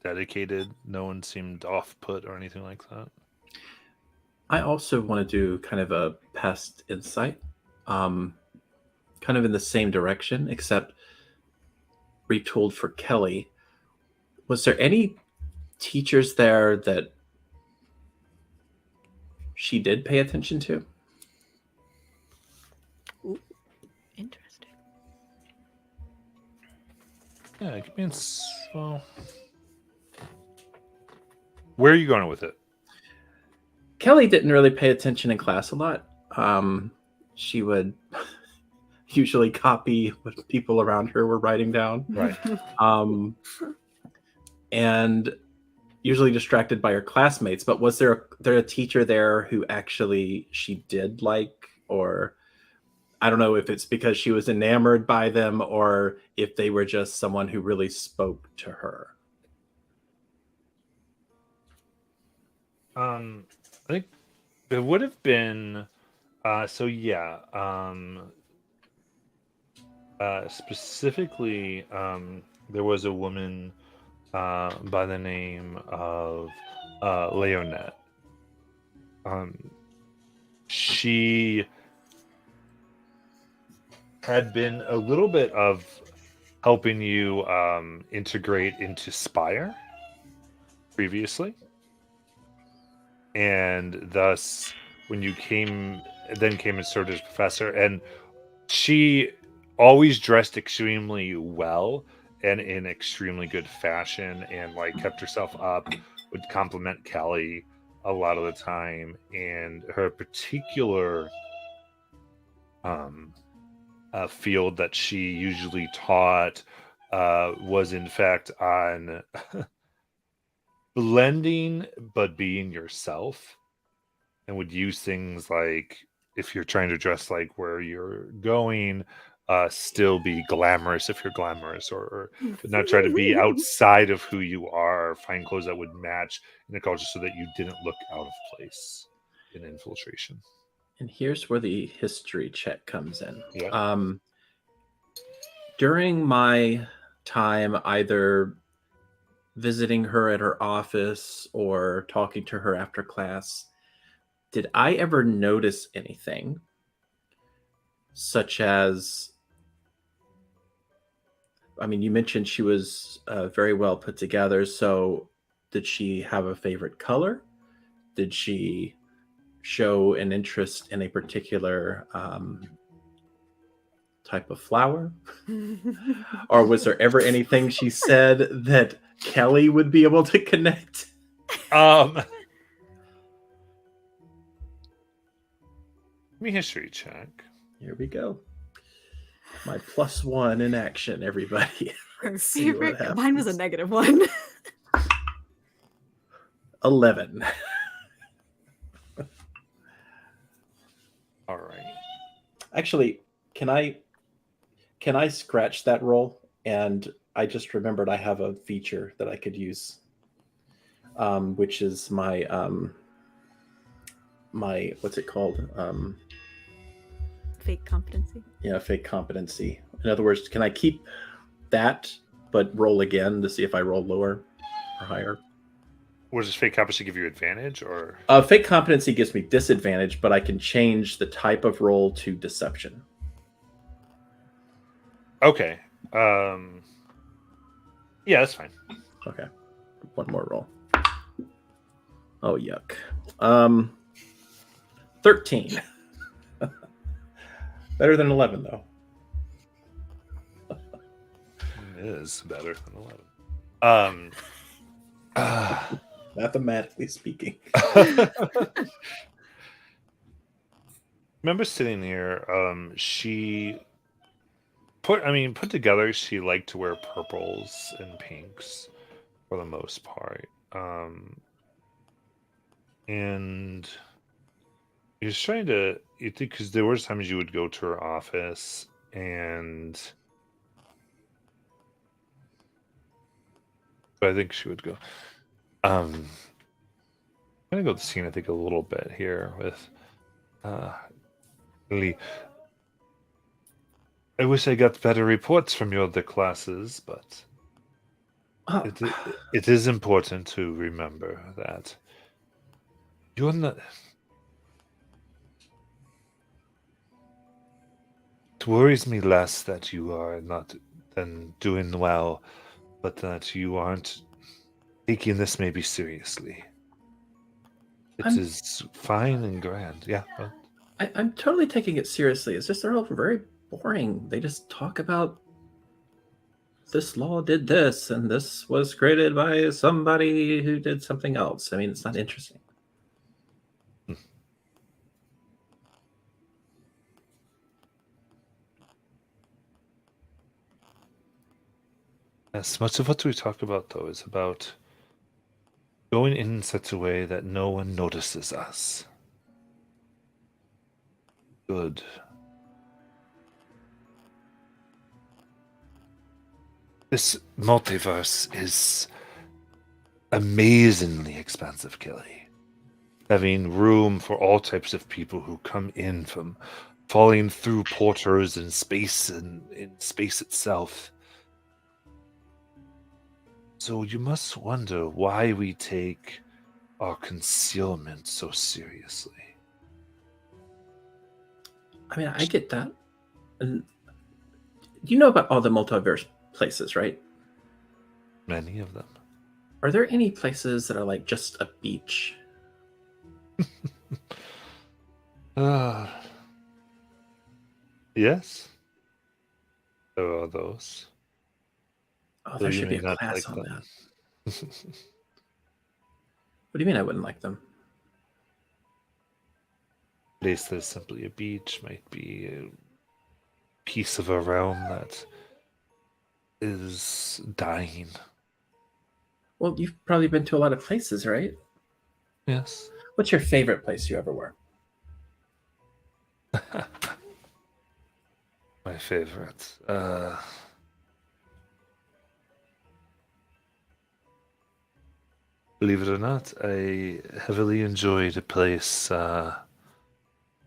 dedicated. No one seemed off put or anything like that. I also want to do kind of a past insight, kind of in the same direction, except retooled for Kelly. Was there any teachers there that she did pay attention to? Ooh, interesting. Yeah, give me well. Where are you going with it? Kelly didn't really pay attention in class a lot. She would usually copy what people around her were writing down. Right. And usually distracted by her classmates. But was there a teacher there who actually she did like, or I don't know if it's because she was enamored by them or if they were just someone who really spoke to her? I think it would have been specifically there was a woman by the name of Leonette. She had been a little bit of helping you integrate into Spire previously. And thus, when you came and served as professor, and she always dressed extremely well and in extremely good fashion, and like kept herself up, would compliment Kelly a lot of the time, and her particular field that she usually taught was in fact on blending but being yourself, and would use things like, if you're trying to dress like where you're going, still be glamorous if you're glamorous, or not try to be outside of who you are, find clothes that would match in the culture so that you didn't look out of place in infiltration. And here's where the history check comes in. Yeah. During my time either visiting her at her office or talking to her after class, did I ever notice anything such as, I mean, you mentioned she was very well put together, so did she have a favorite color? Did she show an interest in a particular type of flower? Or was there ever anything she said that Kelly would be able to connect? Give me history check. Here we go. My +1 in action, everybody. See what Favorite? Mine was a happens. -1. 11. All right. Actually, can I scratch that roll? And I just remembered I have a feature that I could use, which is my my, what's it called? Fake competency. Yeah, fake competency. In other words, can I keep that but roll again to see if I roll lower or higher? Or does fake competency give you advantage, or Fake competency gives me disadvantage, but I can change the type of roll to deception. okay? Yeah, that's fine. Okay, one more roll. Oh, yuck. 13. Better than 11, though. It is better than 11. Mathematically speaking. Remember sitting here, she put together, she liked to wear purples and pinks for the most part. And he was trying to, you think, because there were times you would go to her office and I think she would go. I'm gonna go to the scene, I think, a little bit here with Lee. I wish I got better reports from your other classes, but Oh, it is important to remember that you're not. It worries me less that you are not than doing well, but that you aren't taking this maybe seriously. It I'm is fine and grand. Yeah. Well, I'm totally taking it seriously. It's just they're all very boring. They just talk about this law did this and this was created by somebody who did something else. I mean, it's not interesting. yes, much of what we talk about, though, is about going in such a way that no one notices us. Good. This multiverse is amazingly expansive, Kelly. Having room for all types of people who come in from falling through porters in space and in space itself. So you must wonder why we take our concealment so seriously. I mean, I get that. And you know about all the multiverse places, right? Many of them. Are there any places that are like just a beach? Yes, there are those. Oh, Though there you should be may a not class like on them. that. What do you mean I wouldn't like them? Place that is simply a beach might be a piece of a realm that is dying. Well, you've probably been to a lot of places, right? Yes. What's your favorite place you ever were? My favorite. Believe it or not, I heavily enjoyed a place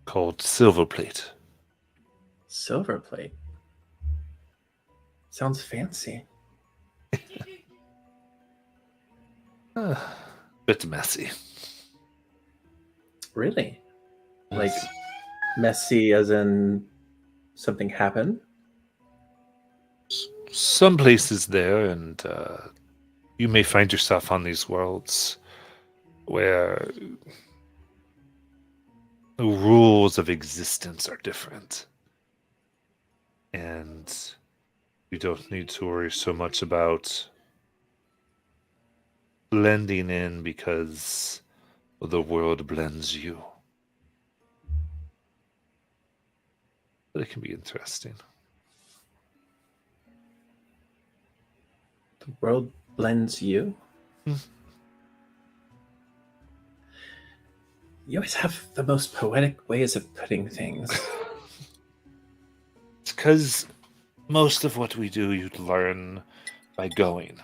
called Silver Plate. Silver Plate. Sounds fancy. Bit messy. Really? Like messy as in something happened? Some places there, and you may find yourself on these worlds where the rules of existence are different. And you don't need to worry so much about blending in because the world blends you. But it can be interesting. The world blends you? You always have the most poetic ways of putting things. It's because most of what we do, you'd learn by going.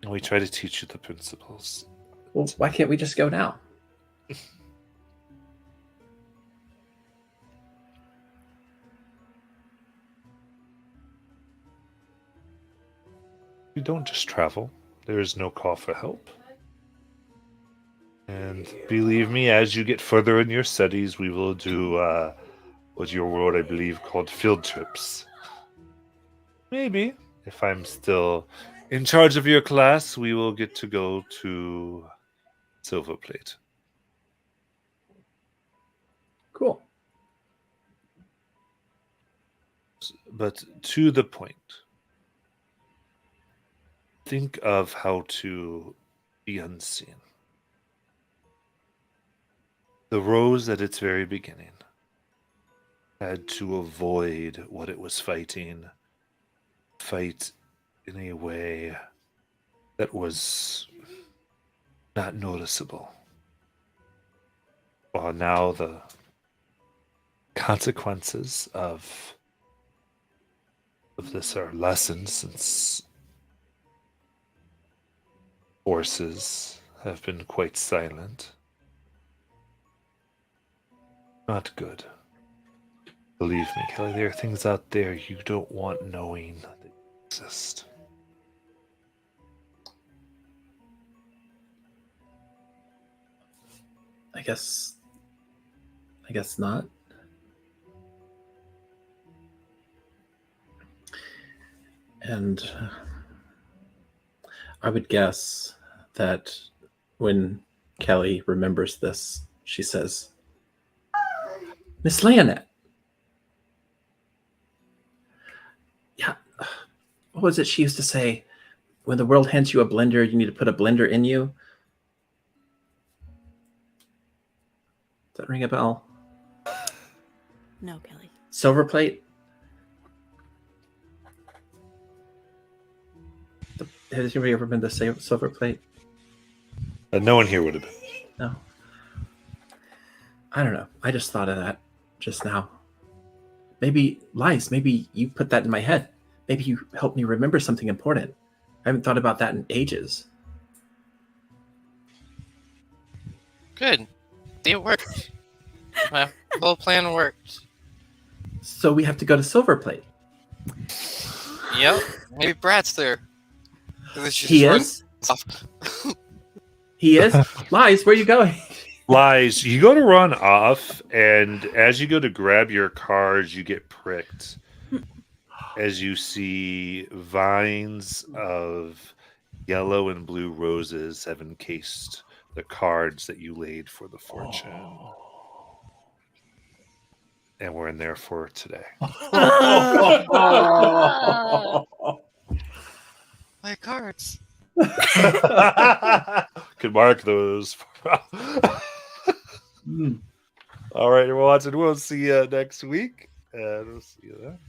And we try to teach you the principles. Well, why can't we just go now? You don't just travel. There is no call for help. And believe me, as you get further in your studies, we will do what your world, I believe, called field trips. Maybe, if I'm still in charge of your class, we will get to go to Silver Plate. Cool. But to the point, think of how to be unseen. The rose at its very beginning had to avoid what it was fighting fight in a way that was not noticeable. While now the consequences of this are lessened, since forces have been quite silent. Not good. Believe me, Kelly, there are things out there you don't want knowing that exist. I guess not. And I would guess that when Kelly remembers this, she says, Miss Leonette. Yeah. What was it she used to say? When the world hands you a blender, you need to put a blender in you. Does that ring a bell? No, Kelly. Silver plate? Has anybody ever been to silver plate? No one here would have been. No. I don't know. I just thought of that just now. Maybe, Lies, maybe you put that in my head. Maybe you helped me remember something important. I haven't thought about that in ages. Good. It worked. My whole plan worked. So we have to go to silver plate. Yep. Maybe Brad's there. He is? He is? Lies, where are you going? Lies, you go to run off, and as you go to grab your cards, you get pricked. As you see vines of yellow and blue roses have encased the cards that you laid for the fortune. And we're in there for today. My cards. Could mark those. All right, everyone watching. We'll see you next week. And we'll see you then.